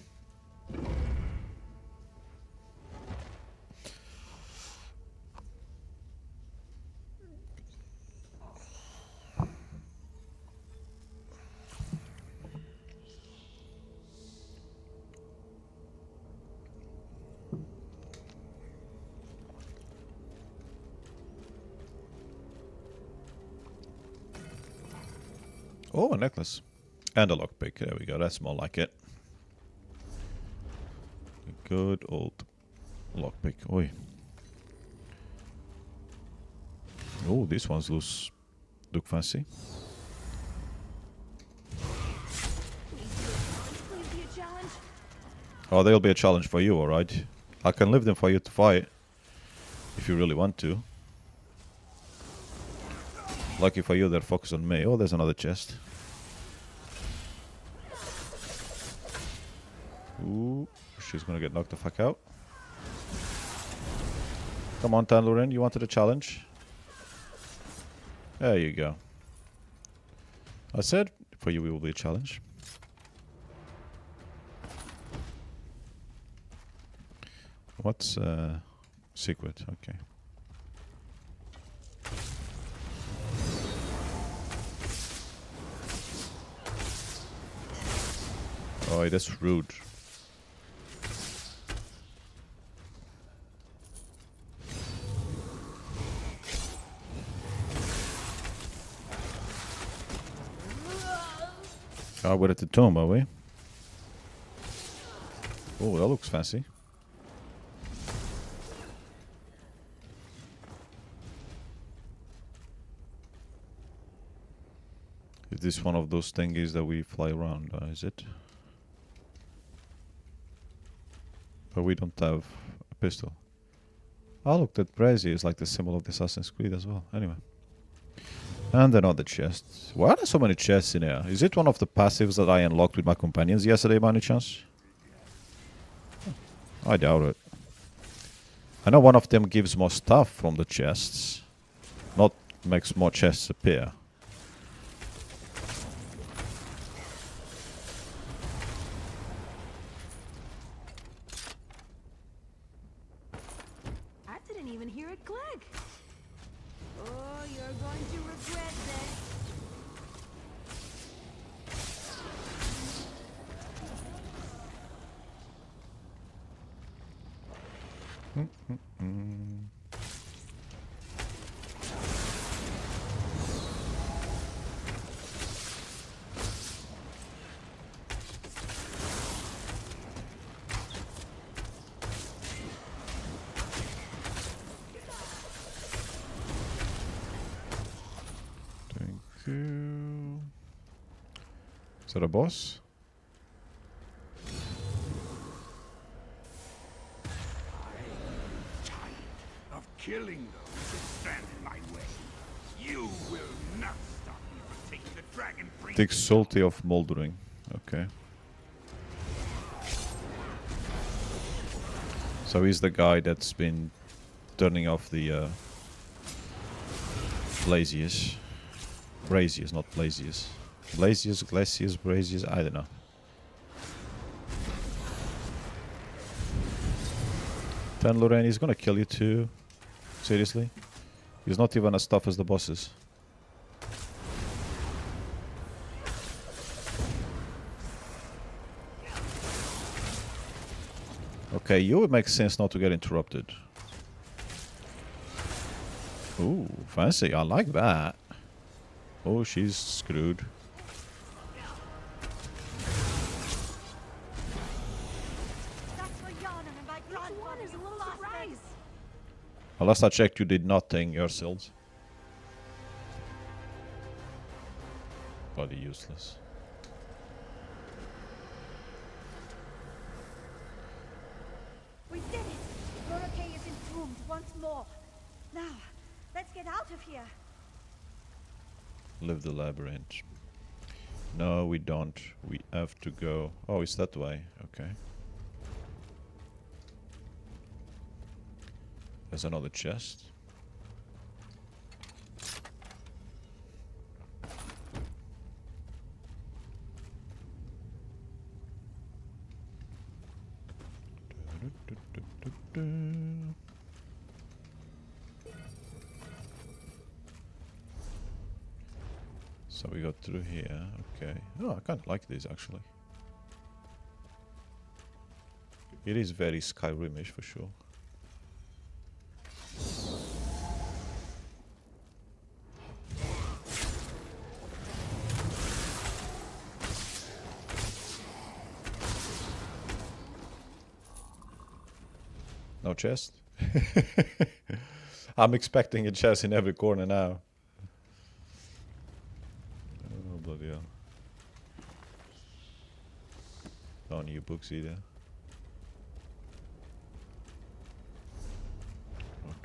[SPEAKER 1] Oh, a necklace. And a lockpick. There we go. That's more like it. A good old lockpick. Oi. Oh, these ones look fancy. Oh, they'll be a challenge for you, alright? I can leave them for you to fight. If you really want to. Lucky for you, they're focused on me. Oh, there's another chest. Ooh, she's gonna get knocked the fuck out. Come on, Tanlorin, you wanted a challenge? There you go. I said, for you it will be a challenge. What's secret? Okay. Oh, that's rude. Oh, we're at the tomb, are we? Oh, that looks fancy. Is this one of those thingies that we fly around, is it? But we don't have a pistol. Oh look, that brazier is like the symbol of the Assassin's Creed as well. Anyway. And another chest. Why are there so many chests in here? Is it one of the passives that I unlocked with my companions yesterday by any chance? I doubt it. I know one of them gives more stuff from the chests. Not makes more chests appear.
[SPEAKER 2] I didn't even hear it click. Oh, you're going to regret this.
[SPEAKER 1] Thank you. Is that a boss?
[SPEAKER 15] Of killing those who stand in my way. You will not stop me from taking the dragon free.
[SPEAKER 1] Thick salty of moldering. Okay. So he's the guy that's been turning off the Blazius. Brazius, not Blazius. Blazius, Glacius, Brazius, I don't know. Tanlorin is gonna kill you too. Seriously? He's not even as tough as the bosses. Okay, you would make sense not to get interrupted. Ooh, fancy. I like that. Oh, she's screwed. Last I checked, you did nothing yourselves. Bloody useless.
[SPEAKER 14] We did it! Moroke is entombed once more. Now, let's get out of here.
[SPEAKER 1] Live the labyrinth. No, we don't. We have to go. Oh, it's that way. Okay. There's another chest. So we got through here. Okay. Oh, I kind of like this actually. It is very Skyrimish for sure. No chest? I'm expecting a chest in every corner now. Oh, bloody hell. No new books either.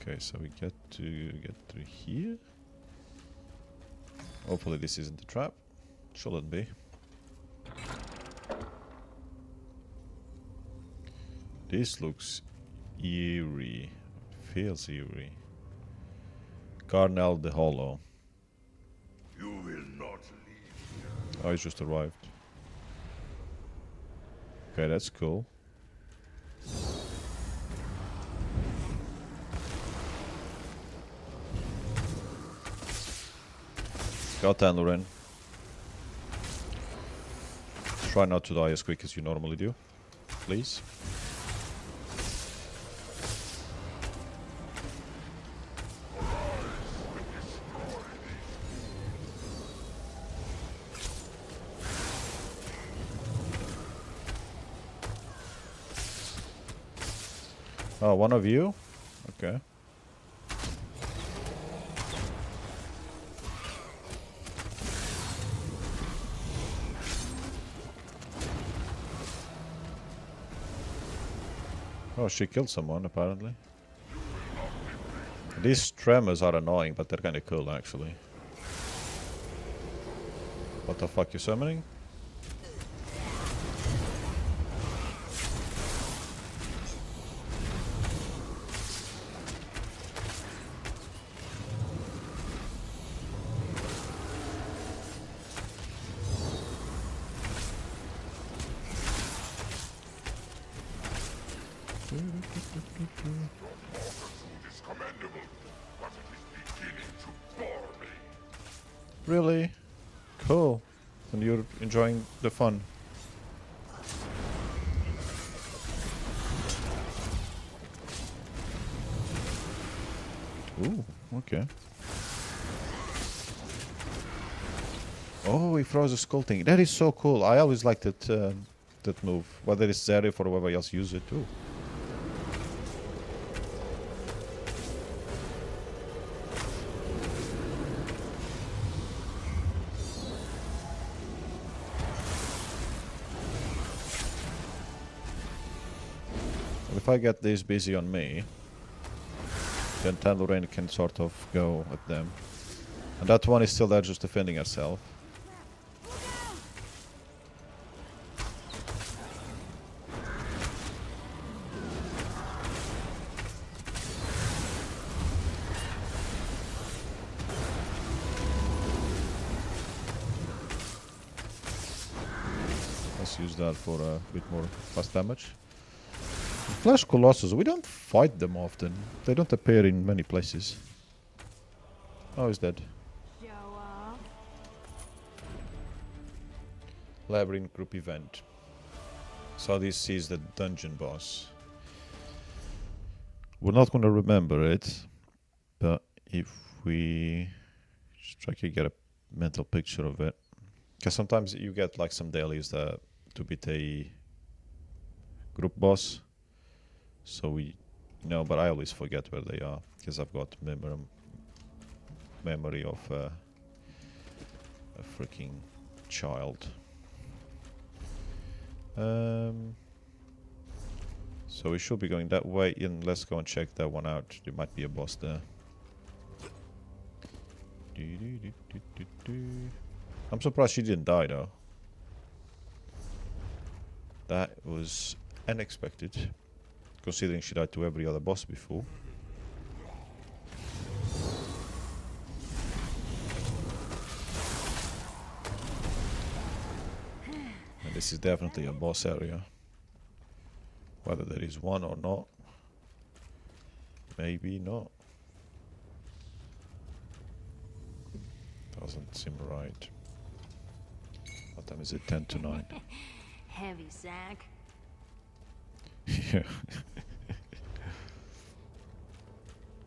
[SPEAKER 1] Okay, so we get through here. Hopefully this isn't a trap. Shouldn't be. This looks eerie. Feels eerie. Carnell the Hollow.
[SPEAKER 15] You will not leave.
[SPEAKER 1] Oh, he's just arrived. Okay, that's cool. Go Tanlorin. Try not to die as quick as you normally do. Please. Oh, one of you? Okay. Oh, she killed someone, apparently. These tremors are annoying, but they're kinda cool, actually. What the fuck you summoning?
[SPEAKER 15] Is commendable, but it is beginning to bore me.
[SPEAKER 1] Really? Cool. And you're enjoying the fun. Ooh, okay. Oh, he throws a skull thing. That is so cool. I always liked that that move. Whether it's Zarif or whoever else use it too. If I get this busy on me, then Tanlorin can sort of go at them. And that one is still there just defending herself. Let's use that for a bit more fast damage. Flash Colossus, we don't fight them often. They don't appear in many places. Oh, he's dead. Labyrinth group event. So this is the dungeon boss. We're not going to remember it, but if we just try to get a mental picture of it, because sometimes you get like some dailies that to beat a group boss. So we know, but I always forget where they are because I've got memory of a freaking child. So we should be going that way, and let's go and check that one out. There might be a boss there. I'm surprised she didn't die though. That was unexpected, considering she died to every other boss before. And this is definitely a boss area. Whether there is one or not, maybe not. Doesn't seem right. What time is it? 10 to 9.
[SPEAKER 2] Heavy sack.
[SPEAKER 1] Yeah.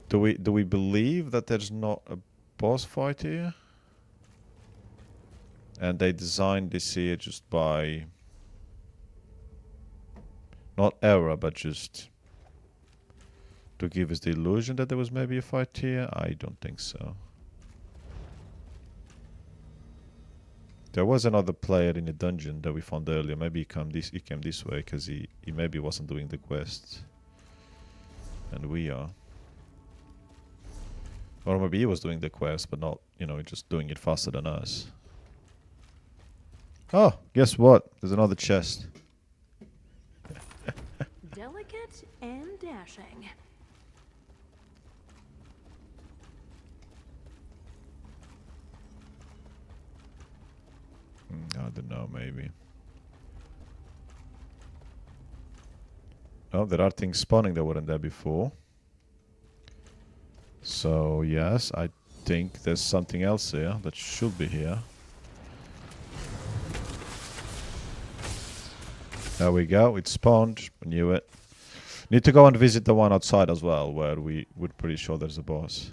[SPEAKER 1] Do we believe that there's not a boss fight here? And they designed this here just by not error, but just to give us the illusion that there was maybe a fight here? I don't think so. There was another player in the dungeon that we found earlier. Maybe he came this way because he maybe wasn't doing the quest. And we are. Or maybe he was doing the quest, but not, you know, just doing it faster than us. Oh, guess what? There's another chest.
[SPEAKER 2] Delicate and dashing.
[SPEAKER 1] I don't know, maybe. Oh, there are things spawning that weren't there before. So, yes, I think there's something else here that should be here. There we go, it spawned. I knew it. Need to go and visit the one outside as well, where we're pretty sure there's a boss.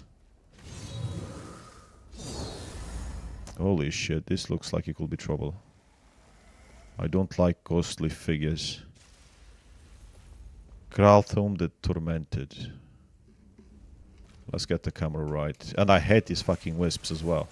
[SPEAKER 1] Holy shit, this looks like it could be trouble. I don't like ghostly figures. Kralthum the Tormented. Let's get the camera right. And I hate these fucking wisps as well.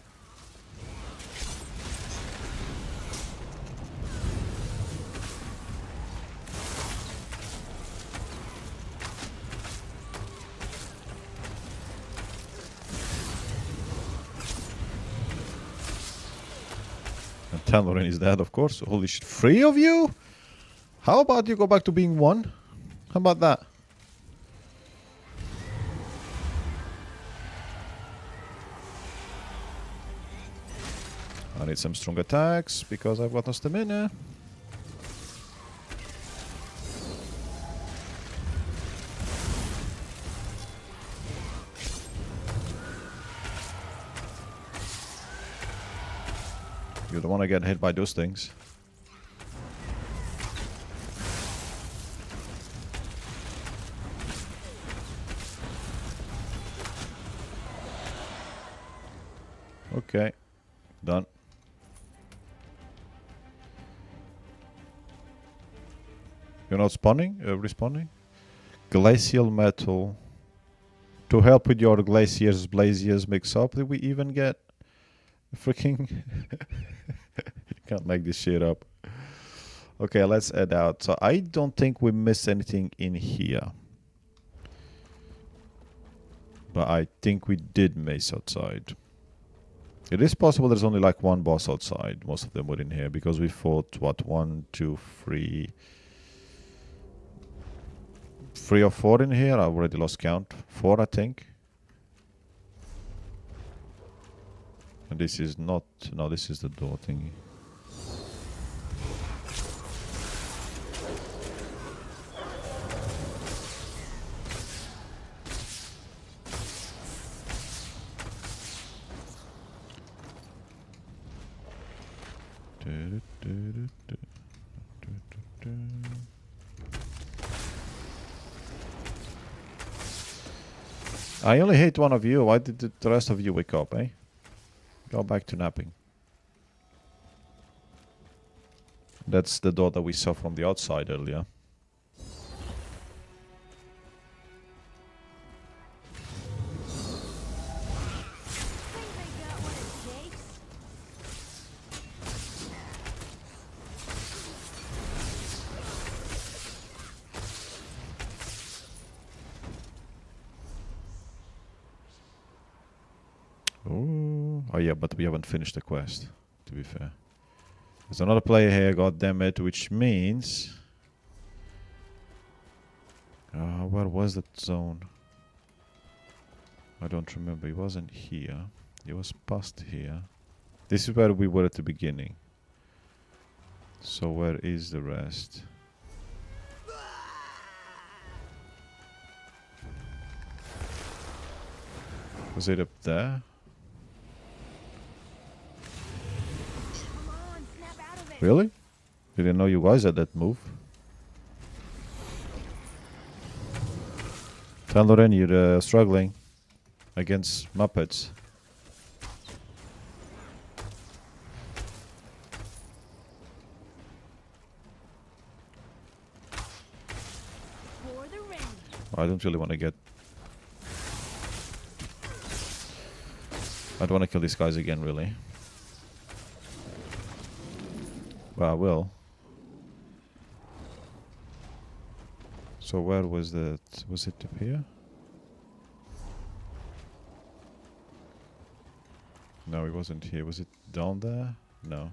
[SPEAKER 1] And Tanlorin is dead, of course. Holy shit. 3 of you? How about you go back to being 1? How about that? I need some strong attacks because I've got no stamina. You don't want to get hit by those things. Okay. Done. You're not spawning? Respawning? Glacial metal. To help with your glaciers, blaziers mix up, did we even get freaking... You can't make this shit up. Okay, let's head out. So I don't think we missed anything in here. But I think we did miss outside. It is possible there's only like one boss outside. Most of them were in here because we fought, what, 1, 2, 3... 3 or 4 in here. I already lost count. 4, I think. And this is not... No, this is the door thingy. I only hate one of you. Why did the rest of you wake up, eh? Go back to napping. That's the door that we saw from the outside earlier. Oh yeah, but we haven't finished the quest, to be fair. There's another player here, god damn it, which means... where was that zone? I don't remember, it wasn't here. It was past here. This is where we were at the beginning. So where is the rest? Was it up there? Really? Didn't know you guys had that move. Tanlorin, you're struggling against Muppets. I don't really want to get... I don't want to kill these guys again, really. Well, I will. So where was that? Was it up here? No, it wasn't here. Was it down there? No.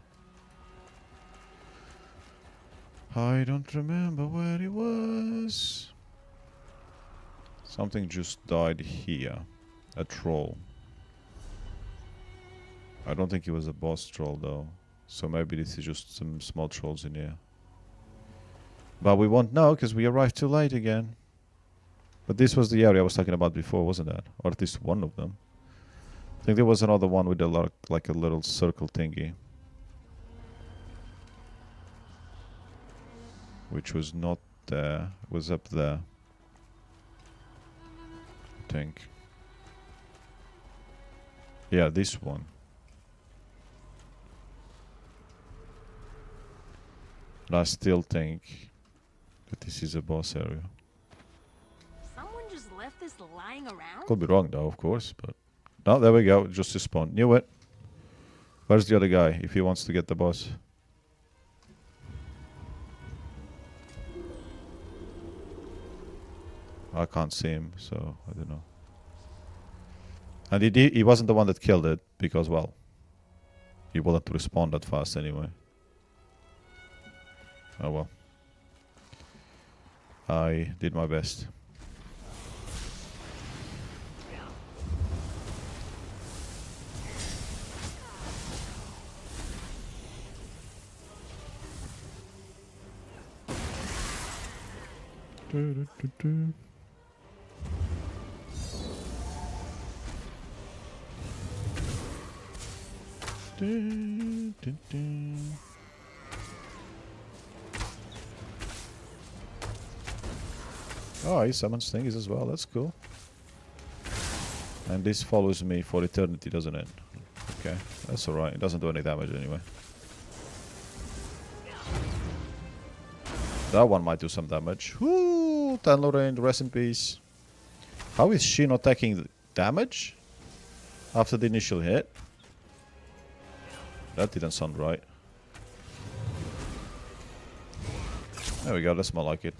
[SPEAKER 1] I don't remember where it was. Something just died here. A troll. I don't think it was a boss troll though. So maybe this is just some small trolls in here. But we won't know because we arrived too late again. But this was the area I was talking about before, wasn't that? Or at least one of them. I think there was another one with a like a little circle thingy. Which was not there. It was up there. I think. Yeah, this one. And I still think that this is a boss area.
[SPEAKER 2] Someone just left this lying around?
[SPEAKER 1] Could be wrong though, of course, but... No, there we go, just a spawn. Knew it. Where's the other guy, if he wants to get the boss? I can't see him, so I don't know. And he wasn't the one that killed it, because, well... he wouldn't respawn that fast anyway. Oh well. I did my best. Oh, he summons things as well, that's cool. And this follows me for eternity, doesn't it? Okay, that's alright. It doesn't do any damage anyway. That one might do some damage. Whoo! Tanlorin, rest in peace. How is she not taking damage after the initial hit? That didn't sound right. There we go, that's more like it.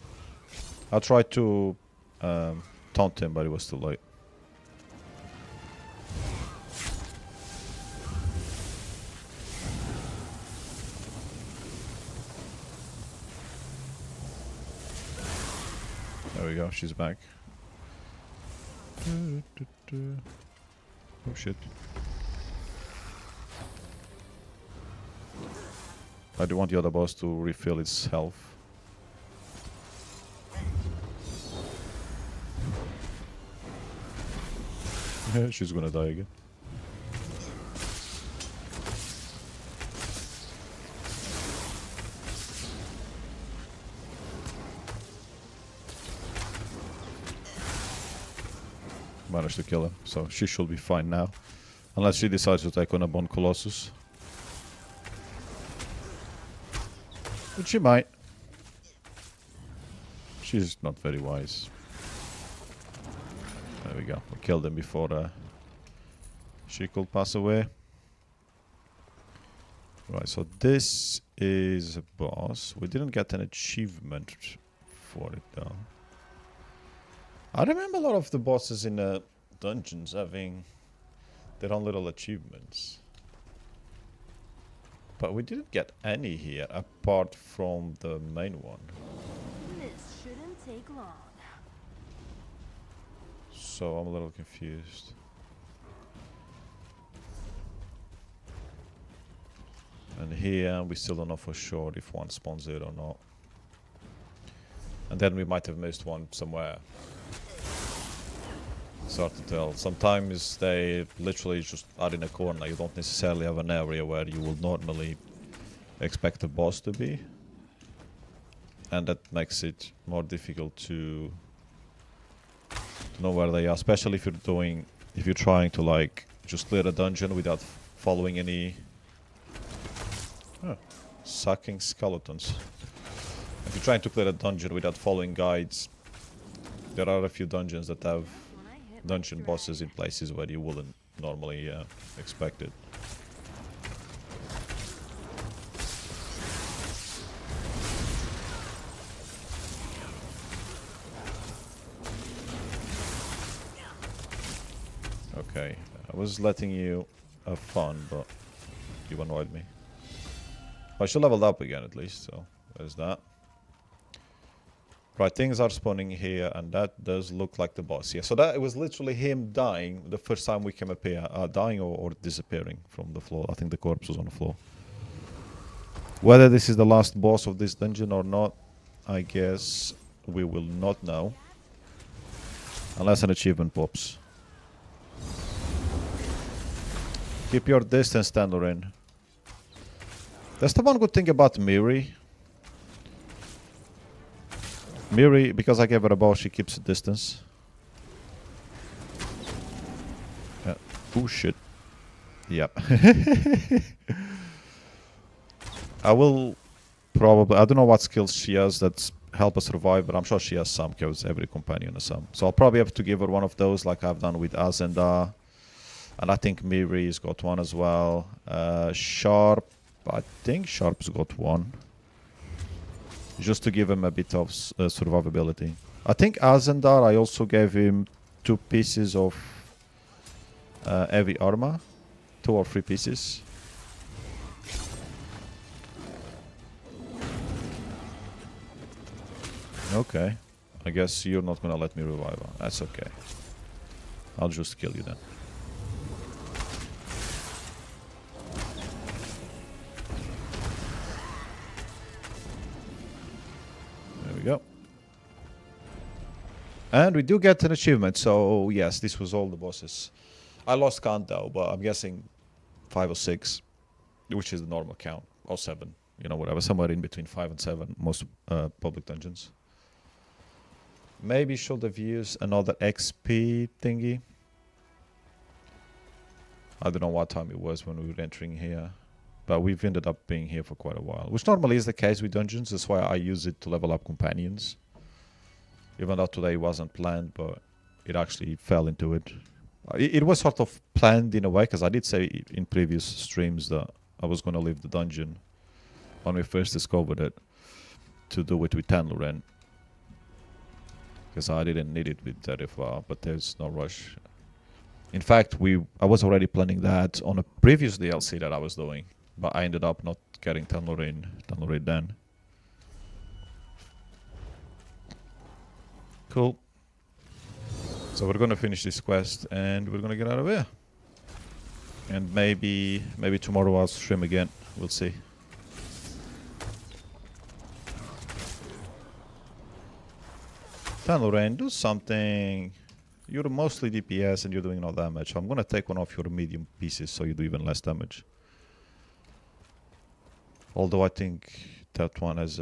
[SPEAKER 1] I tried to taunt him, but it was too late. There we go, she's back. Oh shit. I do want the other boss to refill its health. She's gonna die again. Managed to kill him, so she should be fine now. Unless she decides to take on a Bone Colossus. But she might. She's not very wise. There we go. We killed him before she could pass away. Right, so this is a boss. We didn't get an achievement for it though. I remember a lot of the bosses in dungeons having their own little achievements. But we didn't get any here apart from the main one.
[SPEAKER 2] This shouldn't take long.
[SPEAKER 1] So I'm a little confused. And here we still don't know for sure if one spawns it or not. And then we might have missed one somewhere. It's hard to tell. Sometimes they literally just are in a corner. You don't necessarily have an area where you will normally expect the boss to be. And that makes it more difficult to know where they are, especially if you're trying to like just clear a dungeon without following any sucking skeletons. If you're trying to clear a dungeon without following guides, there are a few dungeons that have dungeon bosses in places where you wouldn't normally expect it. Okay, I was letting you have fun, but you annoyed me. I should leveled up again at least, so there's that. Right, things are spawning here, and that does look like the boss here. So that it was literally him dying the first time we came up here. Dying or disappearing from the floor. I think the corpse was on the floor. Whether this is the last boss of this dungeon or not, I guess we will not know. Unless an achievement pops. Keep your distance, Tanlorin. That's the one good thing about Miri. Miri, because I gave her a bow, she keeps a distance. Oh shit. Yep. I will probably... I don't know what skills she has that help her survive, but I'm sure she has some, because every companion has some. So I'll probably have to give her one of those, like I've done with Azenda. And I think Miri's got one as well. Sharp, I think Sharp's got one. Just to give him a bit of survivability. I think Azendar, I also gave him 2 pieces of heavy armor. 2 or 3 pieces. Okay. I guess you're not gonna let me revive her. That's okay. I'll just kill you then. Go. And we do get an achievement, so yes, this was all the bosses. I lost count though, but I'm guessing 5 or 6, which is the normal count, or 7, you know, whatever, somewhere in between 5 and 7, most public dungeons. Maybe should have used another XP thingy. I don't know what time it was when we were entering here, but we've ended up being here for quite a while, which normally is the case with dungeons. That's why I use it to level up companions. Even though today wasn't planned, but it actually fell into it. It was sort of planned in a way, because I did say in previous streams that I was going to leave the dungeon when we first discovered it to do it with Tanlorin, because I didn't need it with Terrifar, but there's no rush. In fact, I was already planning that on a previous DLC that I was doing, but I ended up not getting Tanlorin then. Cool. So we're gonna finish this quest and we're gonna get out of here. And maybe tomorrow I'll stream again. We'll see. Tanlorin, do something. You're mostly DPS and you're doing no damage. I'm gonna take one of your medium pieces so you do even less damage. Although I think that one has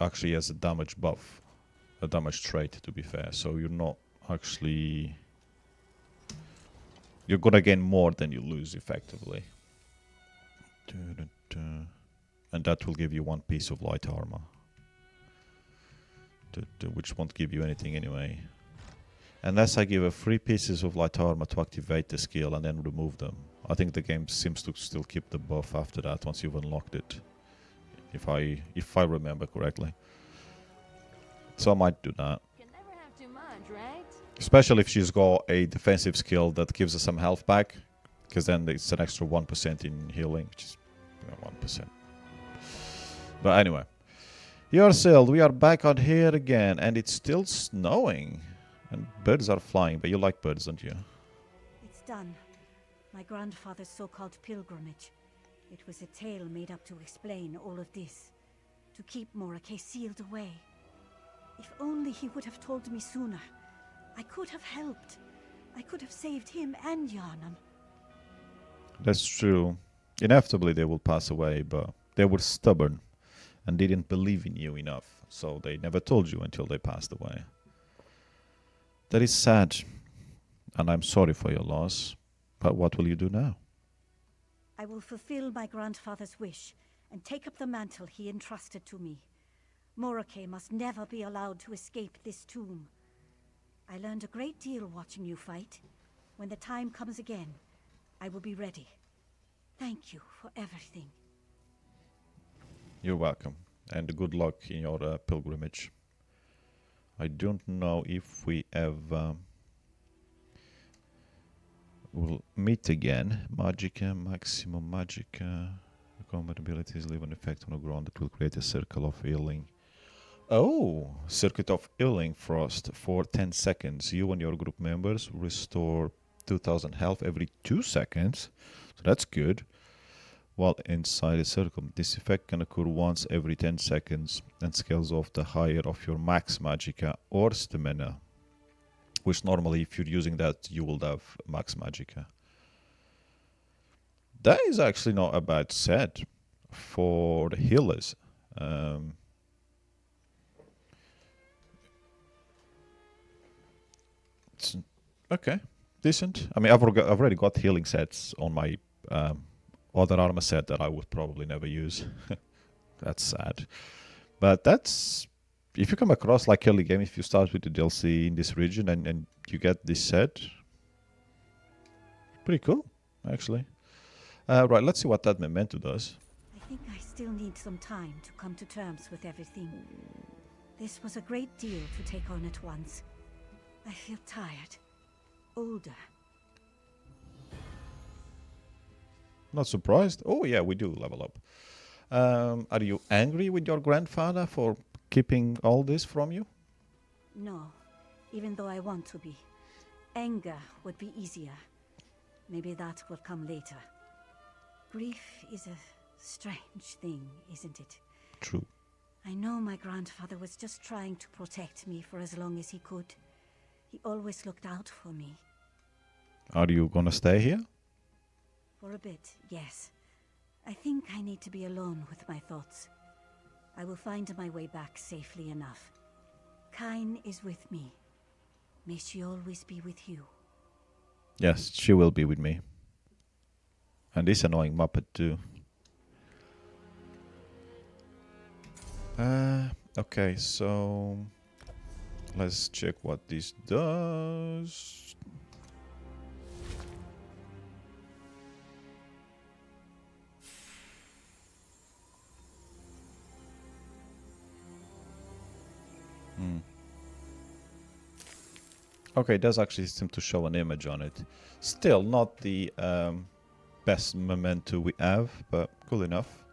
[SPEAKER 1] actually has a damage buff. A damage trait, to be fair, so you're not actually... You're gonna gain more than you lose, effectively. And that will give you one piece of light armor. Which won't give you anything anyway. Unless I give 3 pieces of light armor to activate the skill and then remove them. I think the game seems to still keep the buff after that, once you've unlocked it. If I remember correctly. So I might do that.
[SPEAKER 2] Can never have too much, right?
[SPEAKER 1] Especially if she's got a defensive skill that gives her some health back. Because then it's an extra 1% in healing, which is 1%. But anyway. Yourself, we are back out here again, and it's still snowing. And birds are flying, but you like birds, don't you?
[SPEAKER 14] It's done. My grandfather's so-called pilgrimage. It was a tale made up to explain all of this. To keep Morake sealed away. If only he would have told me sooner. I could have helped. I could have saved him and Yarnam.
[SPEAKER 1] That's true. Inevitably they will pass away, but they were stubborn and didn't believe in you enough, so they never told you until they passed away. That is sad, and I'm sorry for your loss, but what will you do now?
[SPEAKER 14] I will fulfill my grandfather's wish and take up the mantle he entrusted to me. Morake must never be allowed to escape this tomb. I learned a great deal watching you fight. When the time comes again, I will be ready. Thank you for everything.
[SPEAKER 1] You're welcome, and good luck in your pilgrimage. I don't know if we have... we'll meet again. Magicka, Maximum Magicka. Combat abilities leave an effect on the ground that will create a circle of healing. Oh, Circuit of Healing Frost for 10 seconds. You and your group members restore 2000 health every 2 seconds. So that's good. While inside a circle, this effect can occur once every 10 seconds and scales off the higher of your max Magicka or Stamina. Which normally, if you're using that, you will have max Magicka. That is actually not a bad set for the healers. It's okay, decent. I mean, I've already got healing sets on my other armor set that I would probably never use. That's sad. But that's... If you come across, like early game, if you start with the DLC in this region and you get this set, pretty cool, actually. Right, let's see what that memento does.
[SPEAKER 14] I think I still need some time to come to terms with everything. This was a great deal to take on at once. I feel tired. Older.
[SPEAKER 1] Not surprised. Oh yeah, we do level up. Are you angry with your grandfather for keeping all this from you?
[SPEAKER 14] No, even though I want to be. Anger would be easier. Maybe that will come later. Grief is a strange thing, isn't it?
[SPEAKER 1] True.
[SPEAKER 14] I know my grandfather was just trying to protect me for as long as he could. He always looked out for me.
[SPEAKER 1] Are you gonna stay here?
[SPEAKER 14] For a bit, yes. I think I need to be alone with my thoughts. I will find my way back safely enough. Kyne is with me. May she always be with you.
[SPEAKER 1] Yes, she will be with me. And this annoying Muppet too. Okay, so let's check what this does. Okay, it does actually seem to show an image on it. Still not the best memento we have, but cool enough.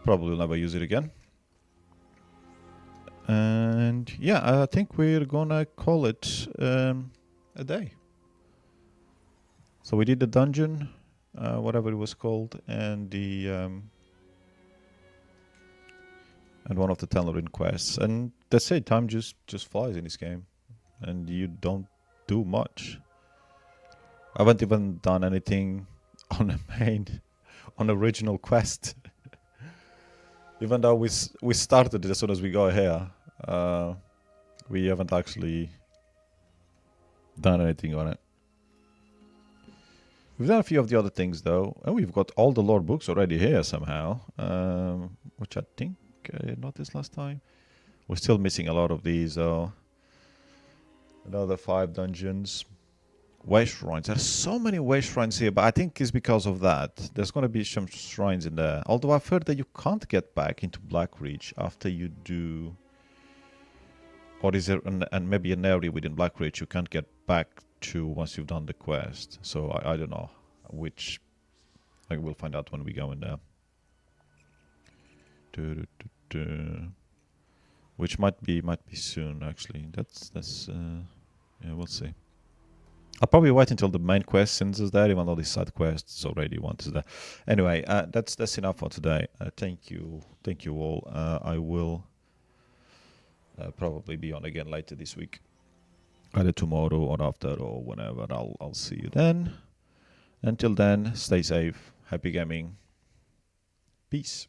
[SPEAKER 1] Probably will never use it again. And yeah, I think we're gonna call it a day. So we did the dungeon, whatever it was called, and the and one of the Tanlorin quests, and that's it. Time just flies in this game, and you don't do much. I haven't even done anything on the main, on original quest. Even though we started it as soon as we got here, we haven't actually done anything on it. We've done a few of the other things though, and we've got all the lore books already here somehow, which I think I noticed last time. We're still missing a lot of these though. Another 5 dungeons. Way shrines. There's so many way shrines here, but I think it's because of that. There's going to be some shrines in there. Although I've heard that you can't get back into Blackreach after you do... Or is there and maybe an area within Blackreach you can't get back to once you've done the quest. So I don't know which... I will find out when we go in there. Which might be soon actually. That's yeah, we'll see. I'll probably wait until the main quest sends us there, even though the side quests already want us there. Anyway, that's enough for today. Thank you all. I will probably be on again later this week, either tomorrow or after or whenever. I'll see you then. Until then, stay safe, happy gaming, peace.